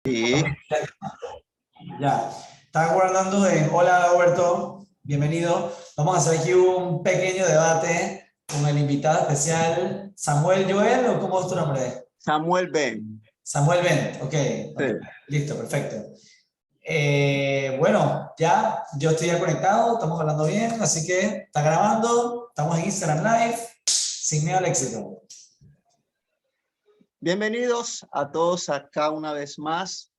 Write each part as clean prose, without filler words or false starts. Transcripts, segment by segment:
Sí, Ya, está guardando en hola Roberto, bienvenido. Vamos a hacer aquí un pequeño debate con el invitado especial, Samuel Joel, ¿o cómo es tu nombre? Samuel Ben. Samuel Bent, ok, Sí. ok, listo, perfecto. Bueno, ya, yo estoy ya conectado, estamos hablando bien, así que está grabando, estamos en Instagram Live, sin miedo al éxito. Bienvenidos a todos acá una vez más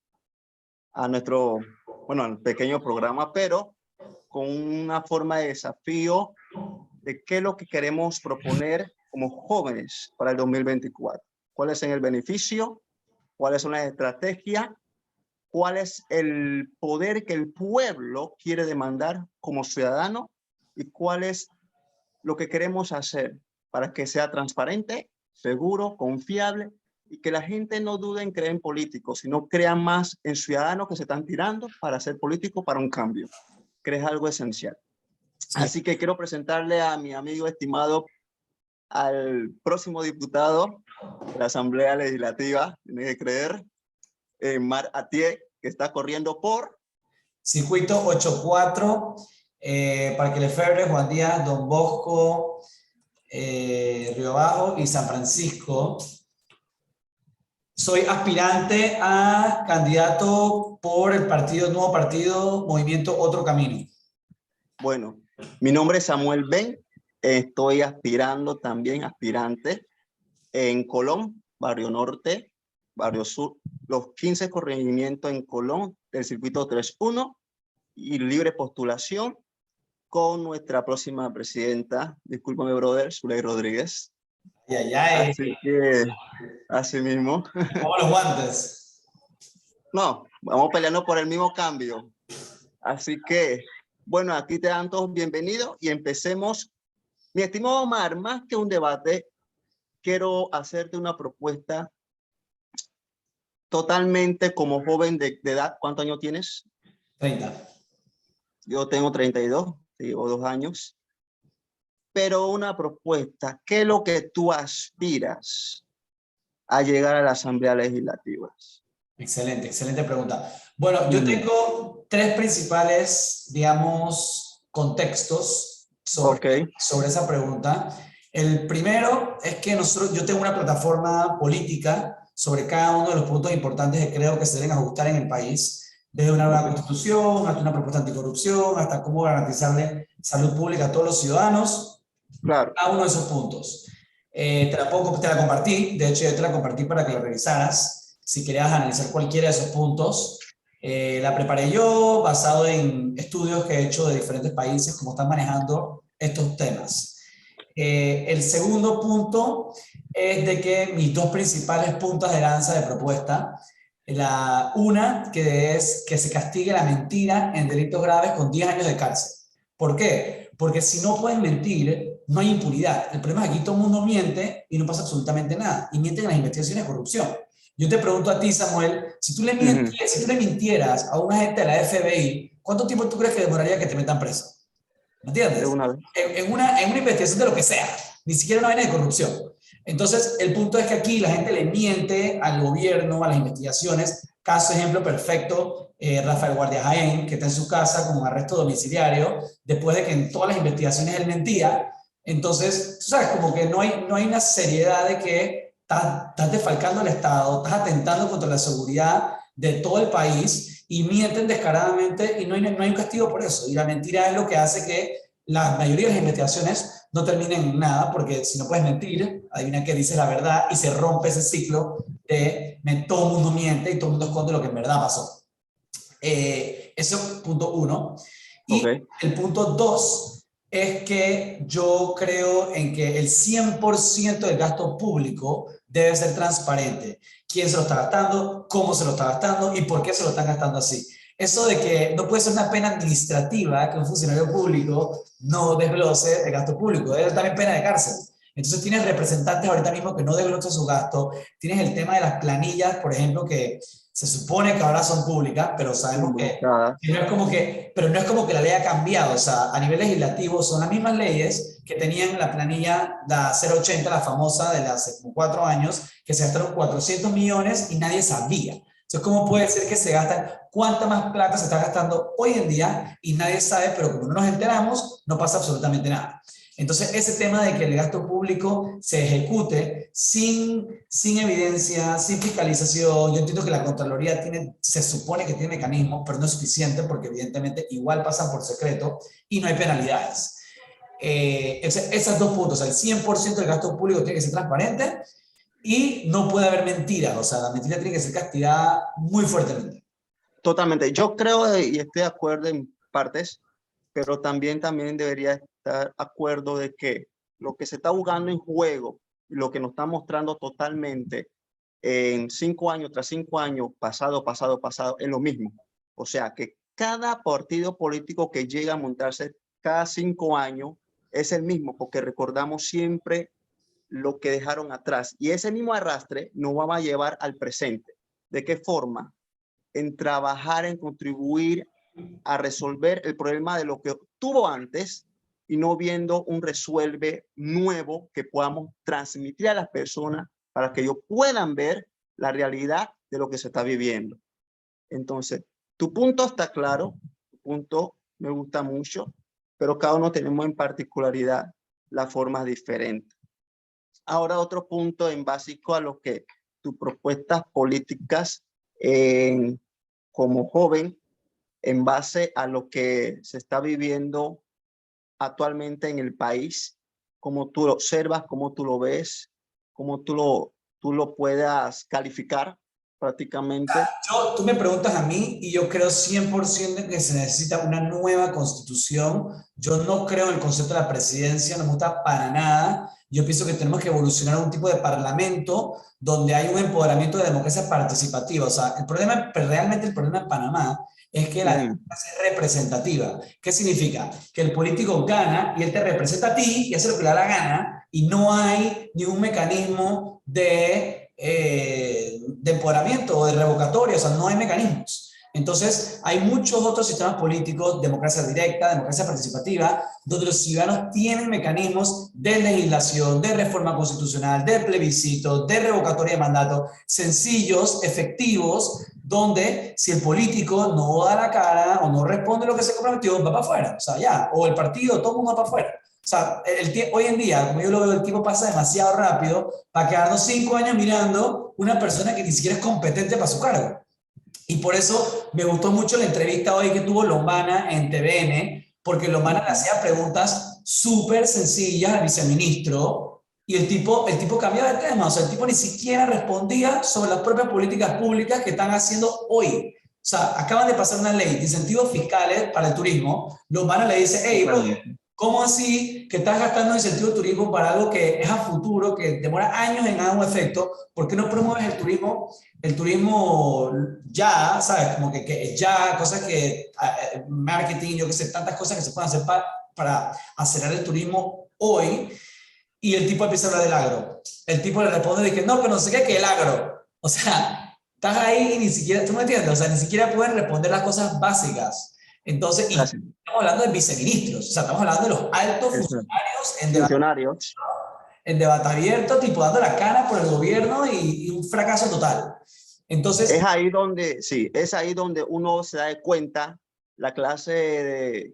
a nuestro, al pequeño programa, pero con una forma de desafío de qué es lo que queremos proponer como jóvenes para el 2024. ¿Cuál es el beneficio? ¿Cuáles son las estrategias? ¿Cuál es el poder que el pueblo quiere demandar como ciudadano? ¿Y cuál es lo que queremos hacer para que sea transparente, seguro, confiable y que la gente no dude en creer en políticos, sino crea más en ciudadanos que se están tirando para ser políticos para un cambio, que es algo esencial? Sí. Así que quiero presentarle a mi amigo estimado, al próximo diputado de la Asamblea Legislativa, tiene que creer, Mar Atié, que está corriendo por Circuito 84, Parque Lefebvre, Juan Díaz, Don Bosco, Río Bajo y San Francisco. Soy aspirante a candidato por el nuevo partido Movimiento Otro Camino. Bueno, mi nombre es Samuel Ben, estoy aspirando también, aspirante en Colón, Barrio Norte, Barrio Sur, los 15 corregimientos en Colón del circuito 31 y libre postulación con nuestra próxima presidenta, discúlpame brother, Zuley Rodríguez. Así que, así mismo. Como los guantes. No, vamos peleando por el mismo cambio. Así que, bueno, aquí te dan todos bienvenidos y empecemos. Mi estimado Omar, más que un debate, quiero hacerte una propuesta totalmente como joven de edad. ¿Cuántos años tienes? 30. Yo tengo 32, llevo 2 años. Pero una propuesta, ¿qué es lo que tú aspiras a llegar a la Asamblea Legislativa? Excelente, excelente pregunta. Bueno, yo tengo tres principales, digamos, contextos sobre esa pregunta. El primero es que yo tengo una plataforma política sobre cada uno de los puntos importantes que creo que se deben ajustar en el país, desde una nueva constitución, hasta una propuesta anticorrupción, hasta cómo garantizarle salud pública a todos los ciudadanos. Claro. Cada uno de esos puntos. Te la compartí, de hecho yo te la compartí para que la revisaras, si querías analizar cualquiera de esos puntos. La preparé yo basado en estudios que he hecho de diferentes países, cómo están manejando estos temas. El segundo punto es de que mis dos principales puntas de lanza de propuesta, una que es que se castigue la mentira en delitos graves con 10 años de cárcel. ¿Por qué? Porque si no pueden mentir, no hay impunidad. El problema es que aquí todo el mundo miente y no pasa absolutamente nada. Y mienten en las investigaciones de corrupción. Yo te pregunto a ti, Samuel, si tú le mintieras a un agente de la FBI, ¿cuánto tiempo tú crees que demoraría que te metan preso? ¿Me entiendes? En una investigación de lo que sea, ni siquiera una vaina de corrupción. Entonces, el punto es que aquí la gente le miente al gobierno, a las investigaciones. Caso ejemplo perfecto, Rafael Guardia Jaén, que está en su casa con un arresto domiciliario, después de que en todas las investigaciones él mentía. Entonces, tú sabes, como que no hay una seriedad de que estás defalcando el Estado, estás atentando contra la seguridad de todo el país y mienten descaradamente y no hay un castigo por eso. Y la mentira es lo que hace que la mayoría de las investigaciones no terminen en nada, porque si no puedes mentir, adivina que dices la verdad y se rompe ese ciclo de todo el mundo miente y todo el mundo esconde lo que en verdad pasó. Eso es punto uno. Y el punto dos es que yo creo en que el 100% del gasto público debe ser transparente. ¿Quién se lo está gastando? ¿Cómo se lo está gastando? ¿Y por qué se lo están gastando así? Eso de que no puede ser una pena administrativa que un funcionario público no desglose el gasto público, debe ser también pena de cárcel. Entonces tienes representantes ahorita mismo que no desglosan su gasto, tienes el tema de las planillas, por ejemplo, que se supone que ahora son públicas, pero sabemos que no es como que la ley ha cambiado. O sea, a nivel legislativo son las mismas leyes que tenían la planilla, la 080, la famosa de hace como 4 años, que se gastaron 400 millones y nadie sabía. Entonces, ¿cómo puede ser que se gastan, cuánta más plata se está gastando hoy en día y nadie sabe, pero como no nos enteramos, no pasa absolutamente nada? Entonces, ese tema de que el gasto público se ejecute sin evidencia, sin fiscalización, yo entiendo que la Contraloría se supone que tiene mecanismos, pero no es suficiente porque evidentemente igual pasan por secreto y no hay penalidades. Esos dos puntos, el 100% del gasto público tiene que ser transparente y no puede haber mentiras, o sea, la mentira tiene que ser castigada muy fuertemente. Totalmente. Yo creo y estoy de acuerdo en partes, pero también debería estar de acuerdo de que lo que se está jugando en juego, lo que nos está mostrando totalmente en 5 años tras 5 años, pasado, es lo mismo. O sea, que cada partido político que llega a montarse cada 5 años es el mismo, porque recordamos siempre lo que dejaron atrás. Y ese mismo arrastre nos va a llevar al presente. ¿De qué forma? En trabajar, en contribuir a resolver el problema de lo que tuvo antes y no viendo un resuelve nuevo que podamos transmitir a las personas para que ellos puedan ver la realidad de lo que se está viviendo. Entonces, tu punto está claro, tu punto me gusta mucho, pero cada uno tenemos en particularidad las formas diferentes. Ahora otro punto en básico a lo que tus propuestas políticas como joven, en base a lo que se está viviendo actualmente en el país, cómo tú lo observas, cómo tú lo ves, cómo tú lo puedas calificar prácticamente. Tú me preguntas a mí y yo creo 100% que se necesita una nueva constitución. Yo no creo en el concepto de la presidencia, no me gusta para nada. Yo pienso que tenemos que evolucionar a un tipo de parlamento donde hay un empoderamiento de democracia participativa. O sea, realmente el problema en Panamá es que la democracia es representativa. ¿Qué significa? Que el político gana y él te representa a ti y hace lo que le da la gana y no hay ningún mecanismo de empoderamiento o de revocatoria, o sea, no hay mecanismos. Entonces, hay muchos otros sistemas políticos, democracia directa, democracia participativa, donde los ciudadanos tienen mecanismos de legislación, de reforma constitucional, de plebiscito, de revocatoria de mandato, sencillos, efectivos, donde si el político no da la cara o no responde lo que se comprometió, va para afuera, o sea, ya, o el partido, todo el mundo va para afuera. O sea, hoy en día, como yo lo veo, el tiempo pasa demasiado rápido para quedarnos 5 años mirando una persona que ni siquiera es competente para su cargo. Y por eso me gustó mucho la entrevista hoy que tuvo Lombana en TVN, porque Lombana le hacía preguntas súper sencillas al viceministro y el tipo cambiaba de tema. O sea, el tipo ni siquiera respondía sobre las propias políticas públicas que están haciendo hoy. O sea, acaban de pasar una ley de incentivos fiscales para el turismo. Lombana le dice, hey, brother, ¿cómo así que estás gastando incentivo de turismo para algo que es a futuro, que demora años en dar un efecto? ¿Por qué no promueves el turismo? El turismo ya, ¿sabes? Como que ya, cosas que, marketing, yo qué sé, tantas cosas que se pueden hacer para acelerar el turismo hoy. Y el tipo empieza a hablar del agro. El tipo le responde de que no, que no sé qué, que el agro. O sea, estás ahí y ni siquiera, ¿tú me entiendes? O sea, ni siquiera pueden responder las cosas básicas. Entonces, y estamos hablando de viceministros, o sea, estamos hablando de los altos funcionarios en debate abierto, tipo dando la cara por el gobierno y un fracaso total. Entonces, es ahí donde, sí, es ahí donde uno se da cuenta la clase de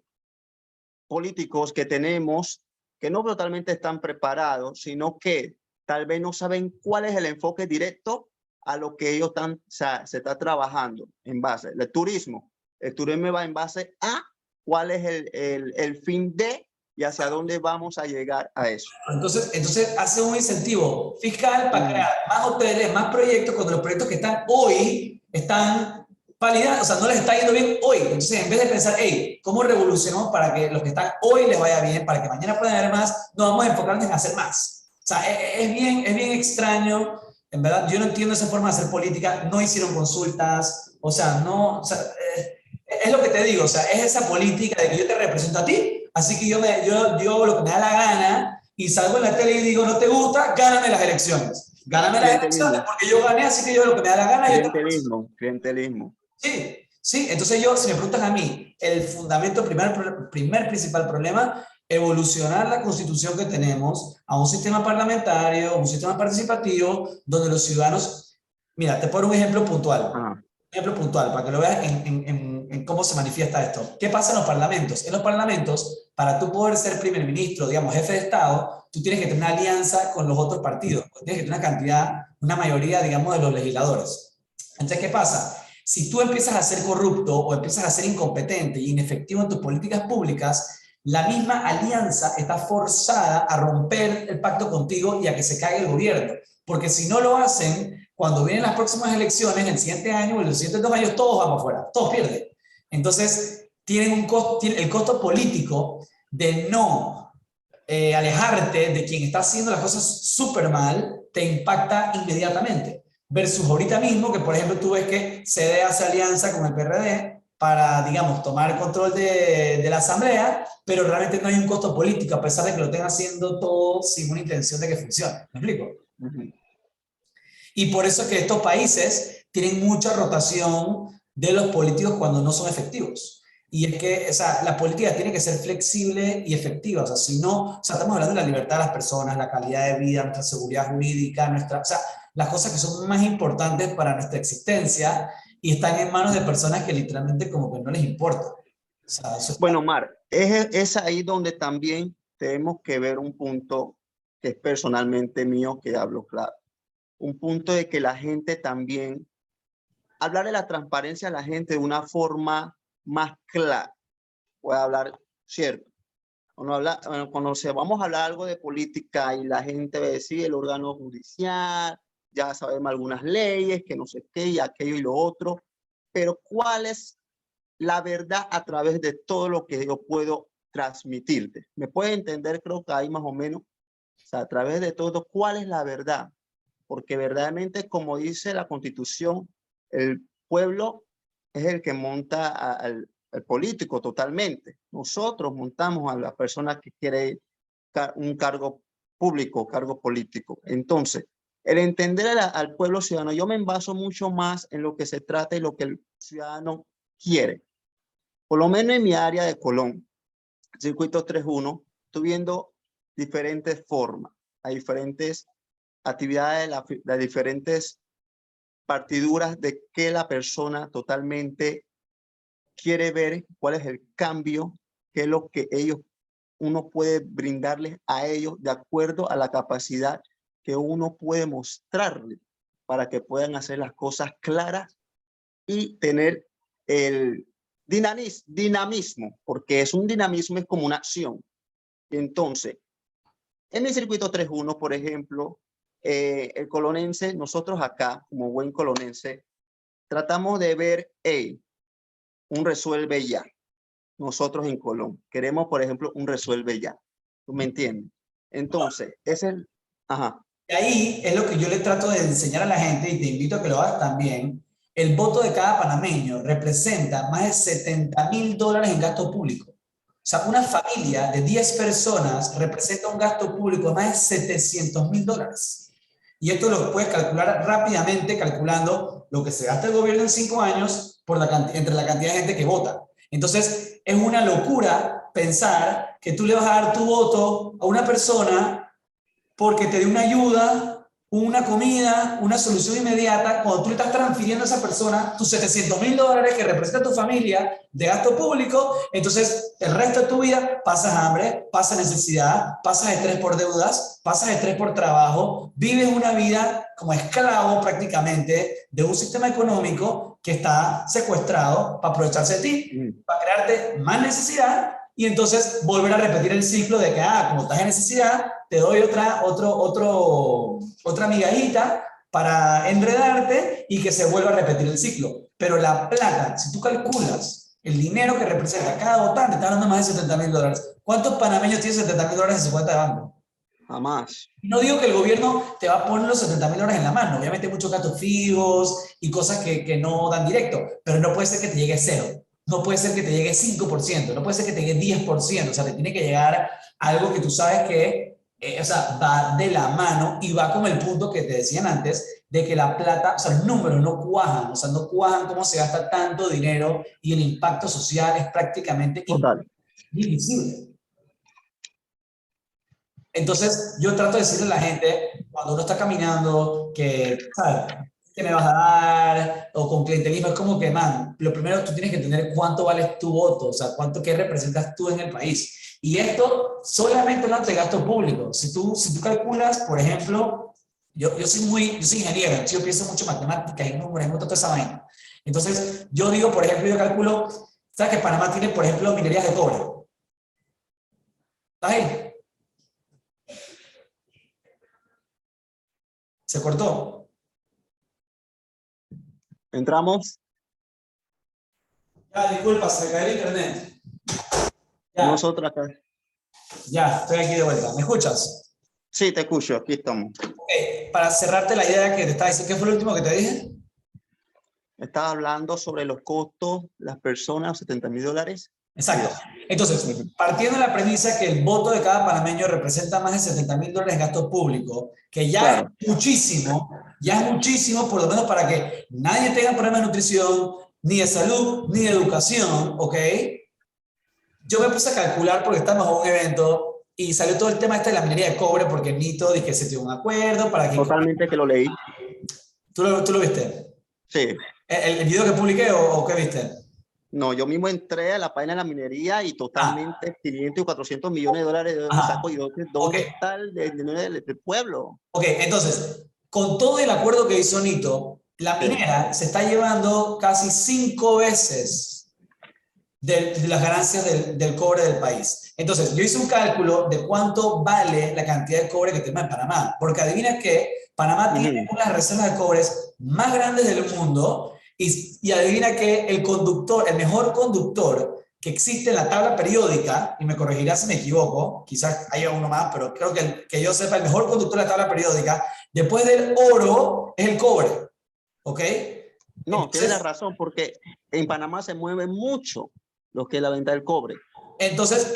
políticos que tenemos que no totalmente están preparados, sino que tal vez no saben cuál es el enfoque directo a lo que ellos están, o sea, se está trabajando en base. El turismo va en base a cuál es el fin de y hacia dónde vamos a llegar a eso. Entonces hace un incentivo fiscal para crear más hoteles, más proyectos, cuando los proyectos que están hoy están validando, o sea, no les está yendo bien hoy. Entonces, en vez de pensar, hey, ¿cómo revolucionamos para que los que están hoy les vaya bien, para que mañana puedan haber más? Nos vamos a enfocarnos en hacer más. O sea, es bien extraño. En verdad, yo no entiendo esa forma de hacer política. No hicieron consultas. O sea, no, o sea, es lo que te digo. O sea, es esa política de que yo te represento a ti. Así que yo hago lo que me da la gana y salgo en la tele y digo, no te gusta, gáname las elecciones. Gáname las elecciones porque yo gané, así que yo hago lo que me da la gana. Clientelismo. Sí, sí. Entonces si me preguntas a mí, el fundamento, primer principal problema, evolucionar la constitución que tenemos a un sistema parlamentario, un sistema participativo, donde los ciudadanos, mira, te pongo un ejemplo puntual. ejemplo puntual, para que lo veas en cómo se manifiesta esto. ¿Qué pasa en los parlamentos? En los parlamentos, para tú poder ser primer ministro, digamos, jefe de Estado, tú tienes que tener una alianza con los otros partidos, tienes que tener una cantidad, una mayoría, digamos, de los legisladores. Entonces, ¿qué pasa? Si tú empiezas a ser corrupto o empiezas a ser incompetente y inefectivo en tus políticas públicas, la misma alianza está forzada a romper el pacto contigo y a que se caiga el gobierno. Porque si no lo hacen, cuando vienen las próximas elecciones, el siguiente año o los siguientes 2 años, todos vamos afuera, todos pierden. Entonces, tienen un costo, el costo político de no alejarte de quien está haciendo las cosas súper mal, te impacta inmediatamente. Versus ahorita mismo, que por ejemplo tú ves que CD hace alianza con el PRD para, digamos, tomar control de la asamblea, pero realmente no hay un costo político, a pesar de que lo estén haciendo todo sin una intención de que funcione. ¿Me explico? Y por eso es que estos países tienen mucha rotación de los políticos cuando no son efectivos. Y es que, o sea, la política tiene que ser flexible y efectiva. O sea, si no, o sea, estamos hablando de la libertad de las personas, la calidad de vida, nuestra seguridad jurídica, nuestra, o sea, las cosas que son más importantes para nuestra existencia y están en manos de personas que literalmente como que no les importa. O sea, eso Bueno, Mar, es ahí donde también tenemos que ver un punto que es personalmente mío, que hablo claro. Un punto de que la gente también, hablar de la transparencia a la gente de una forma más clara. Puede hablar, cierto. Cuando vamos a hablar algo de política y la gente va a decir el órgano judicial, ya sabemos algunas leyes, que no sé qué, y aquello y lo otro, pero ¿cuál es la verdad a través de todo lo que yo puedo transmitirte? ¿Me puede entender? Creo que ahí más o menos, o sea, a través de todo, ¿cuál es la verdad? Porque verdaderamente, como dice la Constitución, el pueblo es el que monta al político totalmente. Nosotros montamos a la persona que quiere un cargo público, cargo político. Entonces, el entender al pueblo ciudadano, yo me baso mucho más en lo que se trata y lo que el ciudadano quiere. Por lo menos en mi área de Colón, circuito 3.1, estoy viendo diferentes formas, hay diferentes actividades, las diferentes partiduras de que la persona totalmente quiere ver, cuál es el cambio, qué es lo que uno puede brindarles a ellos de acuerdo a la capacidad que uno puede mostrarles para que puedan hacer las cosas claras y tener el dinamismo, porque es un dinamismo, es como una acción. Entonces, en el circuito 3.1, por ejemplo, el colonense, nosotros acá, como buen colonense, tratamos de ver un resuelve ya. Nosotros en Colón queremos, por ejemplo, un resuelve ya. ¿Tú me entiendes? Entonces, es el... Ajá. Y ahí es lo que yo le trato de enseñar a la gente y te invito a que lo hagas también. El voto de cada panameño representa más de $70.000 en gasto público. O sea, una familia de 10 personas representa un gasto público de más de $700.000. Y esto lo puedes calcular rápidamente calculando lo que se gasta el gobierno en 5 años por entre la cantidad de gente que vota. Entonces, es una locura pensar que tú le vas a dar tu voto a una persona porque te dé una ayuda, una comida, una solución inmediata, cuando tú le estás transfiriendo a esa persona tus $700.000 que representa tu familia de gasto público, entonces el resto de tu vida pasas hambre, pasas necesidad, pasas estrés por deudas, pasas estrés por trabajo, vives una vida como esclavo prácticamente de un sistema económico que está secuestrado para aprovecharse de ti, para crearte más necesidad y entonces volver a repetir el ciclo de que, como estás en necesidad, te doy otra migajita para enredarte y que se vuelva a repetir el ciclo. Pero la plata, si tú calculas el dinero que representa cada votante, está hablando de más de $70.000. ¿Cuántos panameños tienen $70.000 en su cuenta de banco? Jamás. No digo que el gobierno te va a poner los $70.000 en la mano, obviamente hay muchos gastos fijos y cosas que no dan directo, pero no puede ser que te llegue cero. No puede ser que te llegue 5%, no puede ser que te llegue 10%, o sea, te tiene que llegar algo que tú sabes que o sea, va de la mano y va con el punto que te decían antes, de que la plata, o sea, los números no cuajan, o sea, no cuajan cómo se gasta tanto dinero y el impacto social es prácticamente invisible. Entonces, yo trato de decirle a la gente, cuando uno está caminando, que, ¿sabes? ¿qué me vas a dar? O con clientelismo, es como que, man, lo primero tú tienes que entender cuánto vale tu voto, o sea, qué representas tú en el país. Y esto solamente hablando de gasto público. Si tú calculas, por ejemplo, yo soy ingeniero, yo pienso mucho en matemáticas y números, y toda esa vaina. Entonces, yo digo, por ejemplo, yo calculo, ¿sabes que Panamá tiene, por ejemplo, minerías de cobre? ¿Estás ahí? ¿Se cortó? Entramos Ya, disculpa, se cayó el internet. Ya, nosotros acá. ya, estoy aquí de vuelta. ¿Me escuchas? Sí, te escucho, aquí estamos. Para cerrarte la idea que te estaba diciendo, ¿qué fue lo último que te dije? Estaba hablando sobre los costos, las personas, $70,000. Exacto. Entonces, partiendo de la premisa que el voto de cada panameño representa más de $70,000 en gasto público, que Claro. ya es muchísimo, por lo menos para que nadie tenga problemas de nutrición, ni de salud, ni de educación, ¿ok? Yo me puse a calcular porque estamos en un evento y salió todo el tema este de la minería de cobre porque Nito dice que se tiene un acuerdo para que... Totalmente que lo leí. ¿Tú lo viste? Sí. ¿El video que publiqué o qué viste? No, yo mismo entré a la página de la minería y totalmente 500 y 400 millones de dólares de dónde Ajá. saco y dónde Okay. está el dinero del pueblo. Ok, entonces, con todo el acuerdo que hizo Nito, la minera se está llevando casi 5 veces de las ganancias del cobre del país. Entonces, yo hice un cálculo de cuánto vale la cantidad de cobre que tenemos en Panamá, porque adivina que Panamá tiene unas reservas de cobre más grandes del mundo y adivina que el mejor conductor que existe en la tabla periódica, y me corregirás si me equivoco, quizás haya uno más, pero creo que yo sepa, el mejor conductor de la tabla periódica, después del oro, es el cobre, ¿ok? No, tienes la razón, porque en Panamá se mueve mucho lo que es la venta del cobre. Entonces,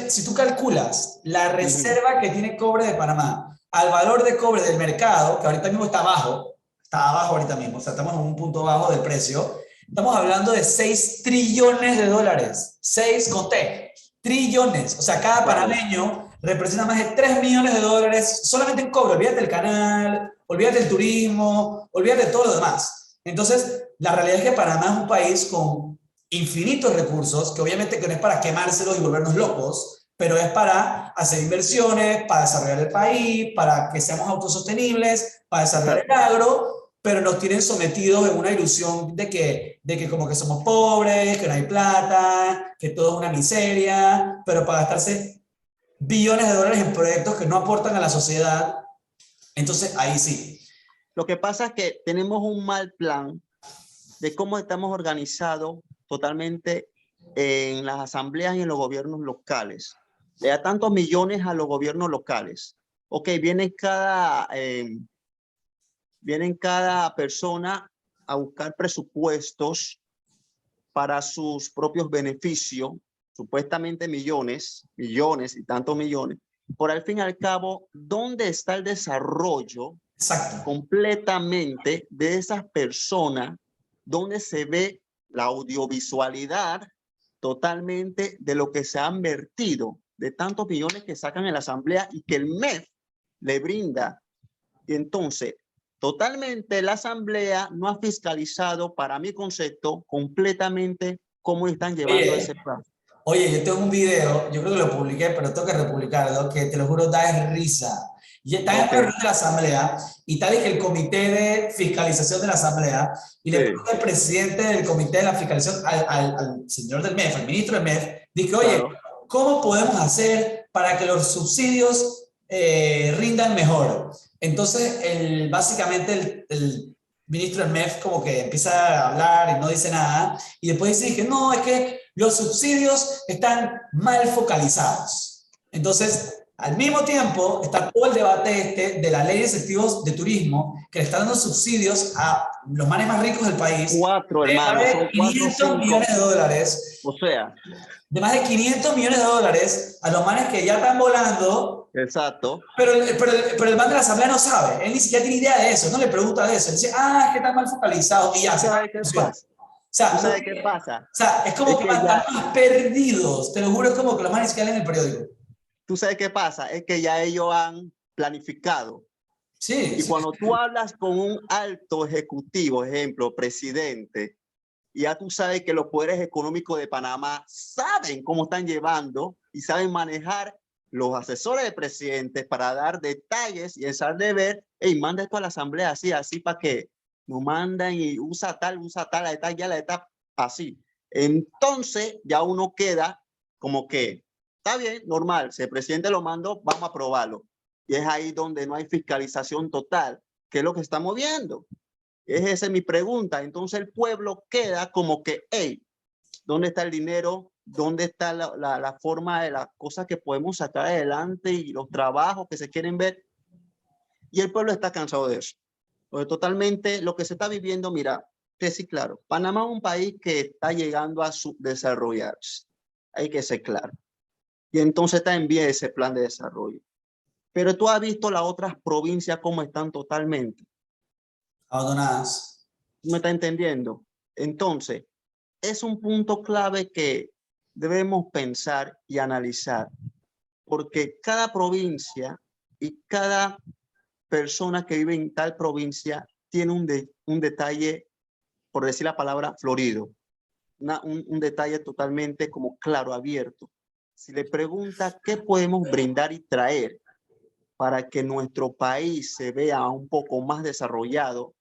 si tú calculas la reserva que tiene cobre de Panamá al valor de cobre del mercado, que ahorita mismo está abajo ahorita mismo, o sea, estamos en un punto bajo del precio, estamos hablando de 6 trillones de dólares, 6 con T, trillones, o sea, cada panameño representa más de 3 millones de dólares solamente en cobre, olvídate del canal, olvídate del turismo, olvídate de todo lo demás. Entonces, la realidad es que Panamá es un país con infinitos recursos, que obviamente que no es para quemárselos y volvernos locos, pero es para hacer inversiones, para desarrollar el país, para que seamos autosostenibles, para desarrollar el agro, pero nos tienen sometidos en una ilusión de que como que somos pobres, que no hay plata, que todo es una miseria, pero para gastarse billones de dólares en proyectos que no aportan a la sociedad, entonces ahí sí. Lo que pasa es que tenemos un mal plan de cómo estamos organizados totalmente en las asambleas y en los gobiernos locales. Le da tantos millones a los gobiernos locales. Ok, vienen cada persona a buscar presupuestos para sus propios beneficios, supuestamente millones y tantos millones. Por al fin y al cabo, ¿dónde está el desarrollo completamente de esas personas? ¿Dónde se ve la audiovisualidad totalmente de lo que se ha invertido, de tantos millones que sacan en la asamblea y que el MEF le brinda? Y entonces, totalmente la asamblea no ha fiscalizado, para mi concepto, completamente cómo están llevando ese plan. Oye, yo tengo un video, yo creo que lo publiqué, pero tengo que republicarlo, que te lo juro, da risa. Y está en la reunión de la asamblea, y tal es que el comité de fiscalización de la asamblea, y le pregunta al presidente del comité de la fiscalización, al señor del MEF, al ministro del MEF, dice, oye, ¿cómo podemos hacer para que los subsidios rindan mejor? Entonces, básicamente el ministro del MEF como que empieza a hablar y no dice nada, y después dice que no, es que los subsidios están mal focalizados. Entonces, al mismo tiempo, está todo el debate de la ley de incentivos de turismo, que le está dando subsidios a los manes más ricos del país. 4, hermano, son 500 millones de dólares. O sea, de más de 500 millones de dólares a los manes que ya están volando. Exacto. Pero el man de la asamblea no sabe. Él ni siquiera tiene idea de eso. No le pregunta de eso. Él dice, es que está mal focalizado. Y ya. ¿Sabes qué pasa? ¿Sabes qué pasa? O sea, es como que están más perdidos. Te lo juro, es como que los manes que leen en el periódico. ¿Tú sabes qué pasa? Es que ya ellos han planificado Sí, Y sí. cuando tú hablas con un alto ejecutivo, ejemplo, presidente, y ya tú sabes que los poderes económicos de Panamá saben cómo están llevando y saben manejar los asesores del presidente para dar detalles y ensar de ver, hey, manda esto a la asamblea así, así para que nos mandan y usa tal, la etapa, ya la etapa, así. Entonces ya uno queda como que, está bien, normal, si el presidente lo mandó, vamos a aprobarlo. Y es ahí donde no hay fiscalización total, que es lo que estamos viendo. Esa es mi pregunta. Entonces el pueblo queda como que, hey, ¿dónde está el dinero? ¿Dónde está la forma de las cosas que podemos sacar adelante y los trabajos que se quieren ver? Y el pueblo está cansado de eso. Porque totalmente lo que se está viviendo, mira, que sí, claro, Panamá es un país que está llegando a desarrollarse. Hay que ser claro. Y entonces está en vía de ese plan de desarrollo. Pero tú has visto las otras provincias cómo están totalmente. Abandonadas. ¿Me está entendiendo? Entonces, es un punto clave que debemos pensar y analizar, porque cada provincia y cada persona que vive en tal provincia tiene un detalle, por decir la palabra, florido, un detalle totalmente como claro, abierto. Si le pregunta qué podemos brindar y traer para que nuestro país se vea un poco más desarrollado,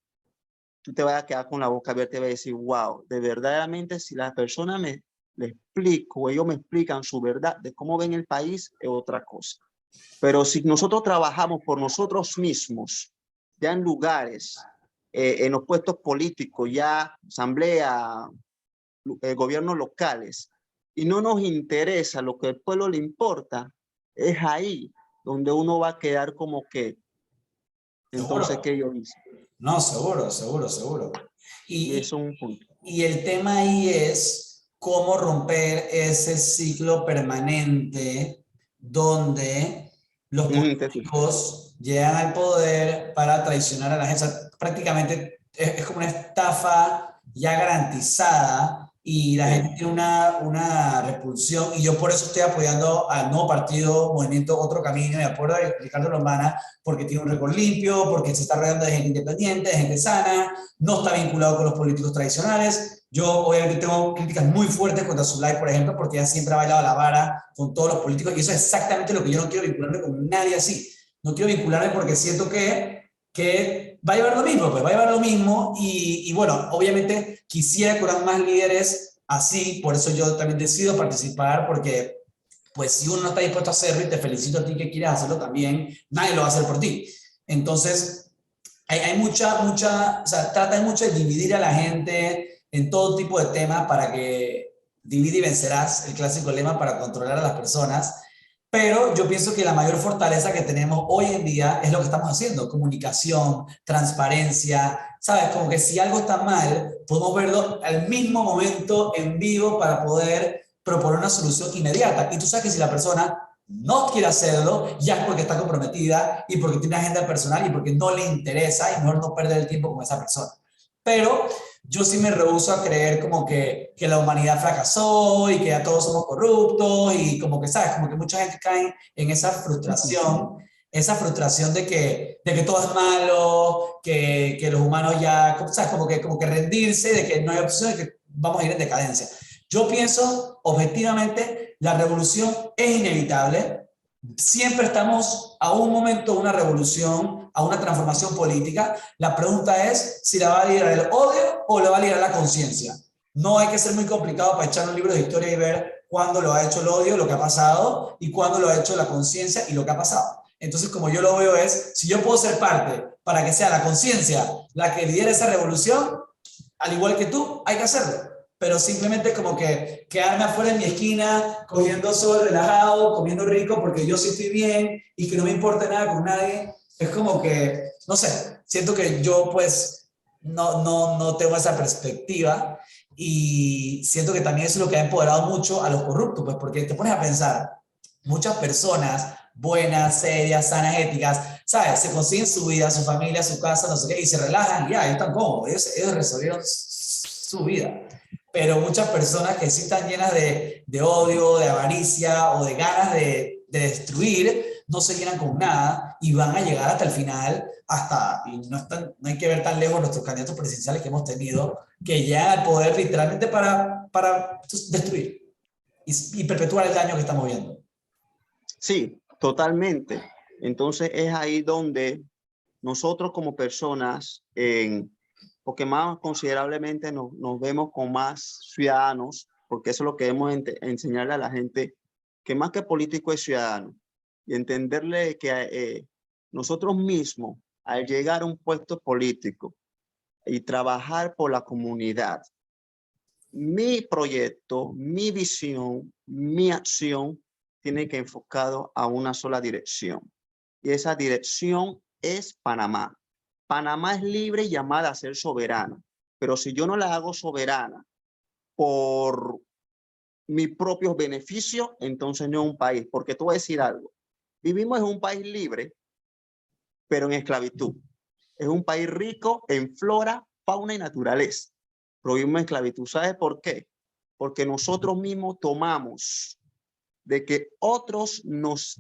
tú te vas a quedar con la boca abierta y vas a decir, wow, de verdaderamente si la persona le explico, ellos me explican su verdad de cómo ven el país, es otra cosa. Pero si nosotros trabajamos por nosotros mismos, ya en lugares, en los puestos políticos, ya asamblea, gobiernos locales, y no nos interesa lo que al pueblo le importa, es ahí donde uno va a quedar como que, entonces, Seguro. ¿qué yo hice? No, seguro, seguro, seguro. Y Y, eso es un punto. y el tema ahí es cómo romper ese ciclo permanente donde los Te escucho. políticos llegan al poder para traicionar a la gente. O sea, prácticamente es como una estafa ya garantizada y la gente tiene una repulsión. Y yo por eso estoy apoyando al nuevo partido, Movimiento Otro Camino, y apoyo a Ricardo Lombana, porque tiene un récord limpio, porque se está rodeando de gente independiente, de gente sana, no está vinculado con los políticos tradicionales. Yo obviamente tengo críticas muy fuertes contra Zulay, por ejemplo, porque ella siempre ha bailado la vara con todos los políticos y eso es exactamente lo que yo no quiero vincularme con nadie así. No quiero vincularme porque siento que va a llevar lo mismo, pues va a llevar lo mismo y bueno, obviamente quisiera que hubiera más líderes así, por eso yo también decido participar porque pues si uno no está dispuesto a hacerlo y te felicito a ti que quieras hacerlo también, nadie lo va a hacer por ti. Entonces, hay o sea, tratan mucho de dividir a la gente en todo tipo de temas para que divide y vencerás, el clásico lema para controlar a las personas. Pero yo pienso que la mayor fortaleza que tenemos hoy en día es lo que estamos haciendo, comunicación, transparencia, ¿sabes? Como que si algo está mal, podemos verlo al mismo momento en vivo para poder proponer una solución inmediata. Y tú sabes que si la persona no quiere hacerlo, ya es porque está comprometida y porque tiene agenda personal y porque no le interesa y mejor no perder el tiempo con esa persona. Pero yo sí me rehúso a creer como que la humanidad fracasó y que ya todos somos corruptos y como que, ¿sabes? Como que mucha gente cae en esa frustración de que todo es malo, que los humanos ya, ¿sabes? Como que rendirse, de que no hay opción, de que vamos a ir en decadencia. Yo pienso, objetivamente, la revolución es inevitable. Siempre estamos a un momento de una revolución, a una transformación política. La pregunta es si la va a liderar el odio o la va a liderar la conciencia. No hay que ser muy complicado para echar un libro de historia y ver cuándo lo ha hecho el odio, lo que ha pasado, y cuándo lo ha hecho la conciencia y lo que ha pasado. Entonces, como yo lo veo es, si yo puedo ser parte para que sea la conciencia la que lidere esa revolución, al igual que tú, hay que hacerlo. Pero simplemente como que quedarme afuera en mi esquina, cogiendo sol, relajado, comiendo rico, porque yo sí estoy bien y que no me importa nada con nadie, es como que, no sé, siento que yo pues no tengo esa perspectiva y siento que también eso es lo que ha empoderado mucho a los corruptos, pues porque te pones a pensar, muchas personas buenas, serias, sanas, éticas, ¿sabes? Se consiguen su vida, su familia, su casa, no sé qué, y se relajan y ya, ellos están cómodos, ellos resolvieron su vida. Pero muchas personas que sí están llenas de odio, de avaricia o de ganas de de destruir, no se quedan con nada y van a llegar hasta el final, y no hay que ver tan lejos nuestros candidatos presidenciales que hemos tenido, que llegan al poder literalmente para destruir y perpetuar el daño que estamos viendo. Sí, totalmente. Entonces es ahí donde nosotros como personas, porque más considerablemente nos vemos con más ciudadanos, porque eso es lo que debemos enseñarle a la gente, que más que político es ciudadano, y entenderle que nosotros mismos, al llegar a un puesto político y trabajar por la comunidad, mi proyecto, mi visión, mi acción tiene que enfocado a una sola dirección. Y esa dirección es Panamá. Panamá es libre y llamada a ser soberana. Pero si yo no la hago soberana por mis propios beneficios, entonces no es un país. Porque te voy a decir algo. Vivimos en un país libre, pero en esclavitud. Es un país rico en flora, fauna y naturaleza. Pero vivimos en esclavitud. ¿Sabes por qué? Porque nosotros mismos tomamos de que otros nos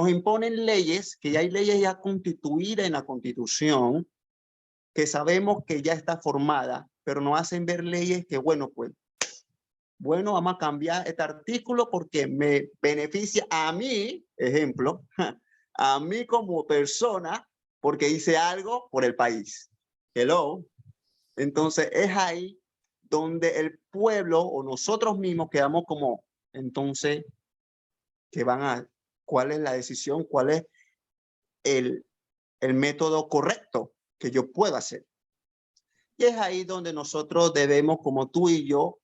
imponen leyes, que ya hay leyes ya constituidas en la Constitución, que sabemos que ya está formada, pero nos hacen ver leyes que, bueno, vamos a cambiar este artículo porque me beneficia a mí, ejemplo, a mí como persona, porque hice algo por el país. Hello. Entonces es ahí donde el pueblo o nosotros mismos quedamos como, entonces, ¿cuál es la decisión? ¿Cuál es el método correcto que yo pueda hacer? Y es ahí donde nosotros debemos, como tú y yo,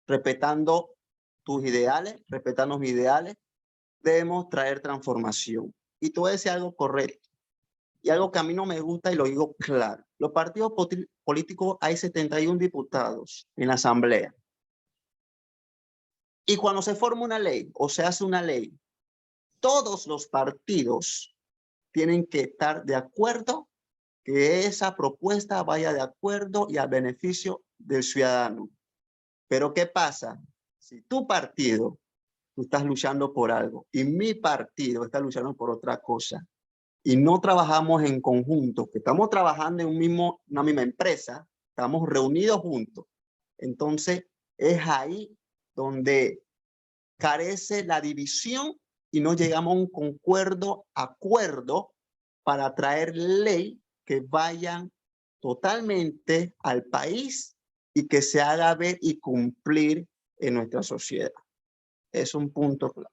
respetando tus ideales, respetando mis ideales, debemos traer transformación. Y tú voy a decir algo correcto. Y algo que a mí no me gusta y lo digo claro. Los partidos políticos, hay 71 diputados en la asamblea. Y cuando se forma una ley o se hace una ley, todos los partidos tienen que estar de acuerdo que esa propuesta vaya de acuerdo y al beneficio del ciudadano. Pero ¿qué pasa? Si tu partido, tú estás luchando por algo y mi partido está luchando por otra cosa y no trabajamos en conjunto, que estamos trabajando en una misma empresa, estamos reunidos juntos, entonces es ahí donde carece la división y no llegamos a un acuerdo para traer ley que vayan totalmente al país y que se haga ver y cumplir en nuestra sociedad. Es un punto clave.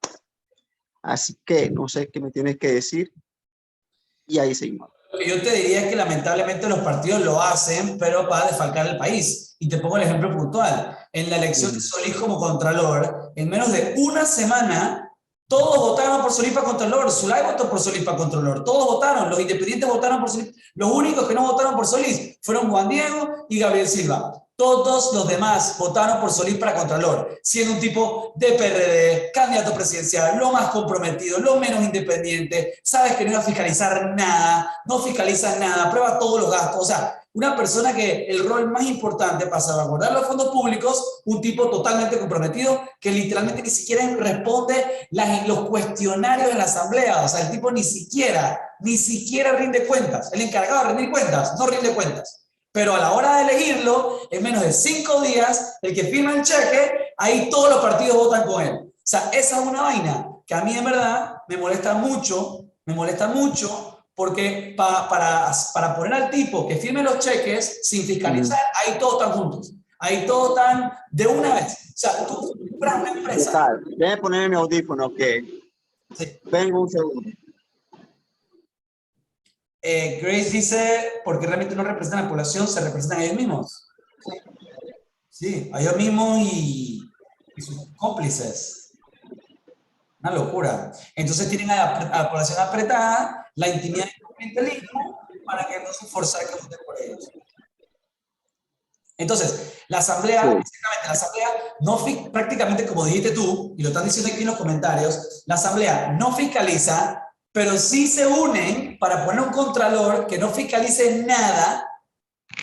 Así que no sé qué me tienes que decir y ahí seguimos. Lo que yo te diría es que lamentablemente los partidos lo hacen, pero para desfalcar el país. Y te pongo el ejemplo puntual. En la elección de Solís como Contralor, en menos de una semana, todos votaron por Solís para Contralor. Zulay votó por Solís para Contralor. Todos votaron. Los independientes votaron por Solís. Los únicos que no votaron por Solís fueron Juan Diego y Gabriel Silva. Todos los demás votaron por Solís para Contralor, siendo un tipo de PRD, candidato presidencial, lo más comprometido, lo menos independiente, sabes que no iba a fiscalizar nada, no fiscaliza nada, aprueba todos los gastos. O sea, una persona que el rol más importante para salvaguardar los fondos públicos, un tipo totalmente comprometido que literalmente ni siquiera responde los cuestionarios en la asamblea. O sea, el tipo ni siquiera rinde cuentas. El encargado de rendir cuentas no rinde cuentas. Pero a la hora de elegirlo, en menos de 5 días, el que firma el cheque, ahí todos los partidos votan con él. O sea, esa es una vaina que a mí en verdad me molesta mucho, porque para poner al tipo que firme los cheques sin fiscalizar, ahí todos están juntos. Ahí todos están de una vez. O sea, tú compras una empresa. Déjame poner mi audífono que sí. Vengo un segundo. Grace dice, porque realmente no representan a la población, se representan a ellos mismos. Sí, a ellos mismos y sus cómplices. Una locura. Entonces tienen a la población apretada, la intimidad y el clientelismo para que no se forzar que voten por ellos. Entonces, la asamblea, prácticamente como dijiste tú, y lo están diciendo aquí en los comentarios, la asamblea no fiscaliza, pero sí se unen para poner un contralor que no fiscalice nada.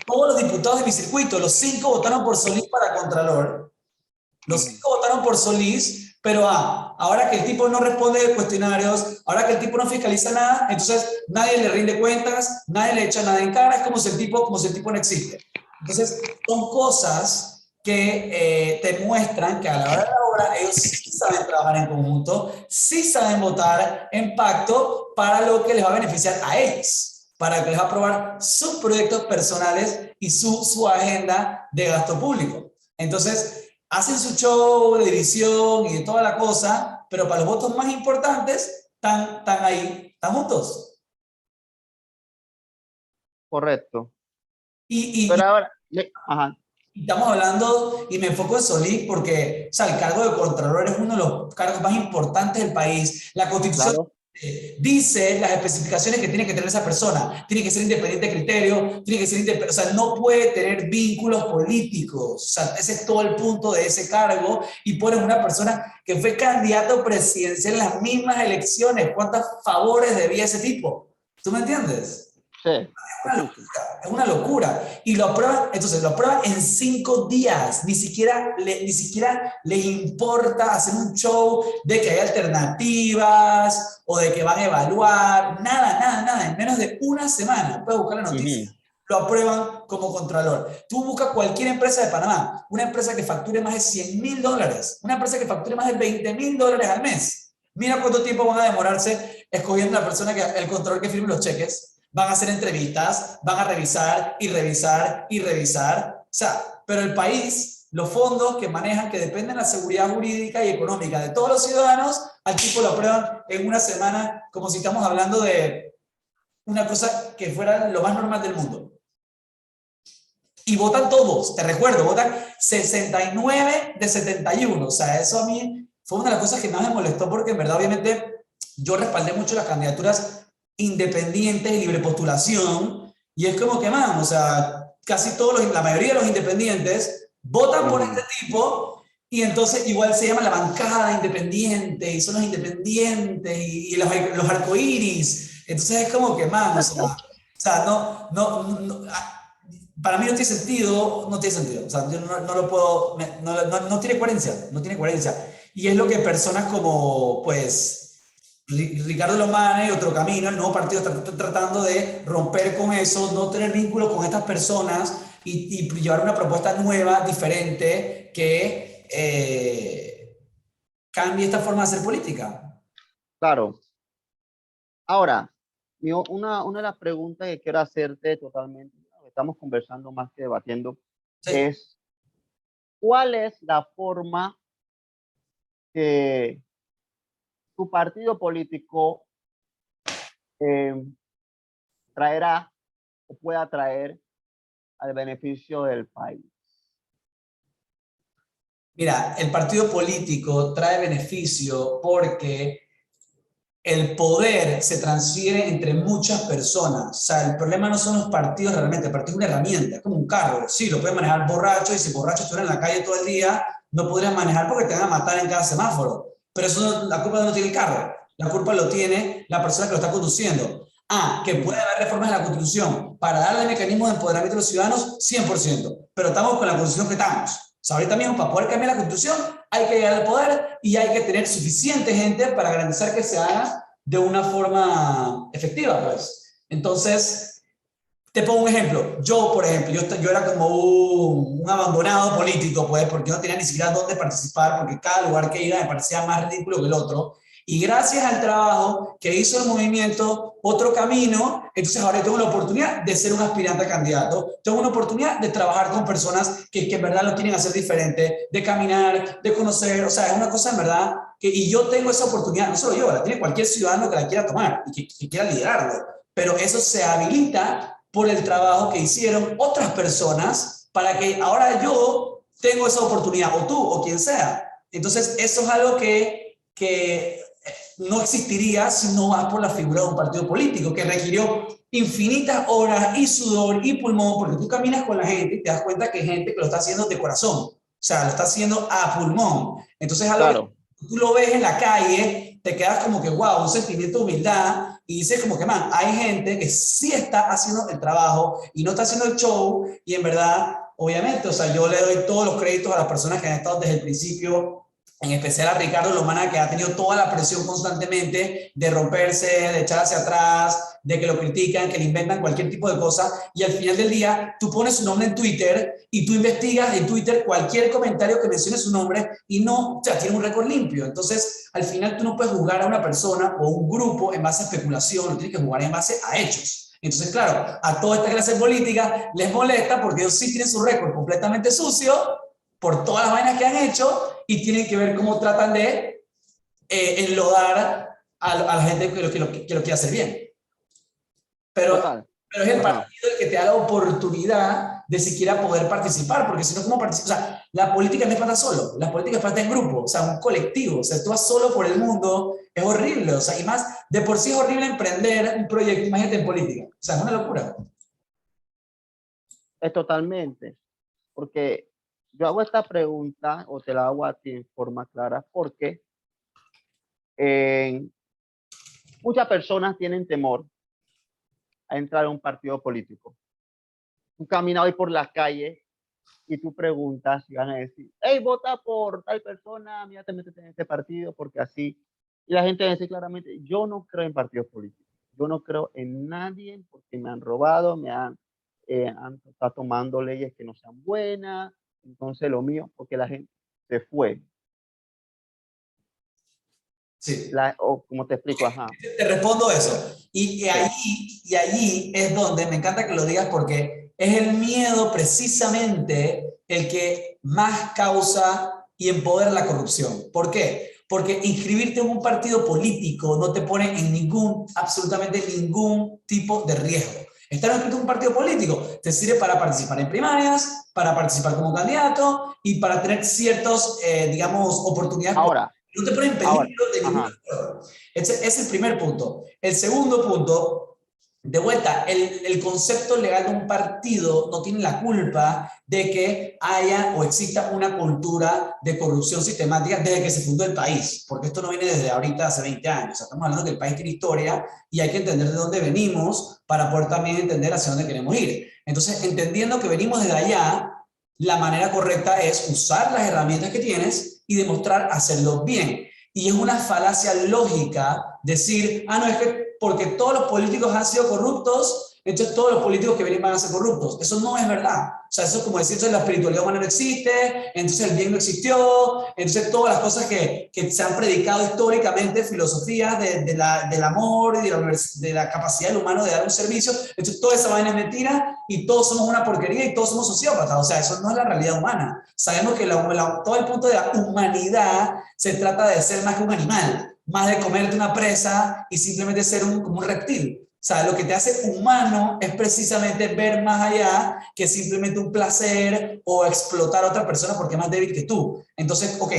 Todos los diputados de mi circuito, los 5 votaron por Solís para contralor. Los 5 votaron por Solís Pero ahora que el tipo no responde cuestionarios, ahora que el tipo no fiscaliza nada, entonces nadie le rinde cuentas, nadie le echa nada en cara, es como si el tipo no existe. Entonces, son cosas que te muestran que a la hora de la hora ellos sí saben trabajar en conjunto, sí saben votar en pacto para lo que les va a beneficiar a ellos, para que les va a aprobar sus proyectos personales y su agenda de gasto público. Entonces, hacen su show de división y de toda la cosa, pero para los votos más importantes están ahí, están juntos. Correcto. Y Pero ahora, ajá, estamos hablando, y me enfoco en Solís porque, o sea, el cargo de Contralor es uno de los cargos más importantes del país. La Constitución claro. dice las especificaciones que tiene que tener esa persona. Tiene que ser independiente de criterio, tiene que ser o sea, no puede tener vínculos políticos. O sea, ese es todo el punto de ese cargo. Y pones una persona que fue candidato presidencial en las mismas elecciones. ¿Cuántos favores debía ese tipo? ¿Tú me entiendes? Sí, Una sí, sí. locura, es una locura. Y lo aprueban, entonces lo aprueban en 5 días. Ni siquiera les importa hacer un show de que hay alternativas o de que van a evaluar. Nada, nada, nada. En menos de una semana, puedes buscar la noticia, Ujú. lo aprueban como contralor. Tú buscas cualquier empresa de Panamá, una empresa que facture más de $100,000, una empresa que facture más de $20,000 al mes. Mira cuánto tiempo van a demorarse escogiendo la persona, el contralor que firme los cheques. Van a hacer entrevistas, van a revisar y revisar y revisar. O sea, pero el país, los fondos que manejan, que dependen de la seguridad jurídica y económica de todos los ciudadanos, al tipo lo aprueban en una semana, como si estamos hablando de una cosa que fuera lo más normal del mundo. Y votan todos, te recuerdo, votan 69 de 71. O sea, eso a mí fue una de las cosas que más me molestó porque en verdad, obviamente, yo respaldé mucho las candidaturas independientes y libre postulación. Y es como que, man, o sea, casi todos la mayoría de los independientes votan por este Ujú. tipo y entonces igual se llama la bancada independiente y son los independientes y los arcoíris. Entonces es como que, man, o sea para mí no tiene sentido, no tiene sentido. O sea, yo no lo puedo, no tiene coherencia, no tiene coherencia. Y es lo que personas como, pues, Ricardo Lomana y Otro Camino, el nuevo partido, está tratando de romper con eso, no tener vínculos con estas personas y llevar una propuesta nueva, diferente, que cambie esta forma de hacer política. Claro. Ahora, una de las preguntas que quiero hacerte totalmente, estamos conversando más que debatiendo, Sí. es ¿cuál es la forma que tu partido político eh, traerá o pueda traer al beneficio del país? Mira, el partido político trae beneficio porque el poder se transfiere entre muchas personas. O sea, el problema no son los partidos realmente, el partido es una herramienta, es como un carro. Sí, lo puedes manejar borracho y si borracho estuviera en la calle todo el día, no podrías manejar porque te van a matar en cada semáforo. Pero eso la culpa no tiene el carro, la culpa lo tiene la persona que lo está conduciendo. Que puede haber reformas en la Constitución para darle mecanismos de empoderamiento a los ciudadanos, 100%. Pero estamos con la Constitución que estamos. O sea, ahorita mismo para poder cambiar la Constitución hay que llegar al poder y hay que tener suficiente gente para garantizar que se haga de una forma efectiva, pues. Entonces, te pongo un ejemplo. Yo, por ejemplo, yo era como un abandonado político, pues, porque no tenía ni siquiera dónde participar, porque cada lugar que iba me parecía más ridículo que el otro. Y gracias al trabajo que hizo el movimiento Otro Camino, entonces ahora tengo la oportunidad de ser un aspirante a candidato, tengo una oportunidad de trabajar con personas que en verdad lo quieren hacer diferente, de caminar, de conocer, o sea, es una cosa en verdad y yo tengo esa oportunidad, no solo yo, la tiene cualquier ciudadano que la quiera tomar y que quiera liderarlo, pero eso se habilita por el trabajo que hicieron otras personas para que ahora yo tengo esa oportunidad, o tú, o quien sea. Entonces, eso es algo que no existiría si no vas por la figura de un partido político que requirió infinitas horas y sudor y pulmón, porque tú caminas con la gente y te das cuenta que hay gente que lo está haciendo de corazón, o sea, lo está haciendo a pulmón. Entonces es algo que Claro, tú lo ves en la calle, te quedas como que, wow, un sentimiento de humildad y dices como que, man, hay gente que sí está haciendo el trabajo y no está haciendo el show y en verdad, obviamente, o sea, yo le doy todos los créditos a las personas que han estado desde el principio en especial a Ricardo Lomana, que ha tenido toda la presión constantemente de romperse, de echar hacia atrás, de que lo critican, que le inventan cualquier tipo de cosa, y al final del día tú pones su nombre en Twitter y tú investigas en Twitter cualquier comentario que mencione su nombre y no, o sea, tiene un récord limpio. Entonces, al final tú no puedes juzgar a una persona o un grupo en base a especulación, lo tienes que jugar en base a hechos. Entonces, claro, a toda esta clase política les molesta porque ellos sí tienen su récord completamente sucio por todas las vainas que han hecho y tienen que ver cómo tratan de enlodar a la gente que lo quiere hacer bien. Pero, Total. pero es el Ajá. partido el que te da la oportunidad de siquiera poder participar, porque si no, ¿cómo participas? O sea, la política no es para solo, la política es para en grupo, o sea, un colectivo, o sea, tú vas solo por el mundo, es horrible, o sea, y más, de por sí es horrible emprender un proyecto, imagínate en política, o sea, es una locura. Es totalmente. Porque yo hago esta pregunta, o te la hago a ti en forma clara, porque muchas personas tienen temor a entrar a un partido político. Tú caminas hoy por la calle y tú preguntas y van a decir, hey, vota por tal persona, mira, te metes en este partido, porque así. Y la gente va a decir claramente, yo no creo en partidos políticos. Yo no creo en nadie porque me han robado, han estado tomando leyes que no sean buenas. Entonces lo mío, porque la gente se fue. Sí. O como te explico, ajá. Te respondo eso. Sí. Y allí es donde me encanta que lo digas porque es el miedo precisamente el que más causa y empodera la corrupción. ¿Por qué? Porque inscribirte en un partido político no te pone en absolutamente ningún tipo de riesgo. Estar inscrito en un partido político te sirve para participar en primarias, para participar como candidato y para tener ciertos, digamos, oportunidades. Ahora, No te pone en ahora, peligro de ninguna ajá. forma. Ese es el primer punto. El segundo punto, de vuelta, el concepto legal de un partido no tiene la culpa de que haya o exista una cultura de corrupción sistemática desde que se fundó el país, porque esto no viene desde ahorita, hace 20 años. O sea, estamos hablando que el país tiene historia y hay que entender de dónde venimos para poder también entender hacia dónde queremos ir. Entonces, entendiendo que venimos desde allá, la manera correcta es usar las herramientas que tienes y demostrar hacerlo bien. Y es una falacia lógica decir, no, es que porque todos los políticos han sido corruptos, entonces todos los políticos que vienen van a ser corruptos. Eso no es verdad. O sea, eso es como decir, entonces la espiritualidad humana no existe, entonces el bien no existió, entonces todas las cosas que se han predicado históricamente, filosofías del amor y de la capacidad del humano de dar un servicio, entonces toda esa vaina es mentira y todos somos una porquería y todos somos sociópatas. O sea, eso no es la realidad humana. Sabemos que todo el punto de la humanidad se trata de ser más que un animal, más de comerte una presa y simplemente ser como un reptil. O sea, lo que te hace humano es precisamente ver más allá que simplemente un placer o explotar a otra persona porque es más débil que tú. Entonces, ok,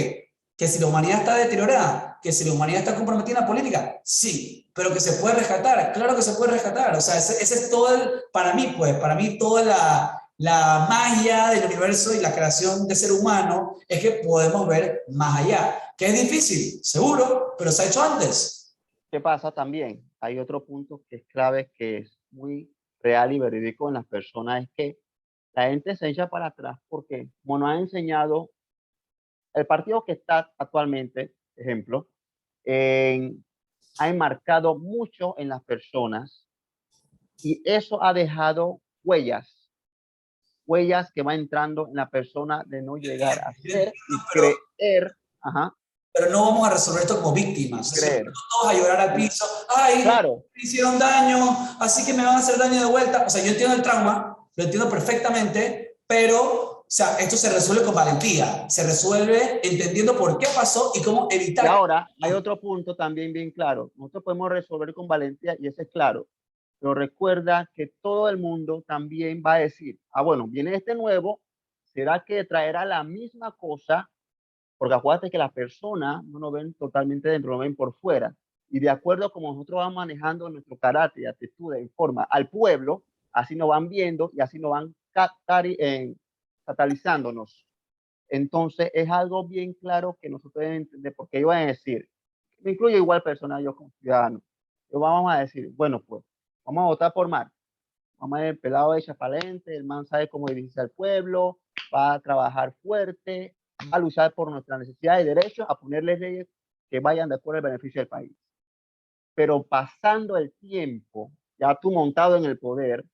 que si la humanidad está deteriorada, que si la humanidad está comprometida en la política, sí, pero que se puede rescatar, claro que se puede rescatar. O sea, ese es todo para mí, pues, para mí toda la magia del universo y la creación de ser humano es que podemos ver más allá. Que es difícil, seguro, pero se ha hecho antes. ¿Qué pasa también? Hay otro punto que es clave, que es muy real y verídico en las personas, es que la gente se echa para atrás porque, como nos ha enseñado el partido que está actualmente, ejemplo, ha enmarcado mucho en las personas y eso ha dejado huellas que va entrando en la persona de no llegar a ser y creer, ajá, Pero no vamos a resolver esto como víctimas. Es decir, creer. todos a llorar al piso. Ay, Claro, me hicieron daño, así que me van a hacer daño de vuelta. O sea, yo entiendo el trauma, lo entiendo perfectamente, pero, o sea, esto se resuelve con valentía. Se resuelve entendiendo por qué pasó y cómo y evitar. ahora hay otro punto también bien claro. Nosotros podemos resolver con valentía y ese es claro. Pero recuerda que todo el mundo también va a decir, bueno, viene este nuevo, ¿será que traerá la misma cosa? Porque acuérdate que las personas no nos ven totalmente dentro, nos ven por fuera. Y de acuerdo a cómo nosotros vamos manejando nuestro carácter y actitudes en forma al pueblo, así nos van viendo y así nos van catalizándonos. Entonces es algo bien claro que nosotros debemos entender, porque ellos van a decir, me incluyo igual persona, yo como ciudadano, yo vamos a decir, bueno, pues vamos a votar por Mar, vamos a ver el pelado de Chapalente, el man sabe cómo dirigirse al pueblo, va a trabajar fuerte, a luchar por nuestras necesidades y derechos, a ponerles leyes que vayan de acuerdo al beneficio del país. Pero pasando el tiempo, ya tú montado en el poder,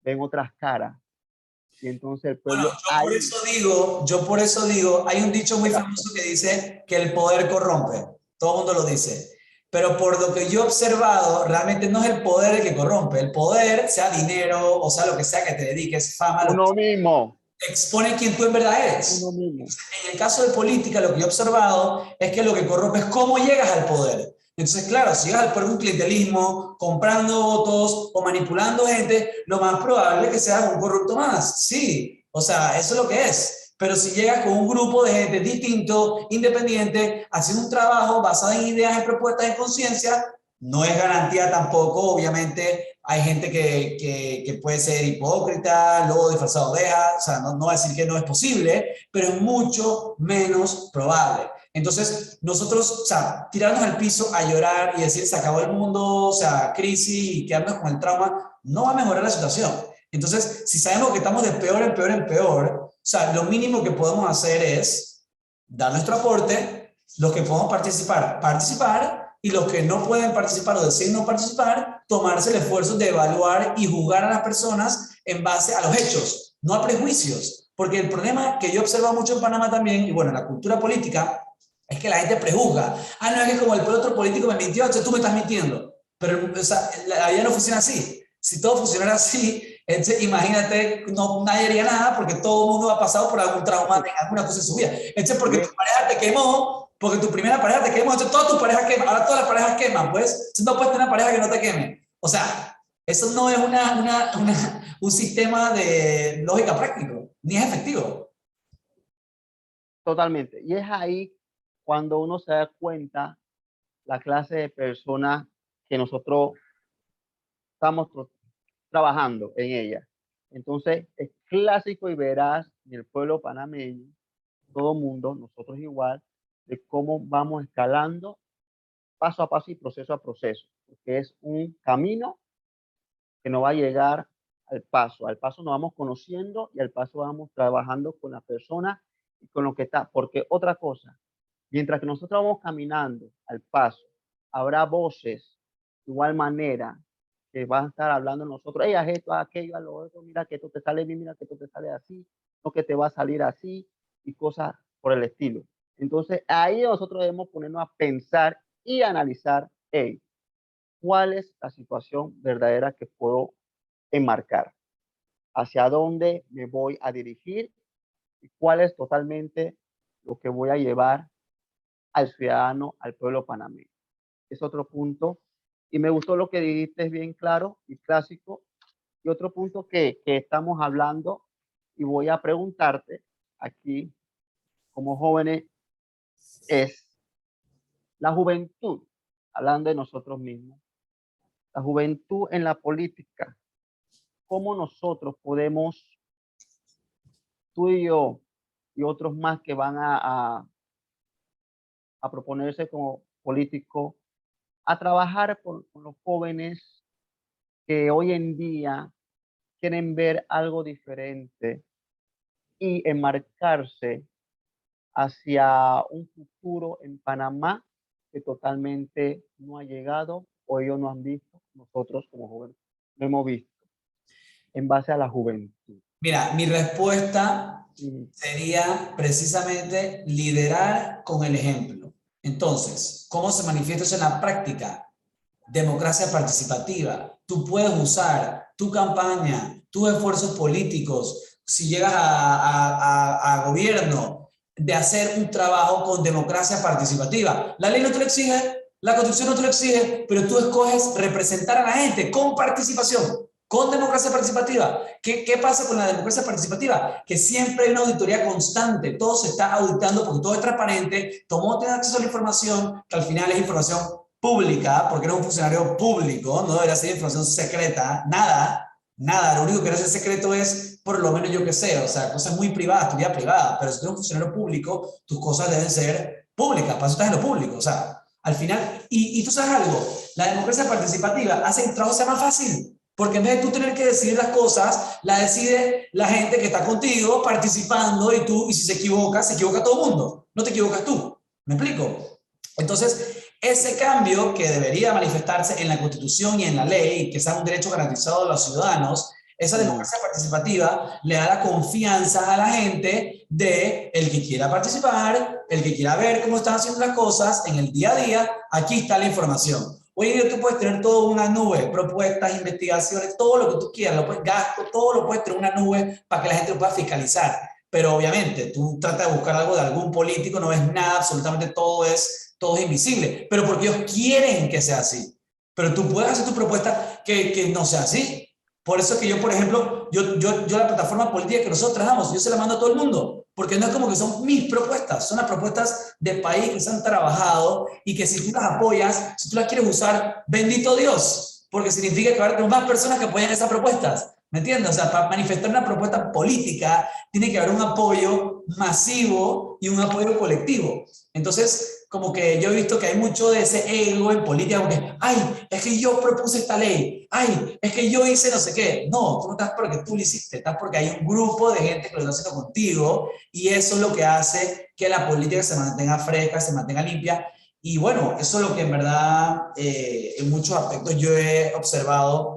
ven otras caras. Y entonces el Bueno, pueblo ahí, yo por eso digo, hay un dicho muy famoso que dice que el poder corrompe. Todo el mundo lo dice. Pero por lo que yo he observado, realmente no es el poder el que corrompe. El poder, sea dinero, o sea lo que sea que te dediques, fama, lo que uno mismo, te expone quién tú en verdad uno eres. mismo. En el caso de política, lo que yo he observado es que lo que corrompe es cómo llegas al poder. Entonces, claro, si llegas al poder con un clientelismo, comprando votos o manipulando gente, lo más probable es que seas un corrupto más. Sí, o sea, eso es lo que es. Pero si llegas con un grupo de gente distinto, independiente, haciendo un trabajo basado en ideas, en propuestas, en conciencia, no es garantía tampoco, obviamente, hay gente que puede ser hipócrita, lobo disfrazado de oveja, o sea, no va a decir que no es posible, pero es mucho menos probable. Entonces, nosotros, o sea, tirarnos al piso a llorar y decir se acabó el mundo, o sea, crisis y quedarnos con el trauma, no va a mejorar la situación. Entonces, si sabemos que estamos de peor en peor en peor, o sea, lo mínimo que podemos hacer es dar nuestro aporte, los que podemos participar, participar, y los que no pueden participar o deciden no participar, tomarse el esfuerzo de evaluar y juzgar a las personas en base a los hechos, no a prejuicios. Porque el problema que yo observo mucho en Panamá también, y bueno, en la cultura política, es que la gente prejuzga. Ah, no, es que como el otro político me mintió, entonces tú me estás mintiendo. Pero o sea, la vida no funciona así. Si todo funcionara así, entonces imagínate, no, nadie haría nada porque todo el mundo ha pasado por algún trauma, alguna cosa en su vida. Entonces, porque tu pareja te quemó, porque tu primera pareja te quemó, entonces todas tus parejas queman, ahora todas las parejas queman, pues, entonces no puedes tener una pareja que no te queme. O sea, eso no es un sistema de lógica práctico, ni es efectivo. Totalmente. Y es ahí cuando uno se da cuenta la clase de personas que nosotros estamos trabajando en ella. Entonces, es clásico y verás en el pueblo panameño, todo mundo, nosotros igual, de cómo vamos escalando paso a paso y proceso a proceso, porque es un camino que no va a llegar al paso nos vamos conociendo y al paso vamos trabajando con la persona y con lo que está, porque otra cosa, mientras que nosotros vamos caminando al paso, habrá voces de igual manera que van a estar hablando nosotros, hey, haz esto, haz aquello, haz lo otro, mira que esto te sale bien, mira que esto te sale así, no que te va a salir así y cosas por el estilo. Entonces ahí nosotros debemos ponernos a pensar y analizar, hey, ¿cuál es la situación verdadera que puedo enmarcar? ¿Hacia dónde me voy a dirigir? ¿Y cuál es totalmente lo que voy a llevar al ciudadano, al pueblo panameño? Es otro punto. Y me gustó lo que dijiste bien claro y clásico. Y otro punto que estamos hablando y voy a preguntarte aquí como jóvenes es la juventud, hablando de nosotros mismos, la juventud en la política. ¿Cómo nosotros podemos, tú y yo y otros más que van a proponerse como políticos, a trabajar con los jóvenes que hoy en día quieren ver algo diferente y enmarcarse hacia un futuro en Panamá que totalmente no ha llegado o ellos no han visto, nosotros como jóvenes no hemos visto, en base a la juventud? Mira, mi respuesta Mm. sería precisamente liderar con el ejemplo. Entonces, ¿cómo se manifiesta eso en la práctica? Democracia participativa. Tú puedes usar tu campaña, tus esfuerzos políticos, si llegas a gobierno, de hacer un trabajo con democracia participativa. La ley no te lo exige, la constitución no te lo exige, pero tú escoges representar a la gente con participación, con democracia participativa. ¿Qué pasa con la democracia participativa? Que siempre hay una auditoría constante, todo se está auditando porque todo es transparente, todo tiene acceso a la información, que al final es información pública, porque eres un funcionario público, no debería ser información secreta, nada, lo único que no es secreto es, por lo menos yo que sé, o sea, cosas muy privadas, tu vida privada, pero si tú eres un funcionario público, tus cosas deben ser públicas, para eso estás en lo público, o sea, al final, y tú sabes algo, la democracia participativa hace que el trabajo sea más fácil, Porque en vez de tú tener que decidir las cosas, la decide la gente que está contigo participando y si se equivoca todo el mundo. No te equivocas tú. ¿Me explico? Entonces, ese cambio que debería manifestarse en la Constitución y en la ley, que sea un derecho garantizado a los ciudadanos, esa democracia participativa le da la confianza a la gente de el que quiera participar, el que quiera ver cómo están haciendo las cosas en el día a día, aquí está la información. Hoy en día tú puedes tener toda una nube, propuestas, investigaciones, todo lo que tú quieras, gasto, todo lo puedes tener en una nube para que la gente lo pueda fiscalizar. Pero obviamente tú tratas de buscar algo de algún político, no ves nada, absolutamente todo es invisible, pero porque ellos quieren que sea así. Pero tú puedes hacer tu propuesta que no sea así. Por eso es que yo, por ejemplo, yo la plataforma política que nosotros trabajamos, yo se la mando a todo el mundo, porque no es como que son mis propuestas, son las propuestas del país que se han trabajado y que si tú las apoyas, si tú las quieres usar, bendito Dios, porque significa que va a haber más personas que apoyan esas propuestas. ¿Me entiendes? O sea, para manifestar una propuesta política tiene que haber un apoyo masivo y un apoyo colectivo. Entonces, como que yo he visto que hay mucho de ese ego en política, porque, ay, es que yo propuse esta ley, ay, es que yo hice no sé qué. No, tú no estás porque tú lo hiciste, estás porque hay un grupo de gente que lo está haciendo contigo y eso es lo que hace que la política se mantenga fresca, se mantenga limpia. Y bueno, eso es lo que en verdad en muchos aspectos yo he observado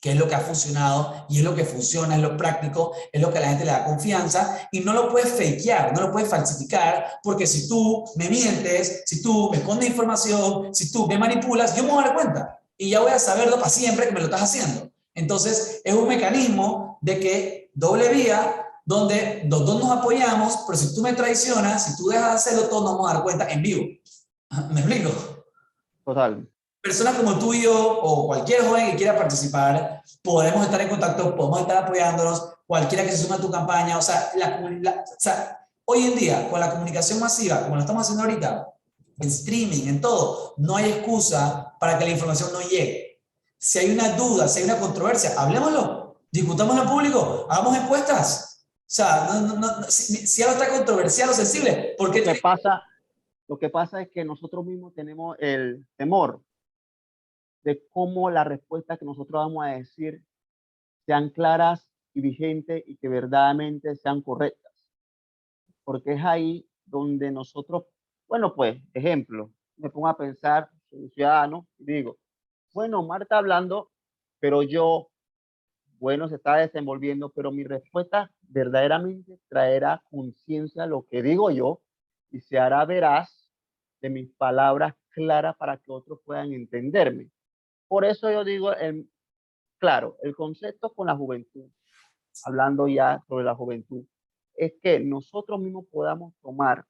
que es lo que ha funcionado y es lo que funciona, es lo práctico, es lo que a la gente le da confianza y no lo puedes fakear, no lo puedes falsificar, porque si tú me mientes, si tú me escondes información, si tú me manipulas, yo me voy a dar cuenta y ya voy a saberlo para siempre que me lo estás haciendo. Entonces, es un mecanismo de que doble vía, donde los dos nos apoyamos, pero si tú me traicionas, si tú dejas de hacerlo, todos nos vamos a dar cuenta en vivo. ¿Me explico? Total. Personas como tú y yo, o cualquier joven que quiera participar, podemos estar en contacto, podemos estar apoyándonos, cualquiera que se sume a tu campaña. O sea, hoy en día, con la comunicación masiva, como lo estamos haciendo ahorita, en streaming, en todo, no hay excusa para que la información no llegue. Si hay una duda, si hay una controversia, hablemoslo, discutámoslo en público, hagamos encuestas. O sea, si algo está controversial o sensible, ¿por qué Lo que pasa es que nosotros mismos tenemos el temor de cómo las respuestas que nosotros vamos a decir sean claras y vigentes y que verdaderamente sean correctas. Porque es ahí donde nosotros, bueno, pues, ejemplo, me pongo a pensar, soy ciudadano, y digo, bueno, Marta hablando, pero yo, bueno, se está desenvolviendo, pero mi respuesta verdaderamente traerá conciencia a lo que digo yo y se hará veraz de mis palabras claras para que otros puedan entenderme. Por eso yo digo, claro, el concepto con la juventud, hablando ya sobre la juventud, es que nosotros mismos podamos tomar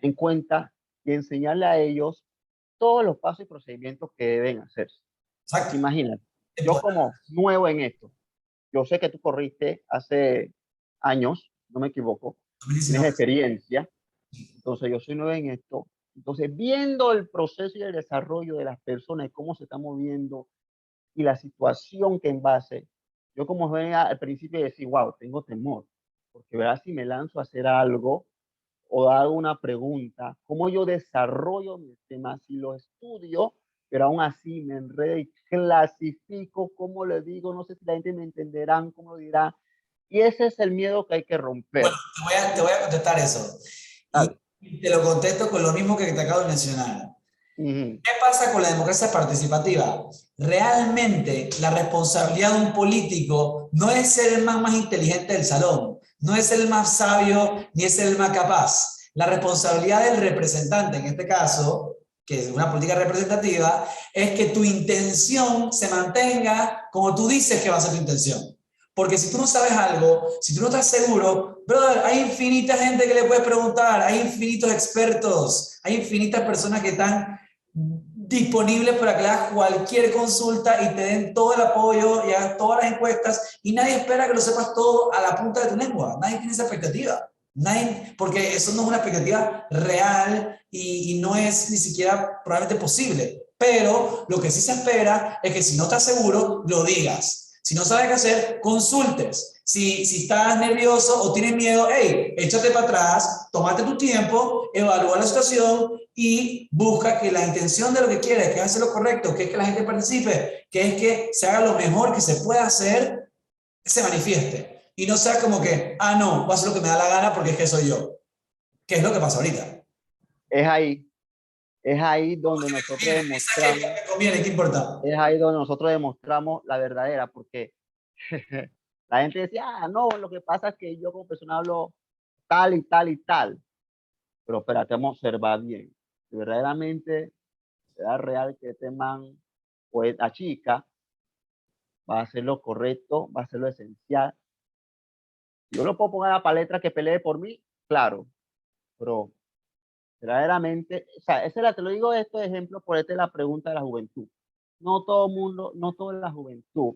en cuenta y enseñarle a ellos todos los pasos y procedimientos que deben hacerse. Exacto. Imagínate, yo como nuevo en esto, yo sé que tú corriste hace años, no me equivoco, tienes experiencia, entonces yo soy nuevo en esto. Entonces, viendo el proceso y el desarrollo de las personas, cómo se está moviendo y la situación que en base, yo como joven al principio decía, wow, tengo temor, porque verás si me lanzo a hacer algo o hago una pregunta, cómo yo desarrollo mis temas, si lo estudio, pero aún así me enredo y clasifico, cómo le digo, no sé si la gente me entenderá, cómo lo dirá. Y ese es el miedo que hay que romper. Bueno, te voy a contestar eso. Y te lo contesto con lo mismo que te acabo de mencionar. ¿Qué pasa con la democracia participativa? Realmente la responsabilidad de un político no es ser el más inteligente del salón, no es el más sabio ni es el más capaz. La responsabilidad del representante, en este caso, que es una política representativa, es que tu intención se mantenga como tú dices que va a ser tu intención. Porque si tú no sabes algo, si tú no estás seguro, brother, hay infinita gente que le puedes preguntar, hay infinitos expertos, hay infinitas personas que están disponibles para que le hagas cualquier consulta y te den todo el apoyo y hagas todas las encuestas y nadie espera que lo sepas todo a la punta de tu lengua. Nadie tiene esa expectativa. Nadie, porque eso no es una expectativa real y no es ni siquiera probablemente posible. Pero lo que sí se espera es que si no estás seguro, lo digas. Si no sabes qué hacer, consultes. Si estás nervioso o tienes miedo, hey, échate para atrás, tómate tu tiempo, evalúa la situación y busca que la intención de lo que quieres, que es hacer lo correcto, que es que la gente participe, que es que se haga lo mejor que se pueda hacer, se manifieste. Y no sea como que, ah, no, voy a hacer lo que me da la gana porque es que soy yo. Que es lo que pasa ahorita. Es ahí, es ahí donde nosotros demostramos, ¿Qué me conviene? ¿Qué importa? es ahí donde nosotros demostramos la verdadera, porque la gente decía, ah, no, lo que pasa es que yo como persona hablo tal y tal y tal. Pero espérate, vamos a observar bien. Si verdaderamente era real que este man o esta chica va a hacer lo correcto, va a hacer lo esencial. Yo lo puedo poner a la palestra que pelee por mí, claro, pero verdaderamente, o sea, te lo digo esto de ejemplo por esta es la pregunta de la juventud. No todo el mundo, no toda la juventud,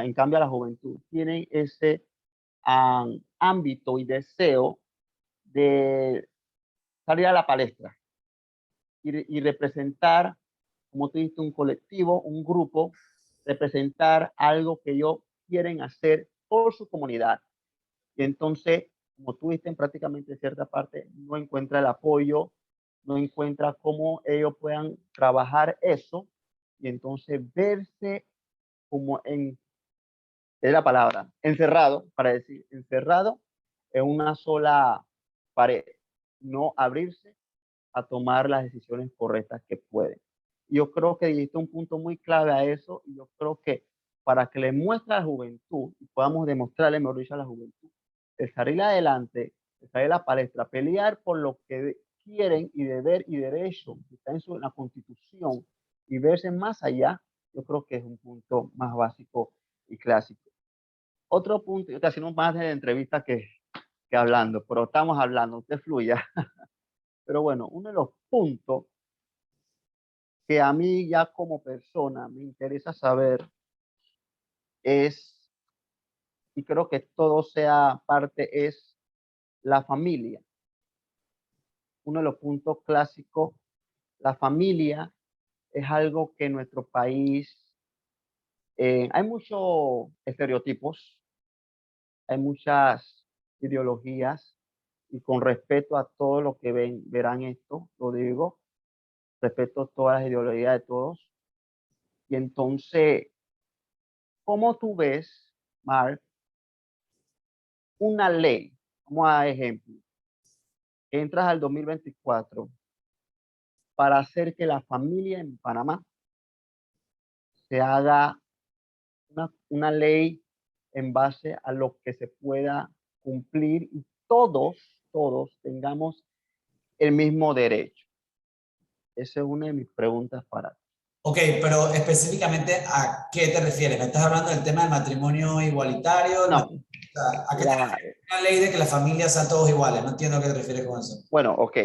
en cambio la juventud, tiene ese ámbito y deseo de salir a la palestra y representar, como tú dijiste, un colectivo, un grupo, representar algo que ellos quieren hacer por su comunidad. Y entonces, como tú dijiste, en prácticamente cierta parte, no encuentra el apoyo, no encuentra cómo ellos puedan trabajar eso y entonces verse como es la palabra, encerrado, para decir, encerrado en una sola pared, no abrirse a tomar las decisiones correctas que pueden. Yo creo que dijiste un punto muy clave a eso y yo creo que para que le muestre a la juventud y podamos demostrarle, mejor dicho, a la juventud, el salir adelante, el salir a la palestra, pelear por lo que quieren y deber y derecho que está en la Constitución y verse más allá, yo creo que es un punto más básico y clásico. Otro punto, yo te hacemos más de entrevista que hablando, pero estamos hablando, usted fluya. Pero bueno, uno de los puntos que a mí ya como persona me interesa saber es, y creo que todo sea parte, es la familia. Uno de los puntos clásicos, la familia es algo que en nuestro país hay muchos estereotipos, hay muchas ideologías y con respeto a todo lo que verán esto, lo digo, respeto a todas las ideologías de todos. Y entonces, ¿cómo tú ves, Mark, una ley? Vamos a ejemplo. Entras al 2024 para hacer que la familia en Panamá se haga una ley en base a lo que se pueda cumplir y todos tengamos el mismo derecho. Esa es una de mis preguntas para ti. Ok, pero específicamente, ¿a qué te refieres? ¿Me estás hablando del tema del matrimonio igualitario? No, ¿A qué te refieres? Una ley de que las familias sean todos iguales. No entiendo a qué te refieres con eso. bueno, ok.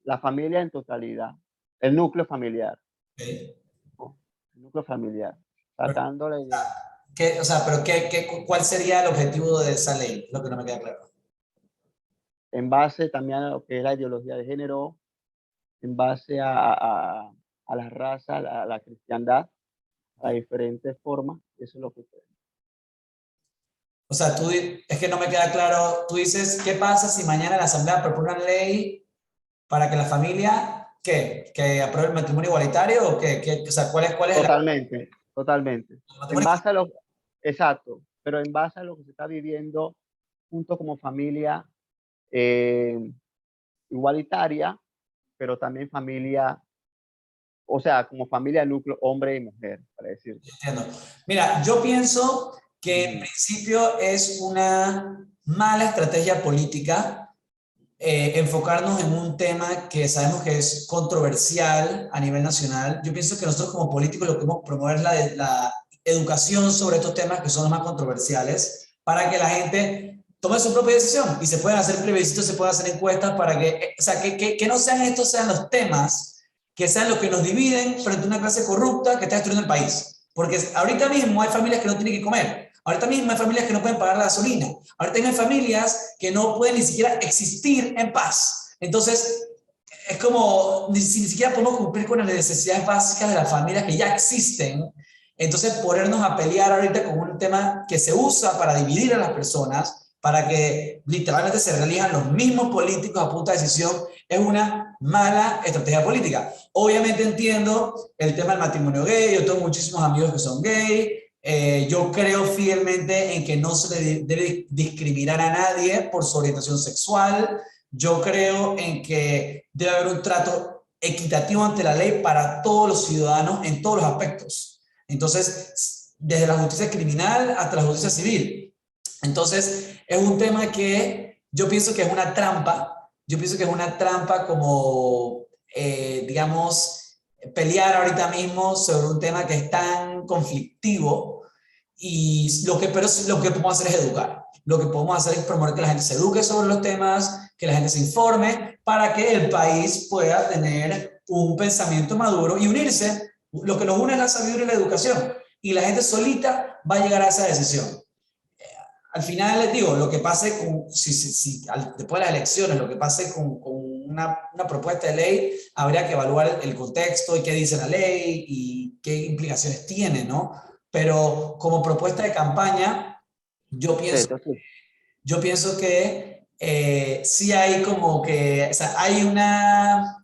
La familia en totalidad, el núcleo familiar, Okay. ¿no? El núcleo familiar, Pero, sacándole de, o sea, pero ¿cuál sería el objetivo de esa ley? Lo que no me queda claro. en base también a lo que es la ideología de género, en base a la raza, a la cristiandad, a diferentes formas. Eso es lo que queremos. O sea, es que no me queda claro. Tú dices, ¿qué pasa si mañana la Asamblea propone una ley para que la familia, ¿qué? ¿Que apruebe el matrimonio igualitario o qué? O sea, ¿cuál es Totalmente, totalmente. el En matrimonio? base a lo, exacto, pero en base a lo que se está viviendo junto como familia eh, igualitaria, pero también familia, o sea, como familia núcleo hombre y mujer, para decirte. Entiendo. Mira, yo pienso que en principio es una mala estrategia política enfocarnos en un tema que sabemos que es controversial a nivel nacional. Yo pienso que nosotros como políticos lo que queremos promover es la educación sobre estos temas que son los más controversiales para que la gente tome su propia decisión y se puedan hacer plebiscitos, se puedan hacer encuestas para que, o sea, que no sean estos sean los temas que sean los que nos dividen frente a una clase corrupta que está destruyendo el país. Porque ahorita mismo hay familias que no tienen que comer. Ahorita mismo hay familias que no pueden pagar la gasolina. Ahorita hay familias que no pueden ni siquiera existir en paz. Entonces, es como si ni siquiera podemos cumplir con las necesidades básicas de las familias que ya existen. Entonces, ponernos a pelear ahorita con un tema que se usa para dividir a las personas, para que literalmente se reelijan los mismos políticos a punta de decisión, es una mala estrategia política. Obviamente entiendo el tema del matrimonio gay, yo tengo muchísimos amigos que son gay, yo creo fielmente en que no se le debe discriminar a nadie por su orientación sexual, yo creo en que debe haber un trato equitativo ante la ley para todos los ciudadanos en todos los aspectos. Entonces, desde la justicia criminal hasta la justicia civil. Entonces, es un tema que yo pienso que es una trampa. Yo pienso que es una trampa como, digamos, pelear ahorita mismo sobre un tema que es tan conflictivo y pero lo que podemos hacer es educar. Lo que podemos hacer es promover que la gente se eduque sobre los temas, que la gente se informe para que el país pueda tener un pensamiento maduro y unirse. Lo que nos une es la sabiduría y la educación. Y la gente solita va a llegar a esa decisión. Al final les digo, lo que pase después de las elecciones, lo que pase con una propuesta de ley, habría que evaluar el contexto y qué dice la ley y qué implicaciones tiene, ¿no? Pero como propuesta de campaña, yo pienso que sí hay como que, o sea, hay una,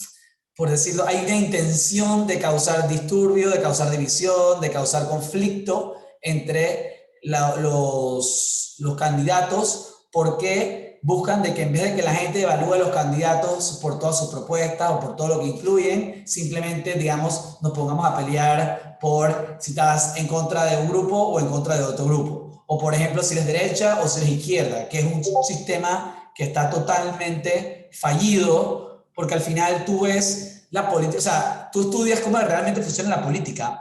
por decirlo, hay una intención de causar disturbio, de causar división, de causar conflicto entre los candidatos, porque buscan de que en vez de que la gente evalúe a los candidatos por todas sus propuestas o por todo lo que incluyen, simplemente, digamos, nos pongamos a pelear por si estás en contra de un grupo o en contra de otro grupo. O, por ejemplo, si eres derecha o si eres izquierda, que es un sistema que está totalmente fallido, porque al final tú ves la política, o sea, tú estudias cómo realmente funciona la política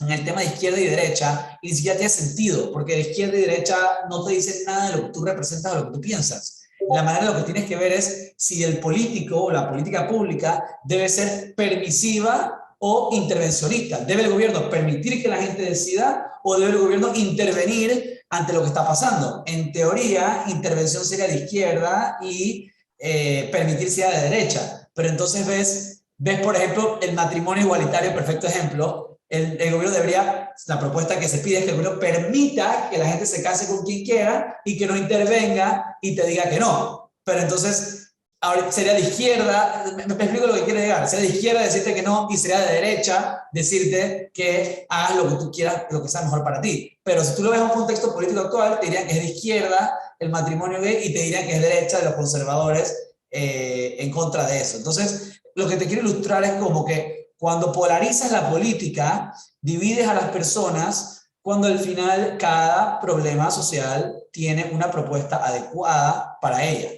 en el tema de izquierda y derecha, y ni siquiera tiene sentido, porque de izquierda y derecha no te dicen nada de lo que tú representas o lo que tú piensas. La manera de lo que tienes que ver es si el político o la política pública debe ser permisiva o intervencionista. ¿Debe el gobierno permitir que la gente decida o debe el gobierno intervenir ante lo que está pasando? En teoría, intervención sería de izquierda y permitir sea de derecha. Pero entonces ves, por ejemplo, el matrimonio igualitario, perfecto ejemplo. El gobierno debería, la propuesta que se pide es que el gobierno permita que la gente se case con quien quiera y que no intervenga y te diga que no. Pero entonces, ahora sería de izquierda, me explico lo que quiere llegar, sería de izquierda decirte que no y sería de derecha decirte que hagas lo que tú quieras, lo que sea mejor para ti. Pero si tú lo ves en un contexto político actual, te dirían que es de izquierda el matrimonio gay y te dirían que es derecha de los conservadores en contra de eso. Entonces, lo que te quiero ilustrar es como que cuando polarizas la política, divides a las personas, cuando al final cada problema social tiene una propuesta adecuada para ella.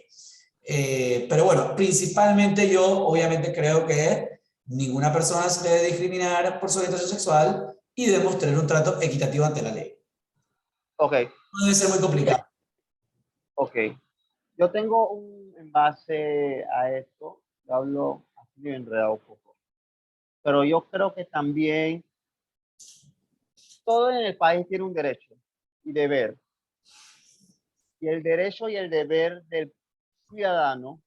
Pero bueno, principalmente yo obviamente creo que ninguna persona se debe discriminar por su orientación sexual y debemos tener un trato equitativo ante la ley. Ok. No debe ser muy complicado. Ok. Yo tengo en base a esto, hablo así enredado un poco. Pero yo creo que también todo en el país tiene un derecho y deber. Y el derecho y el deber del ciudadano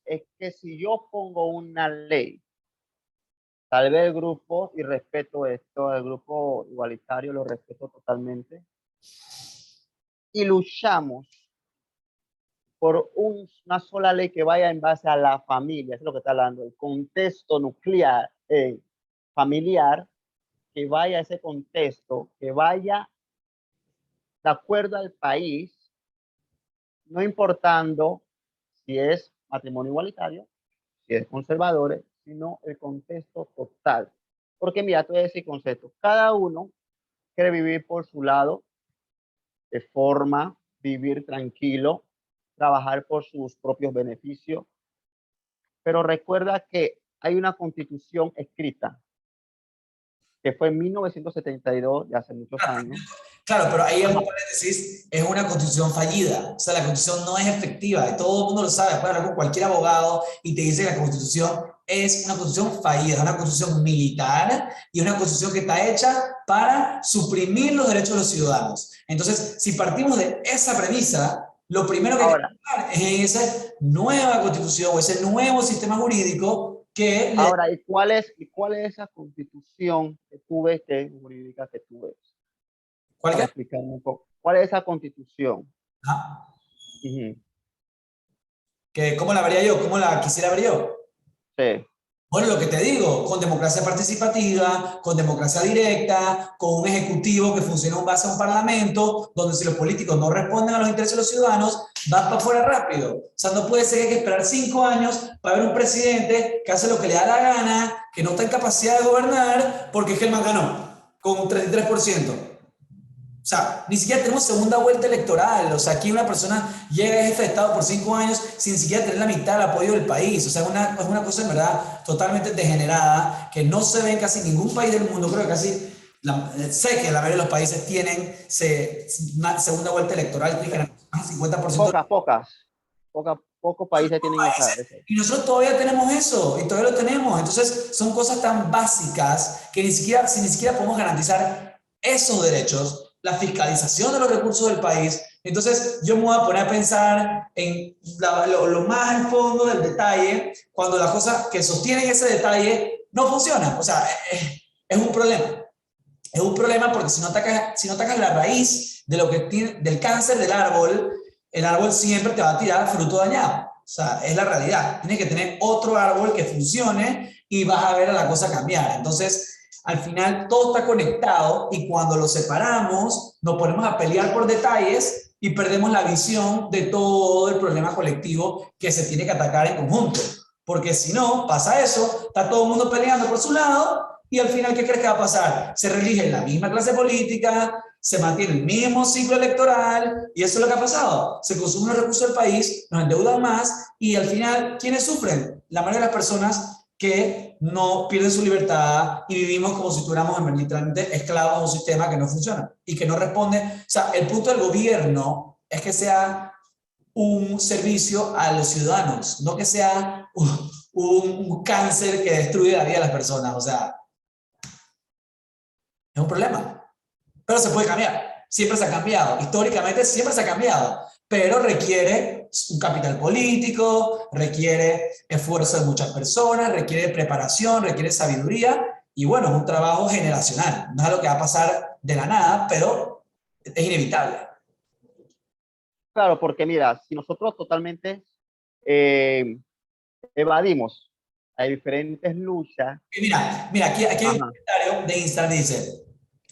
es que si yo pongo una ley, tal vez el grupo, y respeto esto, el grupo igualitario lo respeto totalmente, y luchamos por una sola ley que vaya en base a la familia, eso es lo que está hablando, el contexto nuclear, familiar, que vaya a ese contexto, que vaya de acuerdo al país, no importando si es matrimonio igualitario, si es conservadores, sino el contexto total. Porque mira, te voy a decir concepto. Cada uno quiere vivir por su lado, de forma, vivir tranquilo, trabajar por sus propios beneficios. Pero recuerda que hay una constitución escrita que fue en 1972, de hace muchos años. Claro, pero ahí en un paréntesis es una constitución fallida. O sea, la constitución no es efectiva y todo el mundo lo sabe. Puedes hablar con cualquier abogado y te dice que la constitución es una constitución fallida, es una constitución militar y una constitución que está hecha para suprimir los derechos de los ciudadanos. Entonces, si partimos de esa premisa, lo primero que hay que hablar es en esa nueva constitución o ese nuevo sistema jurídico que... Ahora, ¿y cuál es esa constitución que tú ves, que jurídica que tú ves? ¿Cuál Para que? explicarme un poco. ¿Cuál es esa constitución? Ah, Ujú. que ¿cómo la vería yo? ¿Cómo la quisiera ver yo? Sí. Bueno, lo que te digo, con democracia participativa, con democracia directa, con un ejecutivo que funciona en base a un parlamento, donde si los políticos no responden a los intereses de los ciudadanos, va para afuera rápido. O sea, no puede ser que hay que esperar 5 años para ver un presidente que hace lo que le da la gana, que no está en capacidad de gobernar, porque es que el man ganó con un 33%. O sea, ni siquiera tenemos segunda vuelta electoral. O sea, aquí una persona llega a jefe de Estado por 5 años sin siquiera tener la mitad del apoyo del país. O sea, es una cosa en verdad totalmente degenerada que no se ve en casi ningún país del mundo. Creo que casi, sé que la mayoría de los países tienen una segunda vuelta electoral que más del 50% Pocos países tienen esa. y nosotros todavía tenemos eso, y todavía lo tenemos. Entonces, son cosas tan básicas que si ni siquiera podemos garantizar esos derechos, la fiscalización de los recursos del país. Entonces, yo me voy a poner a pensar en lo más al fondo del detalle, cuando las cosas que sostienen ese detalle no funcionan. O sea, es un problema. Es un problema porque si no atacas la raíz de lo que tiene, del cáncer del árbol, el árbol siempre te va a tirar fruto dañado. O sea, es la realidad. Tienes que tener otro árbol que funcione y vas a ver a la cosa cambiar. Entonces, al final todo está conectado y cuando lo separamos, nos ponemos a pelear por detalles y perdemos la visión de todo el problema colectivo que se tiene que atacar en conjunto. Porque si no, pasa eso, está todo el mundo peleando por su lado y al final, ¿qué crees que va a pasar? Se reelige la misma clase política, se mantiene el mismo ciclo electoral y eso es lo que ha pasado. Se consumen los recursos del país, nos endeudan más y al final, ¿quiénes sufren? La mayoría de las personas que no pierden su libertad y vivimos como si estuviéramos literalmente esclavos a un sistema que no funciona y que no responde. O sea, el punto del gobierno es que sea un servicio a los ciudadanos, no que sea un cáncer que destruye la vida de las personas. O sea, es un problema. Pero se puede cambiar. Siempre se ha cambiado. Históricamente siempre se ha cambiado. Pero requiere un capital político, requiere esfuerzo de muchas personas, requiere preparación, requiere sabiduría. Y bueno, es un trabajo generacional. No es algo que va a pasar de la nada, pero es inevitable. Claro, porque mira, si nosotros totalmente eh, evadimos a diferentes luchas. Y mira, aquí hay un Ajá. comentario de Instagram que dice,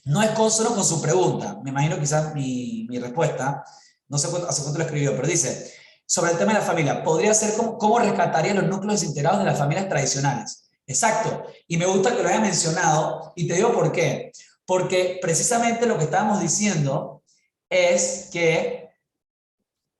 no es consono con su pregunta. Me imagino quizás mi respuesta, no sé hace cuánto lo escribió, pero dice, sobre el tema de la familia, podría ser cómo rescataría los núcleos desintegrados de las familias tradicionales. Exacto. Y me gusta que lo haya mencionado y te digo por qué. Porque precisamente lo que estábamos diciendo es que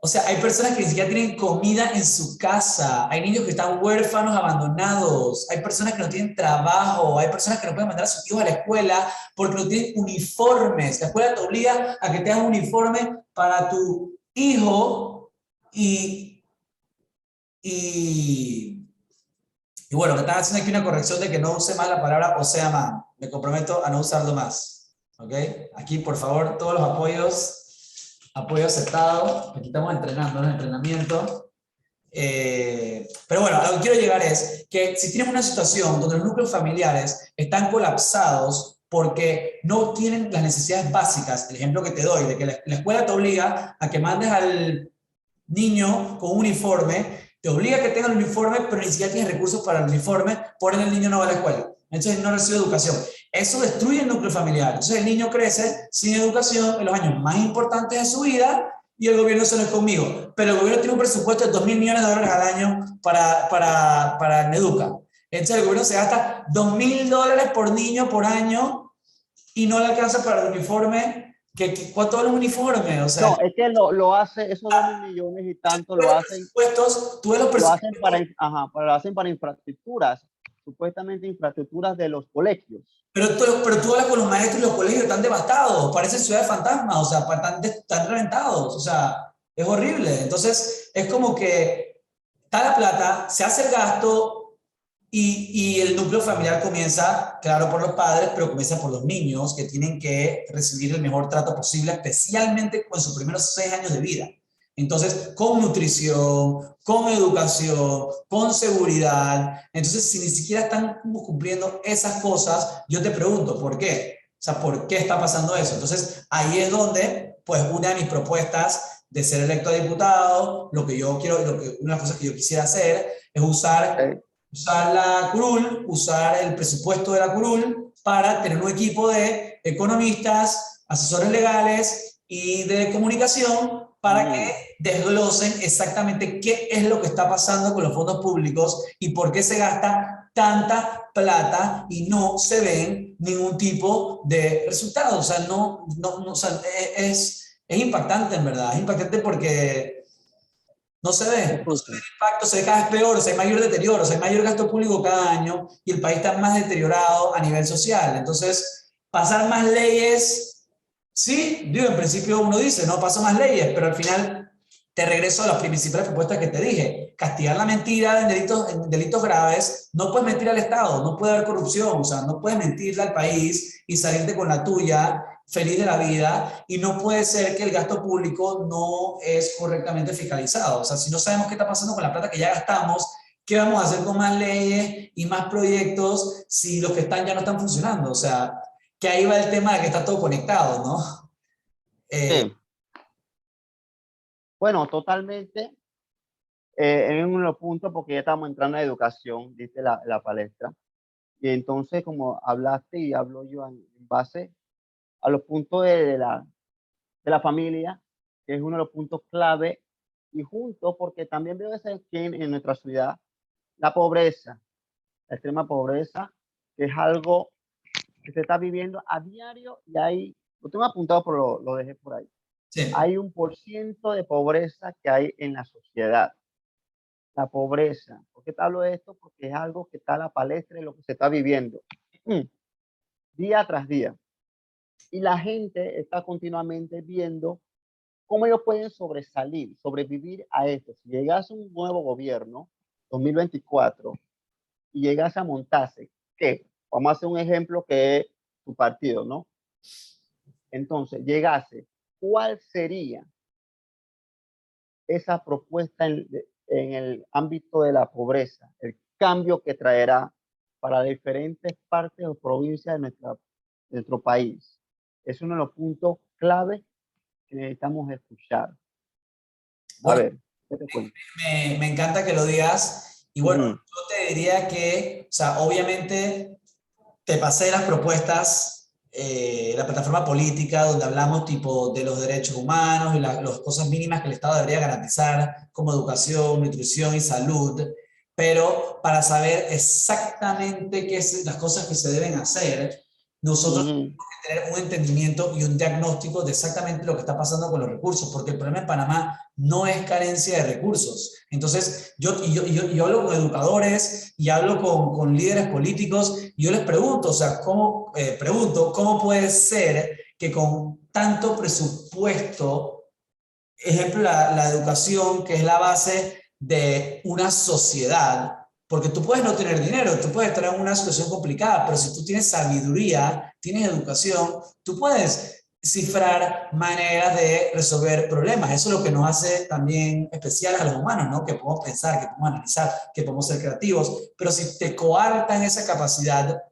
o sea, hay personas que ni siquiera tienen comida en su casa, hay niños que están huérfanos, abandonados, hay personas que no tienen trabajo, hay personas que no pueden mandar a sus hijos a la escuela porque no tienen uniformes. La escuela te obliga a que tengas un uniforme para tu hijo y, y, y bueno, me están haciendo aquí una corrección de que no use más la palabra o sea más. Me comprometo a no usarlo más. ¿Ok? Aquí, por favor, todos los apoyos. Apoyo aceptado, aquí estamos entrenando en el entrenamiento. Pero bueno, a lo que quiero llegar es que si tienes una situación donde los núcleos familiares están colapsados porque no tienen las necesidades básicas, el ejemplo que te doy, de que la escuela te obliga a que mandes al niño con un uniforme, te obliga a que tenga el uniforme, pero ni siquiera tienes recursos para el uniforme, por ende el niño no va a la escuela. Entonces no recibe educación. Eso destruye el núcleo familiar. Entonces el niño crece sin educación en los años más importantes de su vida y el gobierno se lo es conmigo. Pero el gobierno tiene un presupuesto de 2.000 millones de dólares al año para Meduca. Entonces el gobierno se gasta 2.000 dólares por niño por año y no le alcanza para el uniforme. ¿Cuánto vale un uniforme? O sea, No, es que lo hace, esos 2.000 millones y tanto tú ves los lo hacen presupuestos, lo hacen para infraestructuras, supuestamente infraestructuras de los colegios. pero tú hablas con los maestros y los colegios están devastados, parecen ciudades fantasmas, o sea, están reventados, o sea, es horrible. Entonces, es como que está la plata, se hace el gasto y el núcleo familiar comienza, claro, por los padres, pero comienza por los niños que tienen que recibir el mejor trato posible, especialmente con sus primeros 6 años de vida. Entonces, con nutrición, con educación, con seguridad. Entonces, si ni siquiera están cumpliendo esas cosas, yo te pregunto, ¿por qué? O sea, ¿por qué está pasando eso? Entonces, ahí es donde, pues, una de mis propuestas de ser electo a diputado, lo que yo quiero, una de las cosas que yo quisiera hacer es usar la curul, usar el presupuesto de la curul para tener un equipo de economistas, asesores legales y de comunicación para que desglosen exactamente qué es lo que está pasando con los fondos públicos y por qué se gasta tanta plata y no se ven ningún tipo de resultados. O sea, o sea, es impactante en verdad, es impactante porque no se ve el impacto, se ve cada vez peor, o sea, hay mayor deterioro, o sea, hay mayor gasto público cada año y el país está más deteriorado a nivel social. Entonces, pasar más leyes, sí, digo, en principio uno dice, no, paso más leyes, pero al final te regreso a las principales propuestas que te dije. Castigar la mentira en delitos graves, no puedes mentir al Estado, no puede haber corrupción, o sea, no puedes mentirle al país y salirte con la tuya feliz de la vida, y no puede ser que el gasto público no es correctamente fiscalizado. O sea, si no sabemos qué está pasando con la plata que ya gastamos, ¿qué vamos a hacer con más leyes y más proyectos si los que están ya no están funcionando? O sea, que ahí va el tema de que está todo conectado, ¿no? Sí. Bueno, totalmente en uno de los puntos, porque ya estamos entrando a educación, dice la palestra. Y entonces, como hablaste y hablo yo en base a los puntos de la familia, que es uno de los puntos clave, y junto, porque también veo ese aquí en nuestra ciudad, la pobreza, la extrema pobreza, que es algo que se está viviendo a diario y hay, lo tengo apuntado, pero lo dejé por ahí. Sí. Hay 1% de pobreza que hay en la sociedad. La pobreza. ¿Por qué te hablo de esto? Porque es algo que está a la palestra y lo que se está viviendo día tras día. Y la gente está continuamente viendo cómo ellos pueden sobresalir, sobrevivir a esto. Si llegase un nuevo gobierno, 2024, y llegase a montarse, ¿qué? Vamos a hacer un ejemplo que es tu partido, ¿no? Entonces, llegase, ¿cuál sería esa propuesta en el ámbito de la pobreza? El cambio que traerá para diferentes partes o provincias de nuestro país. Es uno de los puntos clave que necesitamos escuchar. A Bueno, ver, ¿qué te cuento? me encanta que lo digas. Y bueno, yo te diría que, o sea, obviamente te pasé las propuestas, la plataforma política, donde hablamos tipo de los derechos humanos y las cosas mínimas que el Estado debería garantizar, como educación, nutrición y salud, pero para saber exactamente qué es las cosas que se deben hacer, nosotros tenemos que tener un entendimiento y un diagnóstico de exactamente lo que está pasando con los recursos, porque el problema en Panamá no es carencia de recursos. Entonces, yo hablo con educadores y hablo con líderes políticos y yo les pregunto, o sea, ¿cómo puede ser que con tanto presupuesto, ejemplo, la educación, que es la base de una sociedad, porque tú puedes no tener dinero, tú puedes estar en una situación complicada, pero si tú tienes sabiduría, tienes educación, tú puedes cifrar maneras de resolver problemas. Eso es lo que nos hace también especiales a los humanos, ¿no? Que podemos pensar, que podemos analizar, que podemos ser creativos, pero si te coartan esa capacidad,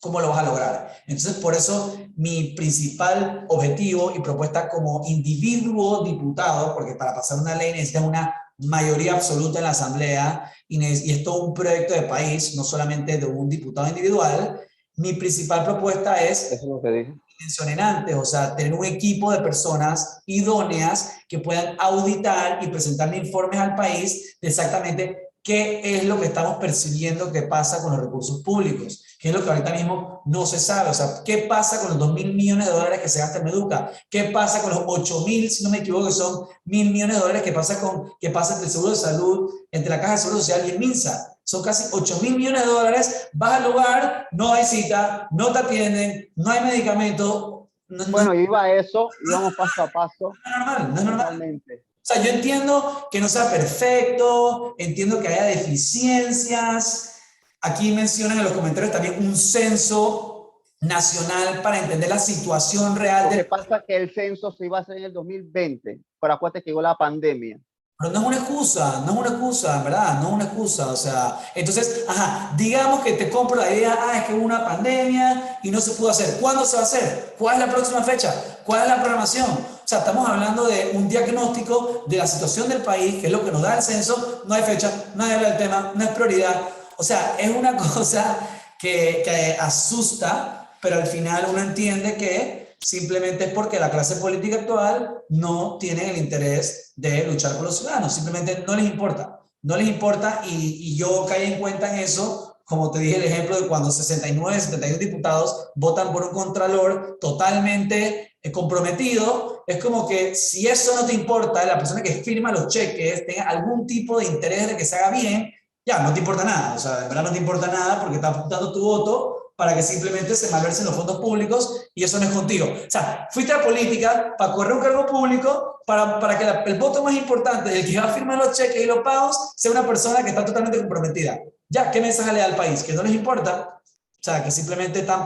¿cómo lo vas a lograr? Entonces, por eso mi principal objetivo y propuesta como individuo diputado, porque para pasar una ley necesitas una mayoría absoluta en la Asamblea y es todo un proyecto de país, no solamente de un diputado individual, mi principal propuesta es, Eso es lo que dije. mencioné antes, o sea, tener un equipo de personas idóneas que puedan auditar y presentarle informes al país de exactamente qué es lo que estamos percibiendo que pasa con los recursos públicos, qué es lo que ahorita mismo no se sabe, o sea, qué pasa con los 2.000 millones de dólares que se gasta en Educa, qué pasa con los 8.000, si no me equivoco, que son 1.000 millones de dólares que pasa entre el Seguro de Salud, entre la Caja de Seguro Social y el MINSA. Son casi 8.000 millones de dólares, vas al lugar, no hay cita, no te atienden, no hay medicamento. Bueno, iba a eso, íbamos paso a paso, No es normal, no es normal. totalmente. O sea, yo entiendo que no sea perfecto, entiendo que haya deficiencias. Aquí mencionan en los comentarios también un censo nacional para entender la situación real Lo que del. pasa es que el censo se iba a hacer en el 2020, pero acuérdate que llegó la pandemia. Pero no es una excusa, no es una excusa, en verdad, no es una excusa. O sea, entonces, ajá, digamos que te compro la idea, es que hubo una pandemia y no se pudo hacer. ¿Cuándo se va a hacer? ¿Cuál es la próxima fecha? ¿Cuál es la programación? O sea, estamos hablando de un diagnóstico de la situación del país, que es lo que nos da el censo. No hay fecha, nadie habla del tema, no es prioridad. O sea, es una cosa que asusta, pero al final uno entiende que simplemente es porque la clase política actual no tiene el interés de luchar por los ciudadanos, simplemente no les importa, no les importa y yo caí en cuenta en eso, como te dije el ejemplo de cuando 69, 71 diputados votan por un contralor totalmente comprometido, es como que si eso no te importa, la persona que firma los cheques tenga algún tipo de interés de que se haga bien, ya no te importa nada, o sea, de verdad no te importa nada porque estás dando tu voto para que simplemente se malversen los fondos públicos y eso no es contigo. O sea, fuiste a política para correr un cargo público, para que el voto más importante, el que va a firmar los cheques y los pagos, sea una persona que está totalmente comprometida. Ya, ¿qué mensaje le da al país? Que no les importa. O sea, que simplemente están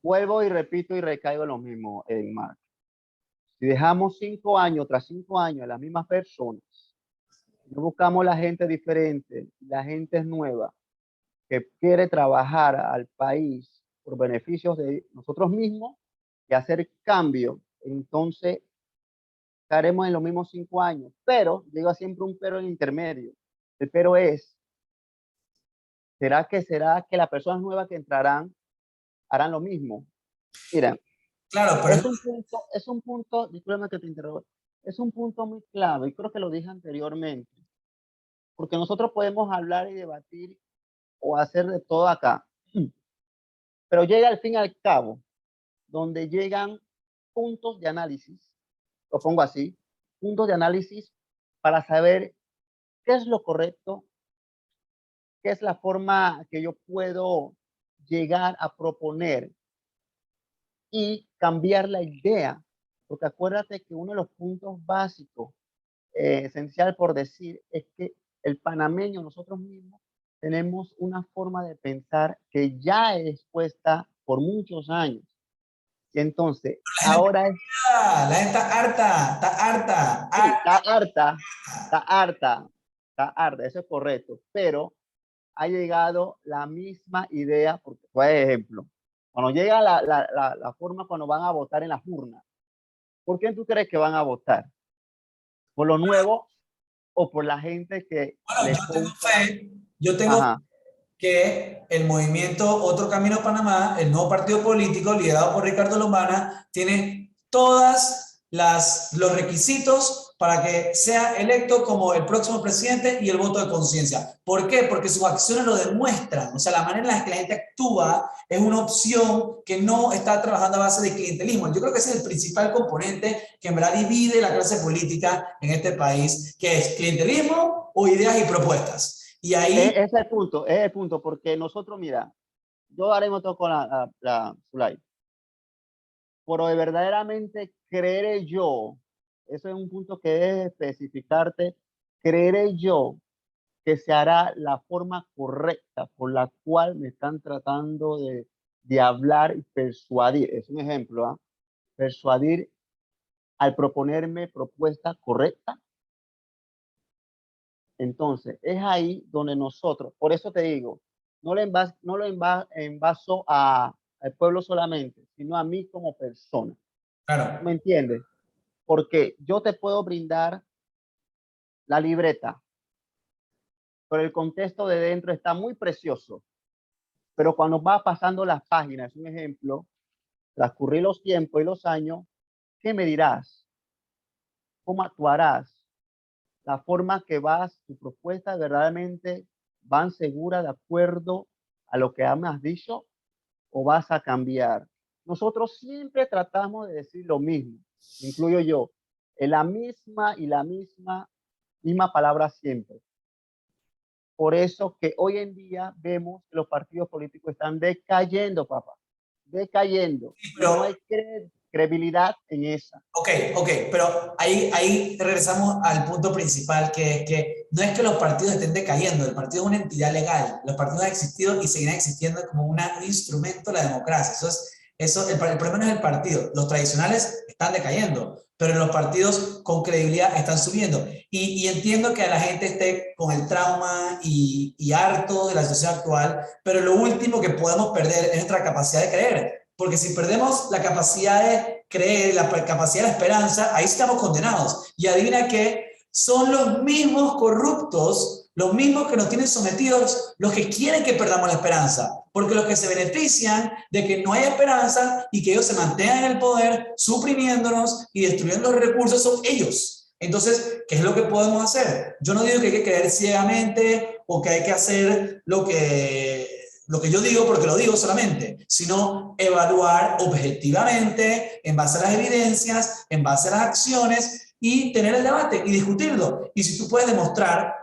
Vuelvo y repito y recaigo en lo mismo, Mark. Si dejamos 5 años tras 5 años a las mismas personas, no buscamos la gente diferente, la gente es nueva, que quiere trabajar al país por beneficios de nosotros mismos y hacer cambio, entonces estaremos en los mismos 5 años. Pero, llega siempre un pero en intermedio. El pero es, ¿será que las personas nuevas que entrarán harán lo mismo? Mira, claro, pero es un punto, discúlpame que te interrumpa, es un punto muy clave, y creo que lo dije anteriormente, porque nosotros podemos hablar y debatir o hacer de todo acá, pero llega al fin y al cabo, donde llegan puntos de análisis, lo pongo así, puntos de análisis para saber qué es lo correcto, qué es la forma que yo puedo llegar a proponer y cambiar la idea, porque acuérdate que uno de los puntos básicos, esencial por decir, es que el panameño, nosotros mismos, tenemos una forma de pensar que ya es expuesta por muchos años. Y entonces, ahora es, la gente está harta, está harta, sí, harta. está harta, eso es correcto, pero ha llegado la misma idea, porque, por ejemplo, cuando llega la forma cuando van a votar en las urnas, ¿por quién tú crees que van a votar? ¿Por lo nuevo o por la gente que Bueno, le compra? yo tengo Ajá. que el movimiento Otro Camino Panamá, el nuevo partido político liderado por Ricardo Lombana, tiene todas los requisitos para que sea electo como el próximo presidente y el voto de conciencia. ¿Por qué? Porque sus acciones lo demuestran. O sea, la manera en la que la gente actúa es una opción que no está trabajando a base de clientelismo. Yo creo que ese es el principal componente que en verdad divide la clase política en este país, que es clientelismo o ideas y propuestas. Y ahí. Es el punto, porque nosotros, mira, yo haremos todo con Zulay, pero de verdaderamente creeré yo, eso es un punto que debe especificarte, creeré yo que se hará la forma correcta por la cual me están tratando de hablar y persuadir. Es un ejemplo, ¿ah? Persuadir al proponerme propuesta correcta. Entonces, es ahí donde nosotros, por eso te digo, no lo envaso al pueblo solamente, sino a mí como persona. Claro. ¿Me entiendes? Porque yo te puedo brindar la libreta, pero el contexto de dentro está muy precioso. Pero cuando va pasando las páginas, un ejemplo, transcurrir los tiempos y los años, ¿qué me dirás? ¿Cómo actuarás? La forma que vas, tu propuesta verdaderamente van segura de acuerdo a lo que me has dicho o vas a cambiar. Nosotros siempre tratamos de decir lo mismo, incluyo yo, en la misma y la misma palabra siempre. Por eso que hoy en día vemos que los partidos políticos están decayendo, papá, decayendo. Y no Pero hay que credibilidad en esa. Ok, pero ahí regresamos al punto principal, que es que no es que los partidos estén decayendo, el partido es una entidad legal, los partidos han existido y seguirán existiendo como un instrumento de la democracia. El problema no es el partido, los tradicionales están decayendo, pero los partidos con credibilidad están subiendo. Y entiendo que a la gente esté con el trauma y harto de la situación actual, pero lo último que podemos perder es nuestra capacidad de creer. Porque si perdemos la capacidad de creer, la capacidad de la esperanza, ahí estamos condenados. Y adivina qué, son los mismos corruptos, los mismos que nos tienen sometidos, los que quieren que perdamos la esperanza. Porque los que se benefician de que no hay esperanza y que ellos se mantengan en el poder, suprimiéndonos y destruyendo los recursos, son ellos. Entonces, ¿qué es lo que podemos hacer? Yo no digo que hay que creer ciegamente o que hay que hacer lo que yo digo porque lo digo solamente, sino evaluar objetivamente, en base a las evidencias, en base a las acciones, y tener el debate y discutirlo. Y si tú puedes demostrar,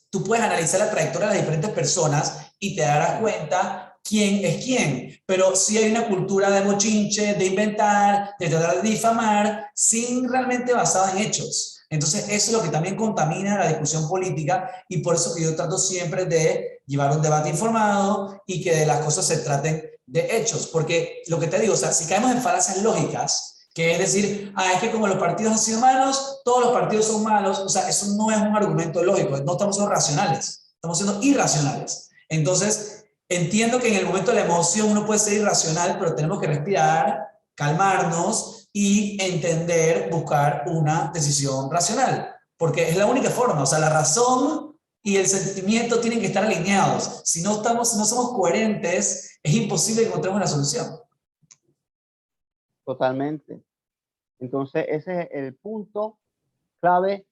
tú puedes analizar la trayectoria de las diferentes personas y te darás cuenta quién es quién. Pero sí hay una cultura de mochinche, de inventar, de tratar de difamar, sin realmente basada en hechos. Entonces, eso es lo que también contamina la discusión política, y por eso que yo trato siempre de llevar un debate informado y que de las cosas se traten de hechos. Porque lo que te digo, o sea, si caemos en falacias lógicas, que es decir, es que como los partidos han sido malos, todos los partidos son malos, o sea, eso no es un argumento lógico, no estamos siendo racionales, estamos siendo irracionales. Entonces, entiendo que en el momento de la emoción uno puede ser irracional, pero tenemos que respirar, calmarnos y entender, buscar una decisión racional, porque es la única forma, o sea, la razón y el sentimiento tienen que estar alineados. Si no somos coherentes, es imposible que encontremos una solución. Totalmente. Entonces, ese es el punto clave.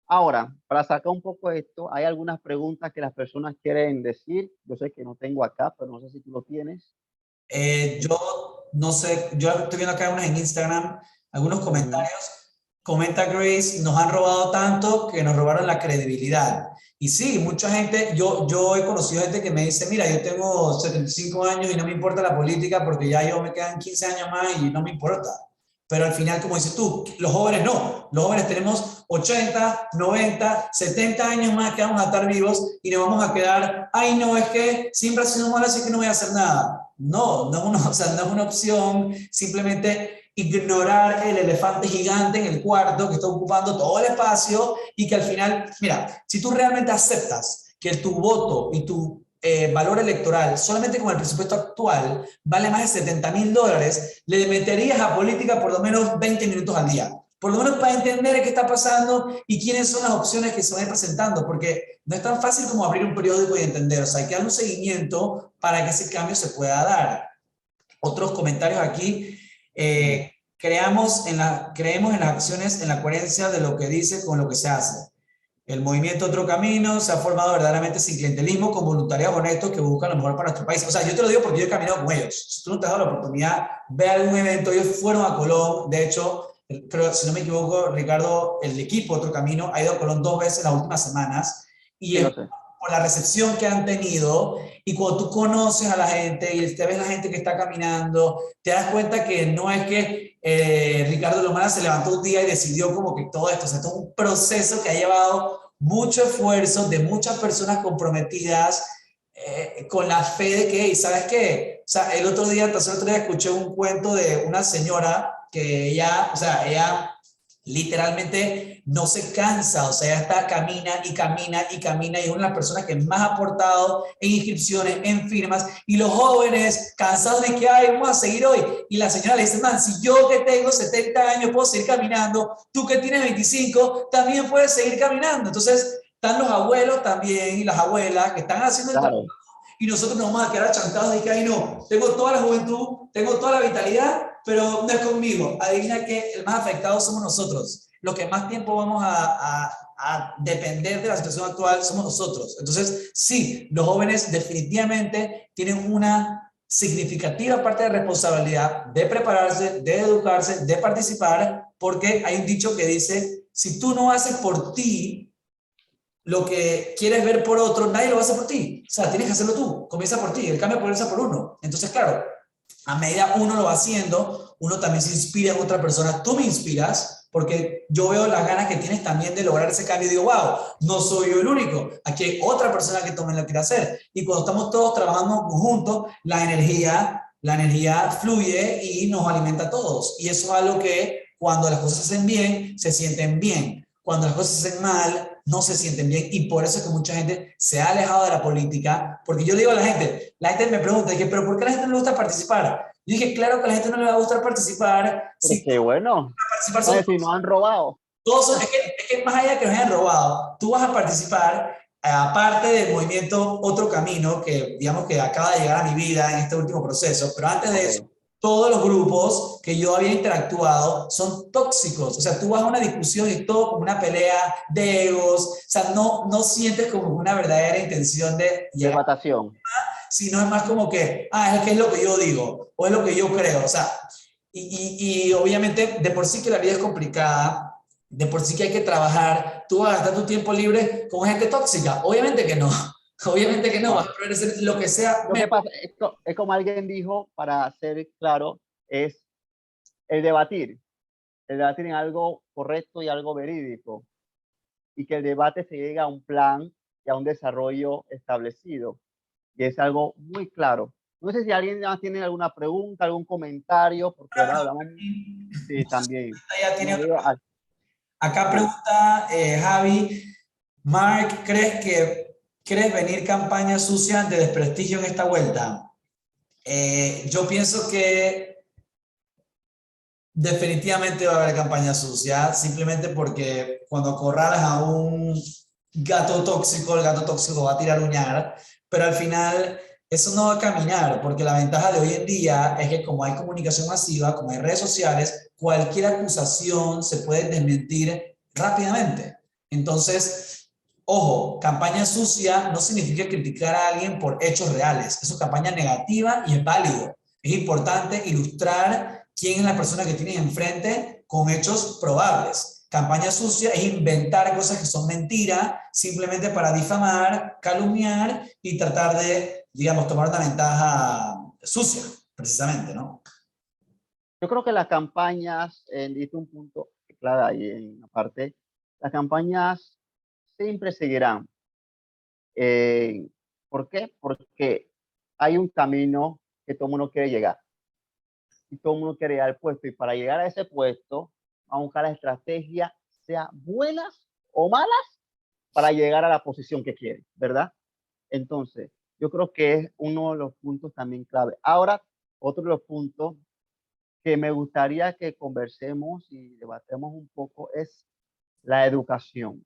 Ahora, para sacar un poco esto, hay algunas preguntas que las personas quieren decir. Yo sé que no tengo acá, pero no sé si tú lo tienes. Yo no sé, yo estoy viendo acá unas en Instagram, algunos comentarios. Comenta Grace, nos han robado tanto que nos robaron la credibilidad. Y sí, mucha gente, yo he conocido gente que me dice, mira, yo tengo 75 años y no me importa la política porque ya me quedan 15 años más y no me importa. Pero al final, como dices tú, los jóvenes no. Los jóvenes tenemos 80, 90, 70 años más que vamos a estar vivos y nos vamos a quedar, ay no, es que siempre ha sido malo, así que no voy a hacer nada. No, o sea, no es una opción simplemente ignorar el elefante gigante en el cuarto que está ocupando todo el espacio y que al final, mira, si tú realmente aceptas que tu voto y tu valor electoral solamente con el presupuesto actual vale más de $70,000, le meterías a política por lo menos 20 minutos al día. Por lo menos para entender qué está pasando y quiénes son las opciones que se van presentando, porque no es tan fácil como abrir un periódico y entender, o sea, hay que dar un seguimiento para que ese cambio se pueda dar. Otros comentarios aquí, creemos en las acciones, en la coherencia de lo que dice con lo que se hace. El movimiento Otro Camino se ha formado verdaderamente sin clientelismo, con voluntarios honestos que buscan lo mejor para nuestro país. O sea, yo te lo digo porque yo he caminado con ellos. Si tú no te has dado la oportunidad, ve a algún evento. Ellos fueron a Colón. De hecho, creo, si no me equivoco, Ricardo, el equipo Otro Camino ha ido a Colón 2 veces en las últimas semanas. Y Sí, lo sé. por la recepción que han tenido, y cuando tú conoces a la gente y te ves la gente que está caminando, te das cuenta que no es que Ricardo Lomana se levantó un día y decidió como que todo esto, o sea, esto es un proceso que ha llevado mucho esfuerzo de muchas personas comprometidas con la fe de que, ¿sabes qué? O sea, el otro día escuché un cuento de una señora que ella, o sea, ella literalmente no se cansa, o sea, ella está, camina y camina y camina, y es una de las personas que más ha aportado en inscripciones, en firmas, y los jóvenes cansados de que, ay, vamos a seguir hoy, y la señora le dice, man, si yo que tengo 70 años puedo seguir caminando, tú que tienes 25 también puedes seguir caminando. Entonces están los abuelos también y las abuelas que están haciendo el trabajo, y nosotros nos vamos a quedar achantados de que, ay, no, tengo toda la juventud, tengo toda la vitalidad, pero no es conmigo. Adivina que el más afectado somos nosotros. Los que más tiempo vamos a depender de la situación actual somos nosotros. Entonces, sí, los jóvenes definitivamente tienen una significativa parte de responsabilidad de prepararse, de educarse, de participar, porque hay un dicho que dice, si tú no haces por ti lo que quieres ver por otro, nadie lo va a hacer por ti. O sea, tienes que hacerlo tú. Comienza por ti. El cambio comienza por uno. Entonces, claro, a medida uno lo va haciendo, uno también se inspira en otra persona. Tú me inspiras porque yo veo las ganas que tienes también de lograr ese cambio y digo, wow, no soy yo el único, aquí hay otra persona que también la quiere hacer. Y cuando estamos todos trabajando juntos, la energía fluye y nos alimenta a todos. Y eso es algo que cuando las cosas se hacen bien, se sienten bien. Cuando las cosas se hacen mal, no se sienten bien. Y por eso es que mucha gente se ha alejado de la política. Porque yo le digo a la gente me pregunta, dije, ¿pero por qué a la gente no le gusta participar? Yo dije, claro que a la gente no le va a gustar participar. Si Porque bueno, participar no sé si nos han robado. es que más allá que nos hayan robado, tú vas a participar, aparte del movimiento Otro Camino, que digamos que acaba de llegar a mi vida en este último proceso, pero antes de eso, todos los grupos que yo había interactuado son tóxicos. O sea, tú vas a una discusión y es todo como una pelea de egos. O sea, no sientes como una verdadera intención de De llegar, votación. sino es más como que, es que es lo que yo digo, o es lo que yo creo. O sea, y obviamente de por sí que la vida es complicada, de por sí que hay que trabajar, tú vas a gastar tu tiempo libre con gente tóxica. Obviamente que no. Obviamente que no, vas a poder hacer lo que sea. Lo que pasa es como alguien dijo, para ser claro, es el debatir. El debatir en algo correcto y algo verídico. Y que el debate se llegue a un plan y a un desarrollo establecido. Y es algo muy claro. No sé si alguien más tiene alguna pregunta, algún comentario, porque ahora hablamos. Sí, también. Ya tiene No otra. veo Acá sí. pregunta Javi, Mark, ¿crees venir campaña sucia de desprestigio en esta vuelta? Yo pienso que definitivamente va a haber campaña sucia, simplemente porque cuando acorralas a un gato tóxico, el gato tóxico va a tirar uñar, pero al final eso no va a caminar, porque la ventaja de hoy en día es que como hay comunicación masiva, como hay redes sociales, cualquier acusación se puede desmentir rápidamente. Entonces, ojo, campaña sucia no significa criticar a alguien por hechos reales, eso es campaña negativa y es válido. Es importante ilustrar quién es la persona que tienes enfrente con hechos probables. Campaña sucia es inventar cosas que son mentiras simplemente para difamar, calumniar y tratar de, digamos, tomar una ventaja sucia, precisamente, ¿no? Yo creo que las campañas, diste un punto clave ahí en la parte, las campañas siempre seguirán. ¿Por qué? Porque hay un camino que todo el mundo quiere llegar. Y todo el mundo quiere llegar al puesto. Y para llegar a ese puesto, vamos a buscar la estrategia, sea buenas o malas, para llegar a la posición que quiere, ¿verdad? Entonces, yo creo que es uno de los puntos también clave. Ahora, otro de los puntos que me gustaría que conversemos y debatemos un poco es la educación.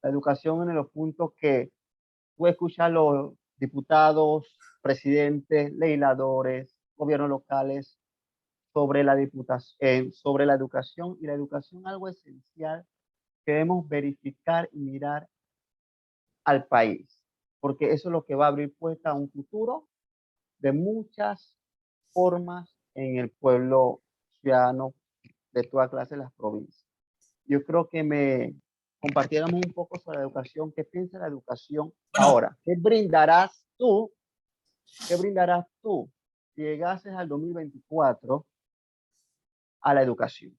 La educación en los puntos que tú escuchas a los diputados, presidentes, legisladores, gobiernos locales sobre la educación, y la educación algo esencial que debemos verificar y mirar al país, porque eso es lo que va a abrir puerta a un futuro de muchas formas en el pueblo ciudadano de toda clase de las provincias. Yo creo que me compartiéramos un poco sobre la educación. ¿Qué piensa la educación Bueno, ahora? ¿Qué brindarás tú? ¿Qué brindarás tú si llegases al 2024 a la educación?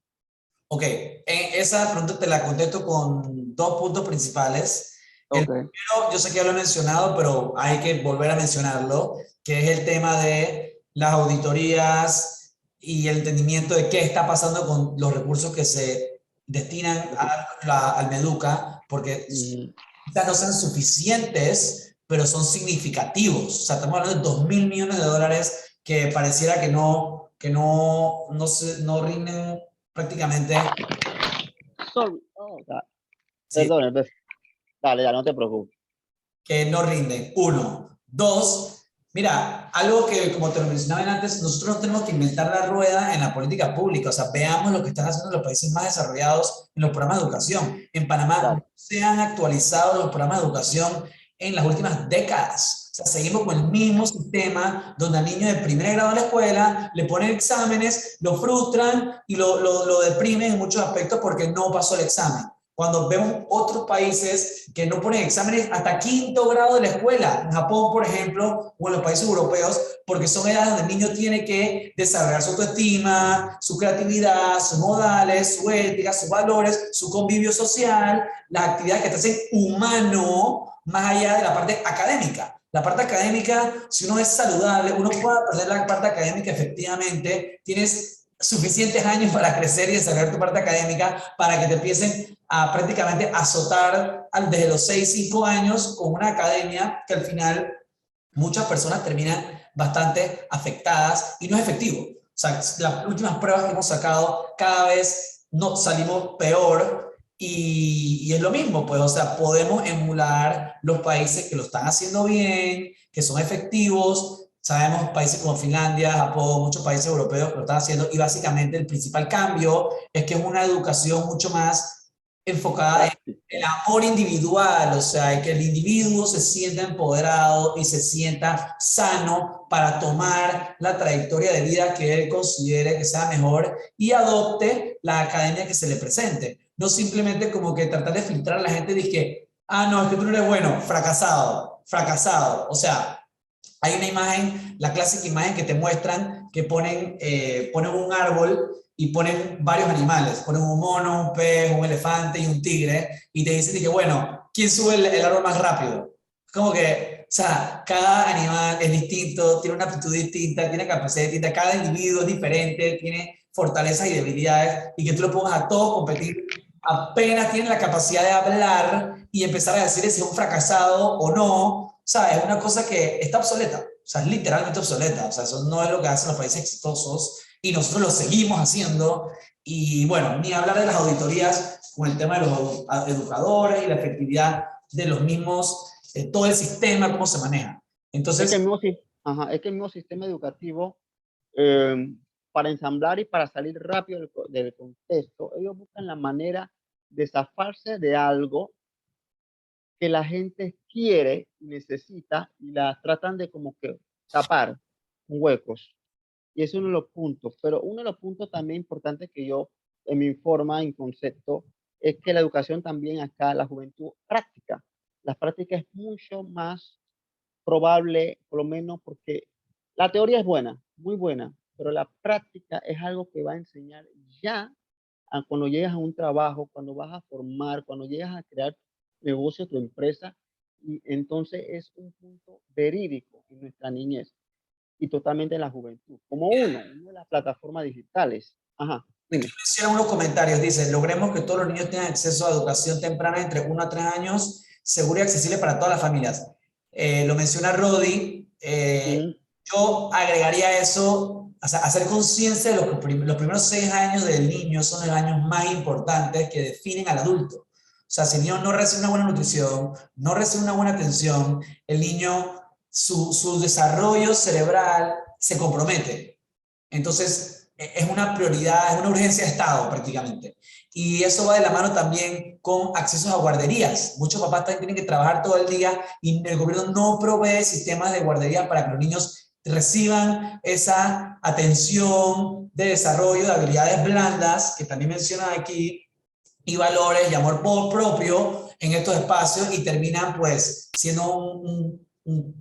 ok, esa pregunta te la contesto con dos puntos principales. El Ok. primero, yo sé que ya lo he mencionado, pero hay que volver a mencionarlo, que es el tema de las auditorías y el entendimiento de qué está pasando con los recursos que se destinan al Meduca, porque Mm, quizás no sean suficientes, pero son significativos. O sea, estamos hablando de 2.000 millones de dólares que pareciera no rinden prácticamente. Sí, perdón, dale, ya no te preocupes. que no rinden. Uno. Dos, mira, algo que como te lo mencionaba antes, nosotros no tenemos que inventar la rueda en la política pública. O sea, veamos lo que están haciendo los países más desarrollados en los programas de educación. En Panamá no Dale. se han actualizado los programas de educación en las últimas décadas. O sea, seguimos con el mismo sistema donde al niño de primer grado de la escuela le ponen exámenes, lo frustran y lo deprimen en muchos aspectos porque no pasó el examen. Cuando vemos otros países que no ponen exámenes hasta quinto grado de la escuela, en Japón, por ejemplo, o en los países europeos, porque son edades donde el niño tiene que desarrollar su autoestima, su creatividad, sus modales, su ética, sus valores, su convivio social, las actividades que te hacen humano, más allá de la parte académica. La parte académica, si uno es saludable, uno puede aprender la parte académica efectivamente, tienes suficientes años para crecer y desarrollar tu parte académica para que te empiecen a prácticamente azotar desde los 6, 5 años con una academia que al final muchas personas terminan bastante afectadas y no es efectivo. O sea, las últimas pruebas que hemos sacado cada vez no, salimos peor y es lo mismo, pues, o sea, podemos emular los países que lo están haciendo bien, que son efectivos. Sabemos países como Finlandia, Japón, muchos países europeos que lo están haciendo y básicamente el principal cambio es que es una educación mucho más enfocada en el amor individual, o sea, que el individuo se sienta empoderado y se sienta sano para tomar la trayectoria de vida que él considere que sea mejor y adopte la academia que se le presente. No simplemente como que tratar de filtrar a la gente y decir, ah, no, es que tú no eres bueno, fracasado, fracasado. O sea, hay una imagen, la clásica imagen que te muestran, que ponen un árbol y ponen varios animales, ponen un mono, un pez, un elefante y un tigre, y te dicen que, bueno, ¿quién sube el árbol más rápido? Como que, o sea, cada animal es distinto, tiene una aptitud distinta, tiene capacidad distinta, cada individuo es diferente, tiene fortalezas y debilidades, y que tú lo pongas a todos competir, apenas tienen la capacidad de hablar y empezar a decir si es un fracasado o no, ¿sabes? Es una cosa que está obsoleta, o sea, es literalmente obsoleta, o sea, eso no es lo que hacen los países exitosos, y nosotros lo seguimos haciendo. Y bueno, ni hablar de las auditorías con el tema de los educadores y la efectividad de los mismos, todo el sistema, cómo se maneja. Es que Entonces, es que el mismo sistema educativo, eh, para ensamblar y para salir rápido del contexto, ellos buscan la manera de zafarse de algo que la gente quiere y necesita y la tratan de como que tapar con huecos. Y es uno de los puntos, pero uno de los puntos también importantes que yo en mi forma, en concepto, es que la educación también acá, la juventud práctica. La práctica es mucho más probable, por lo menos porque la teoría es buena, muy buena, pero la práctica es algo que va a enseñar ya cuando llegas a un trabajo, cuando vas a formar, cuando llegas a crear tu negocio, tu empresa, y entonces es un punto verídico en nuestra niñez y totalmente en la juventud, como una de las plataformas digitales. Ajá, dime. hicieron unos comentarios, dice, logremos que todos los niños tengan acceso a educación temprana entre 1 a 3 años, segura y accesible para todas las familias. Lo menciona Rodi, Ujú. yo agregaría eso, o sea, hacer conciencia de los primeros 6 años del niño son los años más importantes que definen al adulto. O sea, si el niño no recibe una buena nutrición, no recibe una buena atención, el niño, su desarrollo cerebral se compromete. Entonces, es una prioridad, es una urgencia de Estado prácticamente. Y eso va de la mano también con accesos a guarderías. Muchos papás también tienen que trabajar todo el día y el gobierno no provee sistemas de guardería para que los niños reciban esa atención de desarrollo de habilidades blandas, que también mencionan aquí, y valores y amor propio en estos espacios y terminan pues siendo un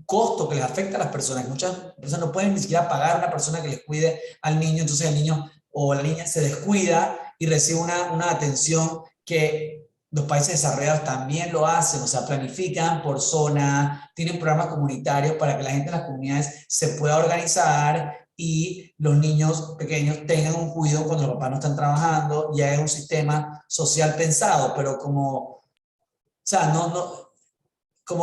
costo que les afecta a las personas. Muchas personas no pueden ni siquiera pagar a una persona que les cuide al niño, entonces el niño o la niña se descuida y recibe una atención que los países desarrollados también lo hacen, o sea, planifican por zona, tienen programas comunitarios para que la gente en las comunidades se pueda organizar y los niños pequeños tengan un cuidado cuando los papás no están trabajando, ya es un sistema social pensado, pero como, o sea,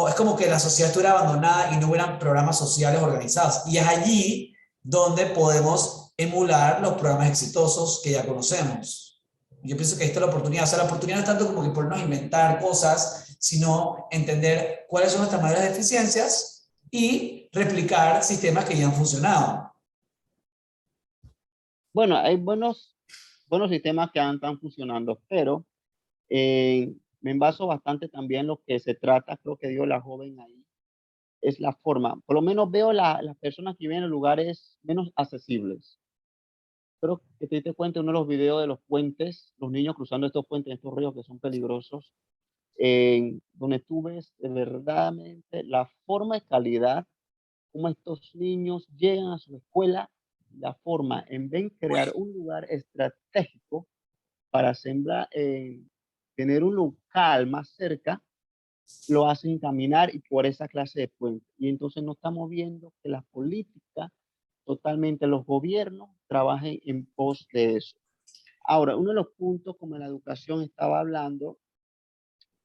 es como que la sociedad estuviera abandonada y no hubieran programas sociales organizados. Y es allí donde podemos emular los programas exitosos que ya conocemos. Yo pienso que esta es la oportunidad. O sea, la oportunidad no es tanto como que ponernos a inventar cosas, sino entender cuáles son nuestras mayores deficiencias y replicar sistemas que ya han funcionado. Bueno, hay buenos sistemas que están funcionando, pero me baso bastante también en lo que se trata, creo que dio la joven ahí, es la forma. Por lo menos veo las personas que viven en lugares menos accesibles. creo que te diste cuenta en uno de los videos de los puentes, los niños cruzando estos puentes, estos ríos que son peligrosos, donde tú ves de verdaderamente la forma y calidad como estos niños llegan a su escuela, la forma en vez de crear un lugar estratégico para sembrar, tener un local más cerca, lo hacen caminar y por esa clase de puente. Y entonces no estamos viendo que las políticas, totalmente los gobiernos, trabajen en pos de eso. Ahora, uno de los puntos, como en la educación estaba hablando,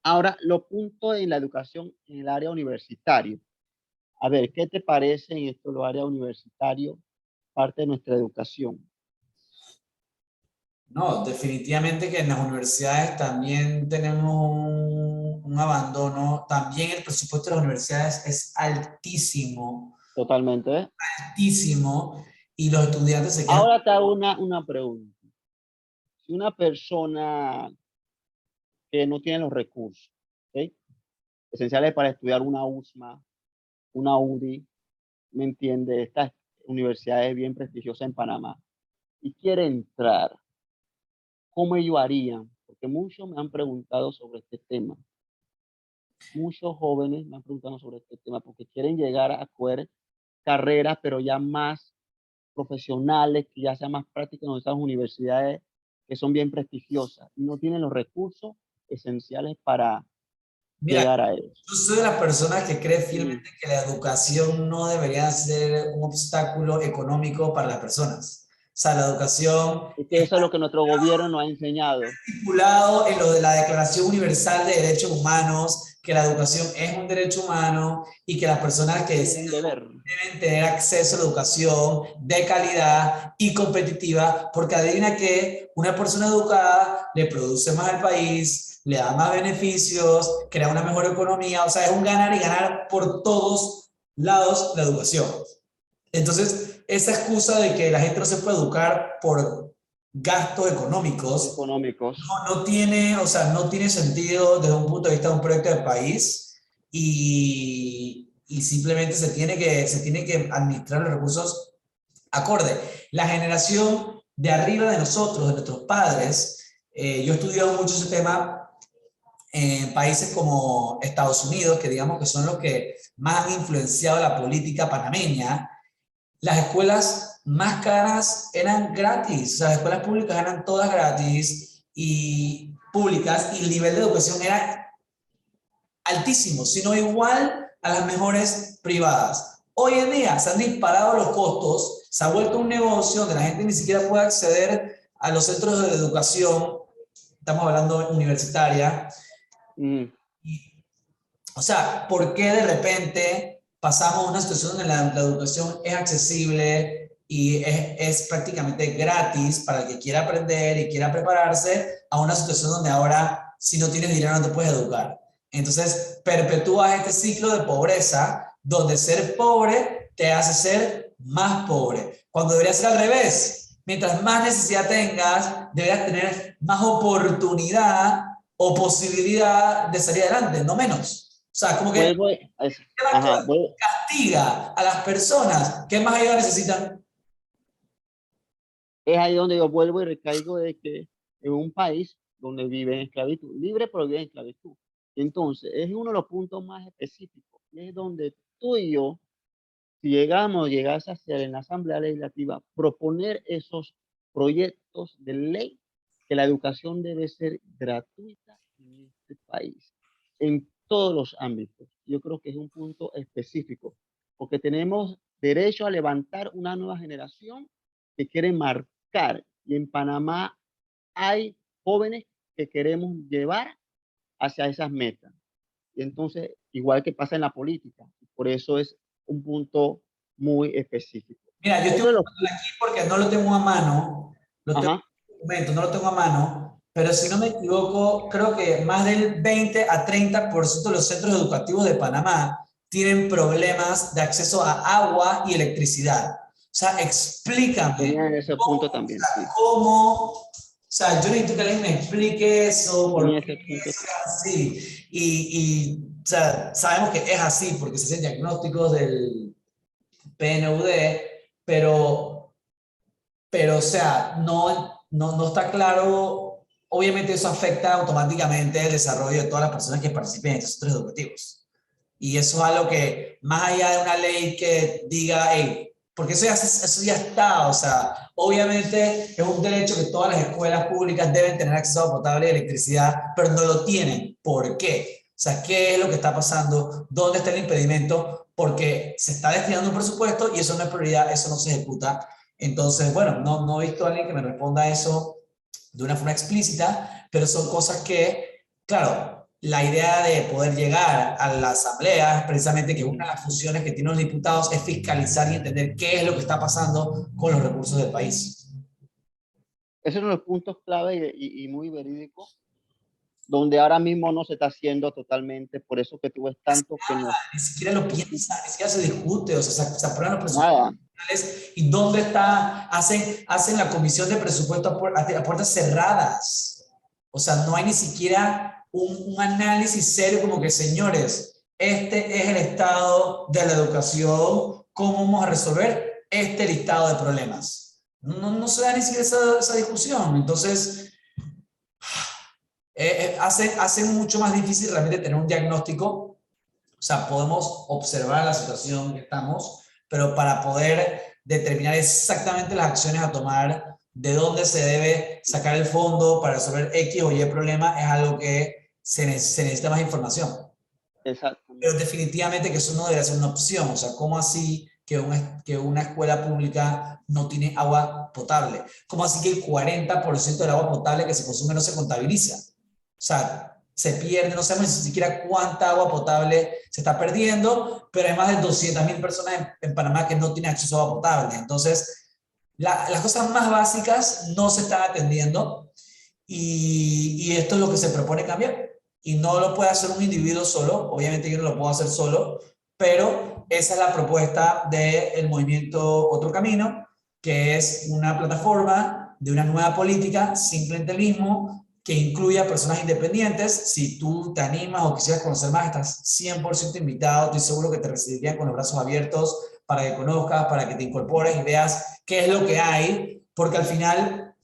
ahora los puntos en la educación en el área universitaria. A ver, ¿qué te parece en esto, los áreas universitarios, parte de nuestra educación? No, definitivamente que en las universidades también tenemos un abandono. También el presupuesto de las universidades es altísimo, Totalmente. ¿Eh? altísimo, y los estudiantes se quejan. Ahora te hago una pregunta. Si una persona que no tiene los recursos, ¿ok?, esenciales para estudiar una USMA, una UDI, ¿me entiende? Estas universidades bien prestigiosas en Panamá, y quiere entrar, ¿cómo ellos harían? Porque muchos me han preguntado sobre este tema. Muchos jóvenes me han preguntado sobre este tema porque quieren llegar a coger carreras, pero ya más profesionales, que ya sean más prácticas en esas universidades que son bien prestigiosas y no tienen los recursos esenciales para Mira, llegar a ellos. yo soy de las personas que cree Mm. fielmente que la educación no debería ser un obstáculo económico para las personas. O sea, la educación Es que eso es lo que nuestro gobierno nos ha enseñado. estipulado en lo de la Declaración Universal de Derechos Humanos, que la educación es un derecho humano y que las personas que Es un deber. deben tener acceso a la educación de calidad y competitiva, porque adivina que una persona educada le produce más al país, le da más beneficios, crea una mejor economía, o sea, es un ganar y ganar por todos lados la educación. Entonces, esa excusa de que la gente no se puede educar por gastos económicos Económicos. no tiene, o sea, no tiene sentido desde un punto de vista de un proyecto de país y simplemente se tiene que administrar los recursos acorde. La generación de arriba de nosotros, de nuestros padres, yo he estudiado mucho ese tema en países como Estados Unidos, que digamos que son los que más han influenciado la política panameña. Las escuelas más caras eran gratis, o sea, las escuelas públicas eran todas gratis y públicas y el nivel de educación era altísimo, sino igual a las mejores privadas. Hoy en día se han disparado los costos, se ha vuelto un negocio donde la gente ni siquiera puede acceder a los centros de educación, estamos hablando universitaria, Mm. y, o sea, ¿por qué de repente pasamos a una situación donde la educación es accesible y es prácticamente gratis para el que quiera aprender y quiera prepararse, a una situación donde ahora si no tienes dinero no te puedes educar? Entonces perpetúas este ciclo de pobreza donde ser pobre te hace ser más pobre, cuando debería ser al revés. Mientras más necesidad tengas, deberías tener más oportunidad o posibilidad de salir adelante, no menos. O sea, como que Vuelvo a eso. Ajá, castiga a las personas que más ayuda necesitan. es ahí donde yo vuelvo y recaigo de que en un país donde vive en esclavitud, libre pero vive en esclavitud. Entonces, es uno de los puntos más específicos, y es donde tú y yo, si llegase a ser en la Asamblea Legislativa, proponer esos proyectos de ley, que la educación debe ser gratuita en este país, en todos los ámbitos. Yo creo que es un punto específico, porque tenemos derecho a levantar una nueva generación que quiere marcar, y en Panamá hay jóvenes que queremos llevar hacia esas metas. Y entonces, igual que pasa en la política, por eso es un punto muy específico. Mira, yo estoy Otro de los buscando aquí porque no lo tengo a mano, lo tengo ajá, en documento, no lo tengo a mano, pero si no me equivoco, creo que más del 20 a 30% de los centros educativos de Panamá tienen problemas de acceso a agua y electricidad. O sea, explícame tenía ese punto también, sí, cómo, o sea, yo necesito que alguien me explique eso, por tenía qué ese punto. eso es así. O sea, sabemos que es así porque se hacen diagnósticos del PNUD, pero pero o sea, no está claro. Obviamente eso afecta automáticamente el desarrollo de todas las personas que participen en estos centros educativos. Y eso es algo que, más allá de una ley que diga, hey, porque eso ya está, o sea, obviamente es un derecho que todas las escuelas públicas deben tener acceso a agua potable y electricidad, pero no lo tienen. ¿Por qué? O sea, ¿qué es lo que está pasando? ¿Dónde está el impedimento? Porque se está destinando un presupuesto y eso no es prioridad, eso no se ejecuta. Entonces, bueno, no he visto a alguien que me responda a eso de una forma explícita, pero son cosas que, claro, la idea de poder llegar a la asamblea es precisamente que una de las funciones que tienen los diputados es fiscalizar y entender qué es lo que está pasando con los recursos del país. Ese es uno de los puntos clave y muy verídico, donde ahora mismo no se está haciendo totalmente, por eso que tú ves tanto que no. Ni siquiera lo piensa, ni siquiera se discute, o sea, se aprueban los Nada. presupuestos. ¿Y dónde está? Hacen la comisión de presupuesto a puertas cerradas. O sea, no hay ni siquiera un análisis serio como que, señores, este es el estado de la educación, ¿cómo vamos a resolver este listado de problemas? No se da ni siquiera esa discusión. Entonces, hace mucho más difícil realmente tener un diagnóstico. O sea, podemos observar la situación que estamos, pero para poder determinar exactamente las acciones a tomar, de dónde se debe sacar el fondo para resolver X o Y problema, es algo que se necesita más información. Exactamente. Pero definitivamente que eso no debería ser una opción. O sea, ¿cómo así que una escuela pública no tiene agua potable? ¿Cómo así que el 40% del agua potable que se consume no se contabiliza? O sea, se pierde, no sabemos ni siquiera cuánta agua potable se está perdiendo, pero hay más de 200.000 personas en Panamá que no tienen acceso a agua potable. Entonces, las cosas más básicas no se están atendiendo y esto es lo que se propone cambiar. Y no lo puede hacer un individuo solo, obviamente yo no lo puedo hacer solo, pero esa es la propuesta del movimiento Otro Camino, que es una plataforma de una nueva política sin clientelismo, que incluya personas independientes. Si tú te animas o quisieras conocer más, estás 100% invitado. Estoy seguro que te recibirían con los brazos abiertos para que conozcas, para que te incorpores y veas qué es lo que hay, porque al final,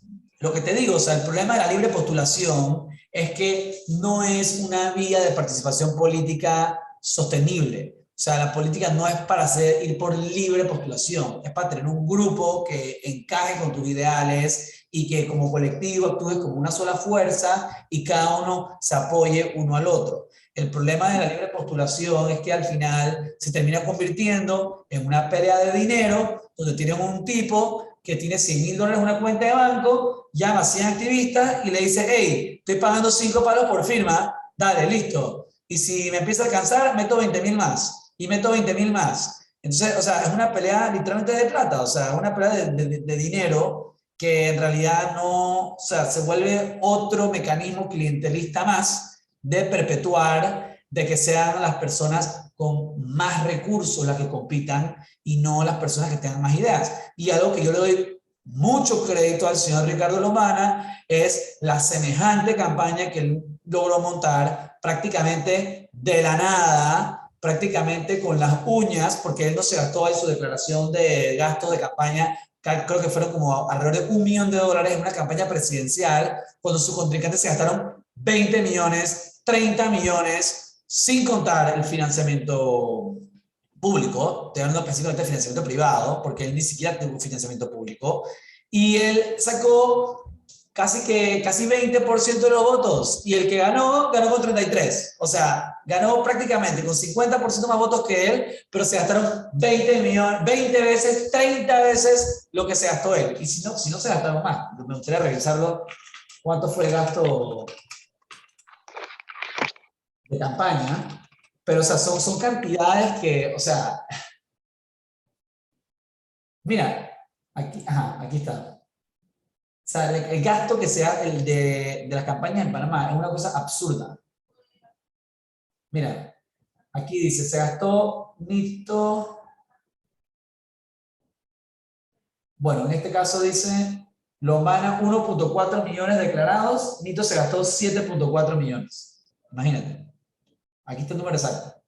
lo que te digo, o sea, el problema de la libre postulación es que no es una vía de participación política sostenible. O sea, la política no es para ir por libre postulación, es para tener un grupo que encaje con tus ideales y que como colectivo actúes como una sola fuerza y cada uno se apoye uno al otro. El problema de la libre postulación es que al final se termina convirtiendo en una pelea de dinero donde tienes un tipo que tiene $100.000 en una cuenta de banco, llama a 100 activistas y le dice, hey, estoy pagando 5 palos por firma, dale, listo. Y si me empieza a alcanzar, meto 20.000 más y meto 20.000 más. Entonces, o sea, es una pelea literalmente de plata, o sea, una pelea de dinero que en realidad no, o sea, se vuelve otro mecanismo clientelista más de perpetuar, de que sean las personas con más recursos las que compitan y no las personas que tengan más ideas. Y algo que yo le doy mucho crédito al señor Ricardo Lomana es la semejante campaña que él logró montar prácticamente de la nada, prácticamente con las uñas, porque él no se gastó ahí su declaración de gastos de campaña, creo que fueron como alrededor de $1 millón en una campaña presidencial, cuando sus contrincantes se gastaron 20 millones, 30 millones, sin contar el financiamiento público, estoy hablando específicamente de financiamiento privado, porque él ni siquiera tuvo financiamiento público, y él sacó casi 20% de los votos, y el que ganó con 33, o sea, ganó prácticamente con 50% más votos que él, pero se gastaron 20 millones, 20 veces, 30 veces lo que se gastó él, y si no se gastaron más, me gustaría revisarlo, cuánto fue el gasto de campaña, pero o sea, son cantidades que, o sea, mira, aquí está. O sea, el gasto que sea el de las campañas en Panamá es una cosa absurda. Mira, aquí dice, se gastó Nito. Bueno, en este caso dice, Lomana 1.4 millones declarados, Nito se gastó 7.4 millones. Imagínate. Aquí está el número exacto.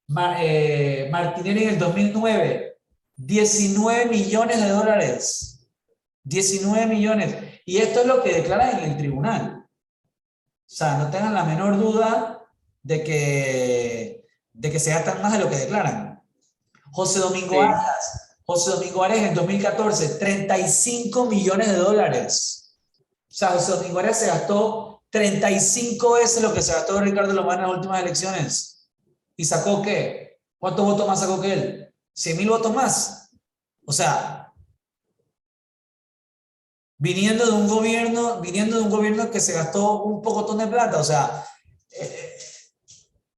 Martinelli en el 2009 19 millones de dólares. 19 millones. Y esto es lo que declaran en el tribunal. O sea, no tengan la menor duda de que se gastan más de lo que declaran. José Domingo Sí. Arias. José Domingo Arias en 2014, 35 millones de dólares. O sea, José Domingo Arias se gastó 35 veces lo que se gastó Ricardo Lomana en las últimas elecciones. ¿Y sacó qué? ¿Cuántos votos más sacó que él? 100.000 votos más. O sea, viniendo de un gobierno que se gastó un pocotón de plata. O sea,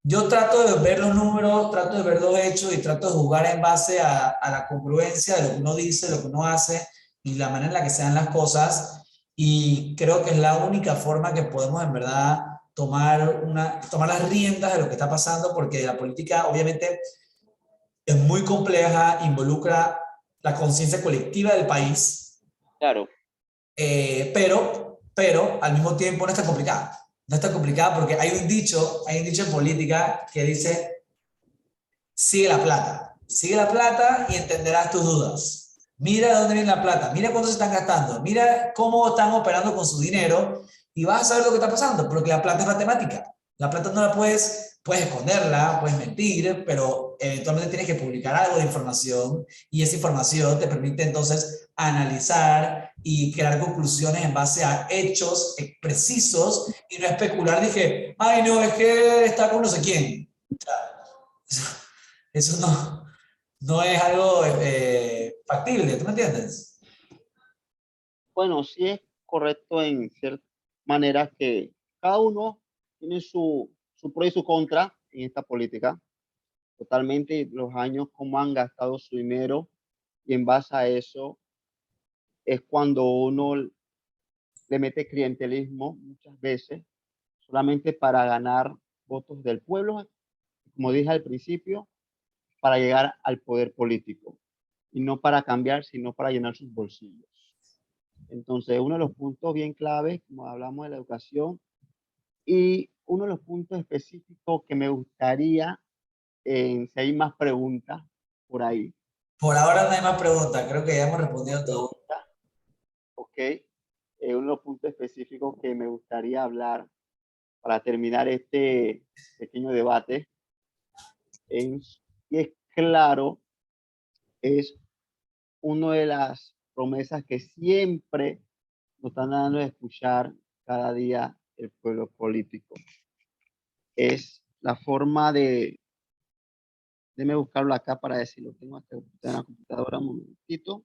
yo trato de ver los números, trato de ver los hechos y trato de jugar en base a la congruencia de lo que uno dice, lo que uno hace y la manera en la que se dan las cosas. Y creo que es la única forma que podemos en verdad tomar las riendas de lo que está pasando, porque la política obviamente es muy compleja, involucra la conciencia colectiva del país, Claro. pero al mismo tiempo no está complicada. No está complicada porque hay un dicho en política que dice, sigue la plata y entenderás tus dudas. Mira de dónde viene la plata, mira cuánto se están gastando, mira cómo están operando con su dinero y vas a saber lo que está pasando, porque la plata es matemática. La plata no la puedes esconderla, puedes mentir, pero eventualmente tienes que publicar algo de información y esa información te permite entonces analizar y crear conclusiones en base a hechos precisos y no especular. Dije, ay no, es que está con no sé quién. O sea, eso no es algo factible, ¿tú me entiendes? Bueno, sí es correcto en cierta manera que cada uno tiene su pro y su contra en esta política. Totalmente los años, cómo han gastado su dinero y en base a eso es cuando uno le mete clientelismo muchas veces solamente para ganar votos del pueblo, como dije al principio, para llegar al poder político y no para cambiar, sino para llenar sus bolsillos. Entonces, uno de los puntos bien claves, como hablamos de la educación, y uno de los puntos específicos que me gustaría, si hay más preguntas por ahí, Por ahora no hay más preguntas, creo que ya hemos respondido todo. ok, uno de los puntos específicos que me gustaría hablar para terminar este pequeño debate es, y es claro, es una de las promesas que siempre nos están dando de escuchar cada día el pueblo político. Es la forma déjeme buscarlo acá para decirlo. Tengo acá en la computadora un momentito.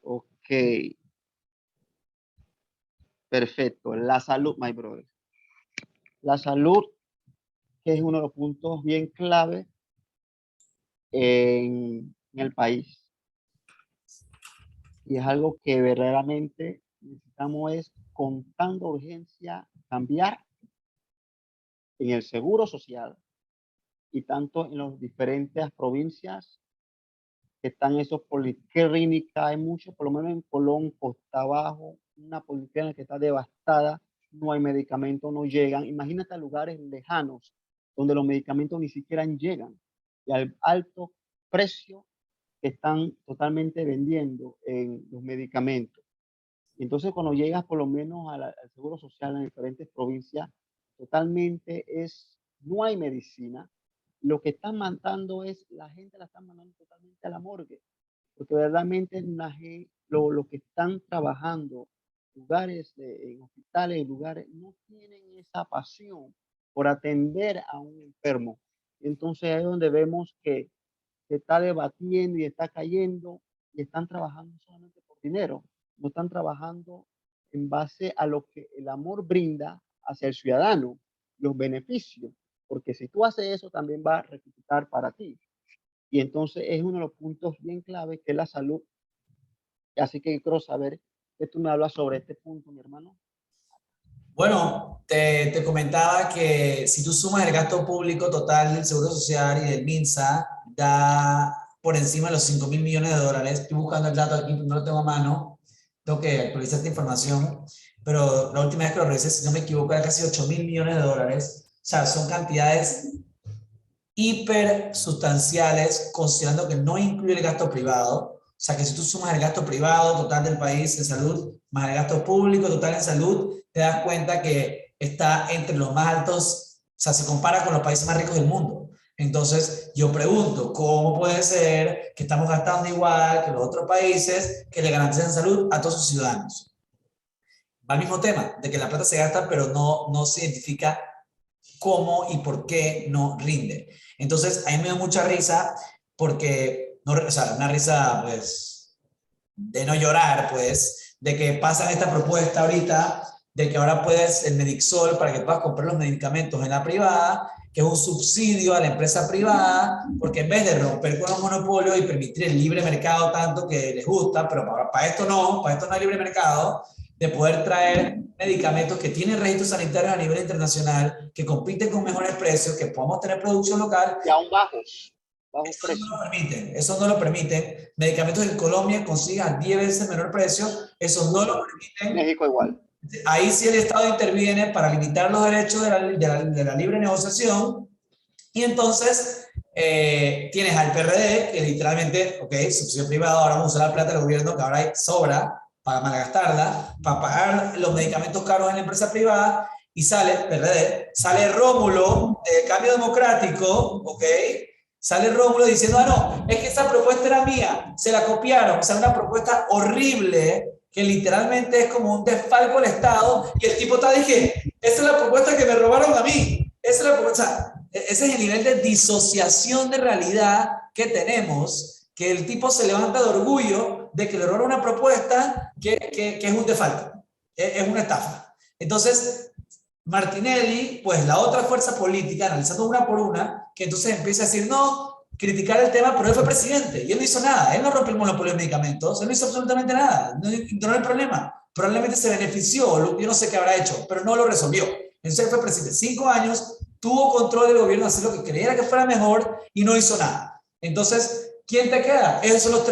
Ok, perfecto. La salud, my brother. La salud, que es uno de los puntos bien clave en el país. Y es algo que verdaderamente necesitamos es con tanta urgencia cambiar en el seguro social y tanto en las diferentes provincias que están esos policlínicas, hay muchos, por lo menos en Colón, Costa Abajo, una policlínica que está devastada, no hay medicamentos, no llegan. Imagínate lugares lejanos donde los medicamentos ni siquiera llegan y al alto precio que están totalmente vendiendo en los medicamentos. Y entonces cuando llegas por lo menos al Seguro Social en diferentes provincias, totalmente no hay medicina. Lo que están mandando la gente la están mandando totalmente a la morgue, porque verdaderamente lo que están trabajando, lugares en hospitales, lugares, no tienen esa pasión por atender a un enfermo. Entonces ahí es donde vemos que se está debatiendo y está cayendo y están trabajando solamente por dinero, no están trabajando en base a lo que el amor brinda hacia el ciudadano, los beneficios, porque si tú haces eso también va a repercutir para ti. Y entonces es uno de los puntos bien claves que es la salud. Así que quiero saber que tú me hablas sobre este punto, mi hermano. Bueno, te comentaba que si tú sumas el gasto público total del Seguro Social y del MINSA, da por encima de los 5.000 millones de dólares. Estoy buscando el dato aquí, no lo tengo a mano, tengo que actualizar esta información, pero la última vez que lo revisé, si no me equivoco, era casi 8.000 millones de dólares. O sea, son cantidades hipersustanciales, considerando que no incluye el gasto privado. O sea, que si tú sumas el gasto privado total del país en salud, más el gasto público total en salud, te das cuenta que está entre los más altos, o sea, se compara con los países más ricos del mundo. Entonces, yo pregunto, ¿cómo puede ser que estamos gastando igual que los otros países que le garantizan salud a todos sus ciudadanos? Va al mismo tema, de que la plata se gasta, pero no se identifica cómo y por qué no rinde. Entonces, a mí me da mucha risa porque, no, o sea, una risa, pues, de no llorar, pues, de que pasan esta propuesta ahorita, de que ahora puedes el Medixol para que puedas comprar los medicamentos en la privada, que es un subsidio a la empresa privada, porque en vez de romper con los monopolios y permitir el libre mercado tanto que les gusta, pero para esto no hay libre mercado, de poder traer medicamentos que tienen registros sanitarios a nivel internacional, que compiten con mejores precios, que podamos tener producción local. Y aún bajos precios. Eso no lo permiten. Medicamentos en Colombia consiguen a 10 veces menor precio, eso no lo permiten. México igual. Ahí sí el Estado interviene para limitar los derechos de la libre negociación, y entonces tienes al PRD, que literalmente, ok, subsidio privado, ahora vamos a usar la plata del gobierno, que ahora hay sobra, para malgastarla, para pagar los medicamentos caros en la empresa privada, y sale PRD, sale Rómulo, Cambio Democrático, ok, sale Rómulo diciendo, no, es que esa propuesta era mía, se la copiaron, o sea, una propuesta horrible, que literalmente es como un desfalco al Estado, y el tipo está diciendo, esa es la propuesta que me robaron a mí, esa es la propuesta, ese es el nivel de disociación de realidad que tenemos, que el tipo se levanta de orgullo de que le robaron una propuesta que es un desfalco, es una estafa. Entonces, Martinelli, pues la otra fuerza política, analizando una por una, que entonces empieza a decir, no, criticar el tema, pero él fue presidente y él no hizo nada, él no rompió el monopolio de medicamentos, él no hizo absolutamente nada, no hay problema, probablemente se benefició, yo no sé qué habrá hecho, pero no lo resolvió. Entonces él fue presidente 5 años, tuvo control del gobierno, hacer lo que creyera que fuera mejor y no hizo nada. Entonces, ¿quién te queda? Esos son los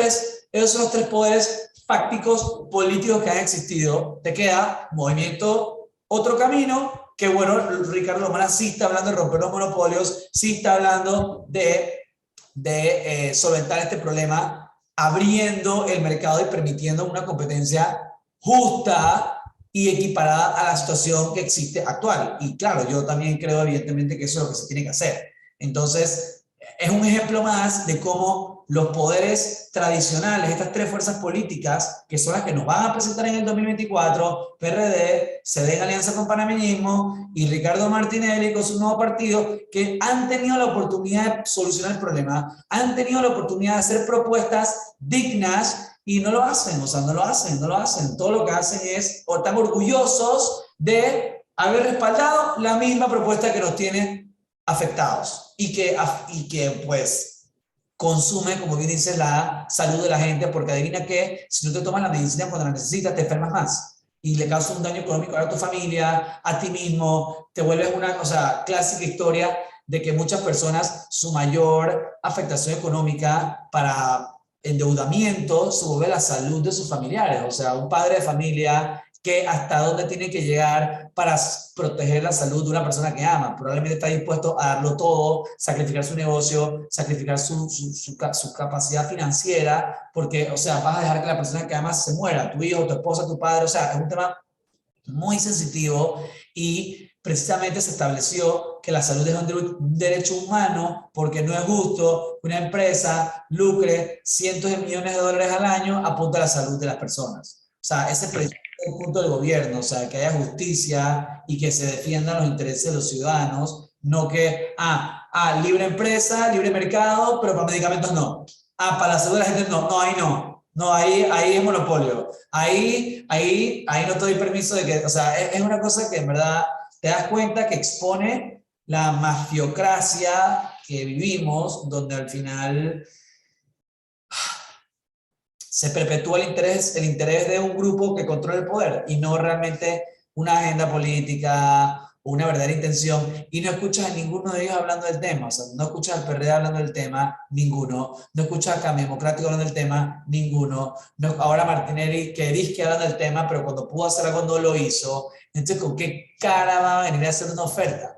tres poderes fácticos políticos que han existido. Te queda Movimiento Otro Camino, que bueno, Ricardo Lomana sí está hablando de romper los monopolios, sí está hablando de solventar este problema, abriendo el mercado y permitiendo una competencia justa y equiparada a la situación que existe actual. Y claro, yo también creo evidentemente que eso es lo que se tiene que hacer. Entonces, es un ejemplo más de cómo los poderes tradicionales, estas tres fuerzas políticas, que son las que nos van a presentar en el 2024, PRD, CD en alianza con panameñismo, y Ricardo Martinelli con su nuevo partido, que han tenido la oportunidad de solucionar el problema, han tenido la oportunidad de hacer propuestas dignas, y no lo hacen, o sea, no lo hacen. Todo lo que hacen es, o están orgullosos de haber respaldado la misma propuesta que nos tiene afectados, y que pues consume, como bien dice, la salud de la gente, porque adivina que si no te tomas la medicina cuando la necesitas, te enfermas más y le causas un daño económico a tu familia, a ti mismo, te vuelves una clásica historia de que muchas personas, su mayor afectación económica para endeudamiento se vuelve la salud de sus familiares. O sea, un padre de familia que hasta dónde tiene que llegar para proteger la salud de una persona que ama. Probablemente está dispuesto a darlo todo, sacrificar su negocio, sacrificar su capacidad financiera, porque, o sea, vas a dejar que la persona que amas se muera, tu hijo, tu esposa, tu padre. O sea, es un tema muy sensitivo, y precisamente se estableció que la salud es un derecho humano, porque no es justo que una empresa lucre cientos de millones de dólares al año a punta de la salud de las personas. O sea, ese es el punto del gobierno, o sea, que haya justicia y que se defiendan los intereses de los ciudadanos, no que, libre empresa, libre mercado, pero para medicamentos no. Para la salud de la gente no, ahí no. No, ahí es monopolio. Ahí no te doy permiso de que, o sea, es una cosa que en verdad te das cuenta que expone la mafiocracia que vivimos, donde al final se perpetúa el interés de un grupo que controla el poder y no realmente una agenda política, una verdadera intención, y no escuchas a ninguno de ellos hablando del tema. O sea, no escuchas al PRD hablando del tema, ninguno. No escuchas a Cambio Democrático hablando del tema, ninguno. No, ahora Martinelli, que dice que hablando del tema, pero cuando pudo hacer algo no lo hizo. Entonces, ¿con qué cara va a venir a hacer una oferta?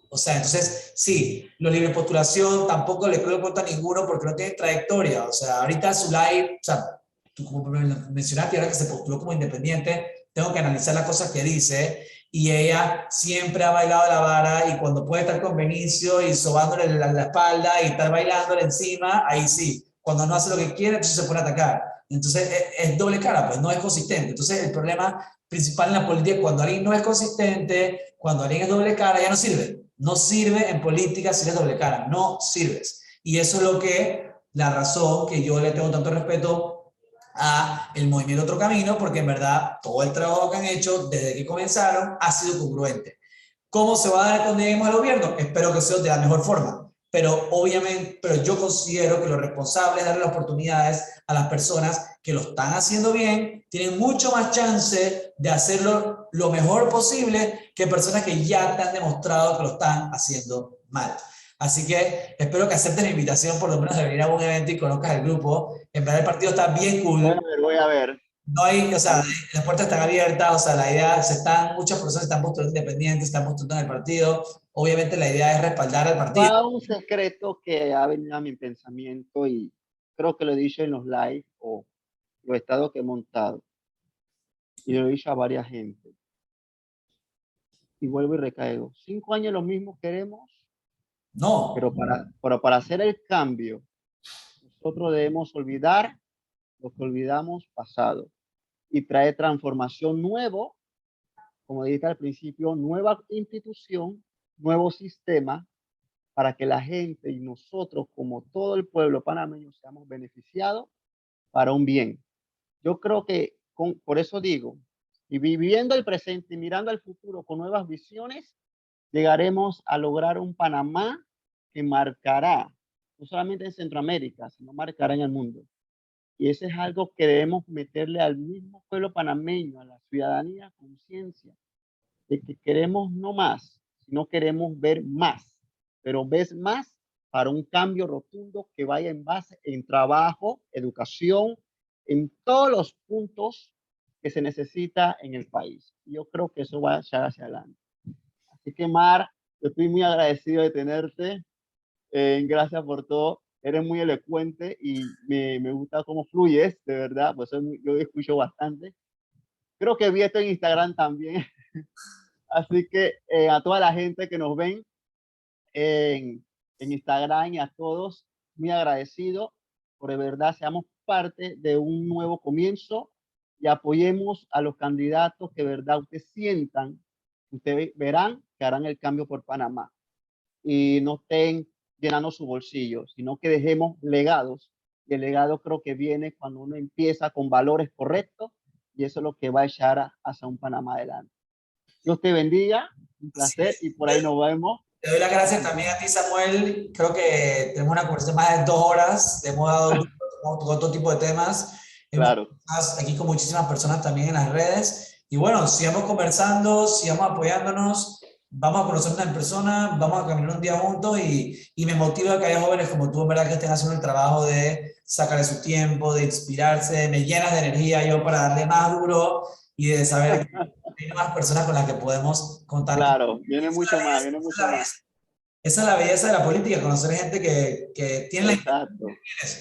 O sea, entonces, sí, los libre postulación tampoco le creo cuenta a ninguno porque no tiene trayectoria. O sea, ahorita Zulay, o sea, tú como mencionaste, ahora que se postuló como independiente, tengo que analizar las cosas que dice, y ella siempre ha bailado la vara, y cuando puede estar con Benicio y sobándole la espalda y estar bailándole encima, ahí sí. Cuando no hace lo que quiere, entonces se pone a atacar. Entonces es doble cara, pues no es consistente. Entonces el problema principal en la política es cuando alguien no es consistente, cuando alguien es doble cara, ya no sirve. No sirve en política si eres doble cara, no sirves. Y eso es lo que, la razón que yo le tengo tanto respeto a el movimiento Otro Camino, porque en verdad todo el trabajo que han hecho desde que comenzaron ha sido congruente. ¿Cómo se va a dar cuando lleguemos al gobierno? Espero que sea de la mejor forma. Pero obviamente, pero yo considero que lo responsable es darle las oportunidades a las personas que lo están haciendo bien, tienen mucho más chance de hacerlo lo mejor posible que personas que ya te han demostrado que lo están haciendo mal. Así que espero que aceptes la invitación por lo menos de venir a un evento y conozcas el grupo. En verdad el partido está bien cool. Voy a ver. No hay, o sea, las puertas están abiertas, o sea, la idea, muchas personas están postulando independientes, están postulando en el partido. Obviamente la idea es respaldar al partido. Va un secreto que ha venido a mi pensamiento y creo que lo he dicho en los live o los estados que he montado. Y lo he dicho a varias gente. Y vuelvo y recaigo. 5 años lo mismo queremos. No. Pero para hacer el cambio, nosotros debemos olvidar lo que olvidamos pasado y traer transformación nuevo, como dije al principio, nueva institución, nuevo sistema, para que la gente y nosotros, como todo el pueblo panameño, seamos beneficiados para un bien. Yo creo que, por eso digo, y viviendo el presente y mirando al futuro con nuevas visiones, llegaremos a lograr un Panamá que marcará, no solamente en Centroamérica, sino marcará en el mundo. Y eso es algo que debemos meterle al mismo pueblo panameño, a la ciudadanía, conciencia, de que queremos no más, sino queremos ver más, pero ves más para un cambio rotundo que vaya en base en trabajo, educación, en todos los puntos que se necesita en el país. Yo creo que eso va a echar hacia adelante. Así que, Mar, yo estoy muy agradecido de tenerte. Gracias por todo. Eres muy elocuente y me gusta cómo fluyes, de verdad. Pues yo escucho bastante. Creo que vi esto en Instagram también. Así que a toda la gente que nos ven en Instagram y a todos, muy agradecido por de verdad seamos parte de un nuevo comienzo y apoyemos a los candidatos que de verdad ustedes sientan, ustedes verán que harán el cambio por Panamá y no estén llenando su bolsillo, sino que dejemos legados. Y el legado creo que viene cuando uno empieza con valores correctos y eso es lo que va a echar hacia un Panamá adelante. Dios te bendiga, un placer y por ahí nos vemos. Te doy las gracias también a ti, Samuel. Creo que tenemos una conversación más de 2 horas. Hemos dado todo tipo de temas. Claro. Hemos aquí con muchísimas personas también en las redes. Y bueno, sigamos conversando, sigamos apoyándonos. Vamos a conocernos en persona, vamos a caminar un día juntos y me motiva que haya jóvenes como tú, en verdad, que estén haciendo el trabajo de sacarle su tiempo, de inspirarse. Me llenas de energía yo para darle más duro y de saber que hay más personas con las que podemos contar. Claro, viene mucho más, viene mucho más. Esa es la belleza de la política, conocer gente que tiene Exacto.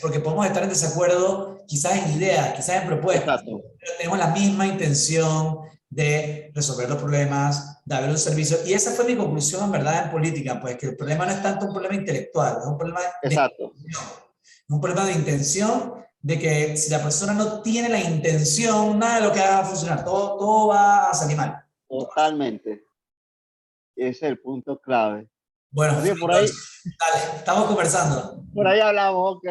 porque podemos estar en desacuerdo quizás en ideas, quizás en propuestas, Exacto. pero tenemos la misma intención de resolver los problemas, de haber un servicio. Y esa fue mi conclusión, en verdad, en política, pues que el problema no es tanto un problema intelectual, es un problema de intención, un problema de intención, de que si la persona no tiene la intención, nada de lo que haga va a funcionar, todo va a salir mal. Totalmente. Ese es el punto clave. Bueno, así por ahí. Dale, estamos conversando. Por ahí hablamos, ok.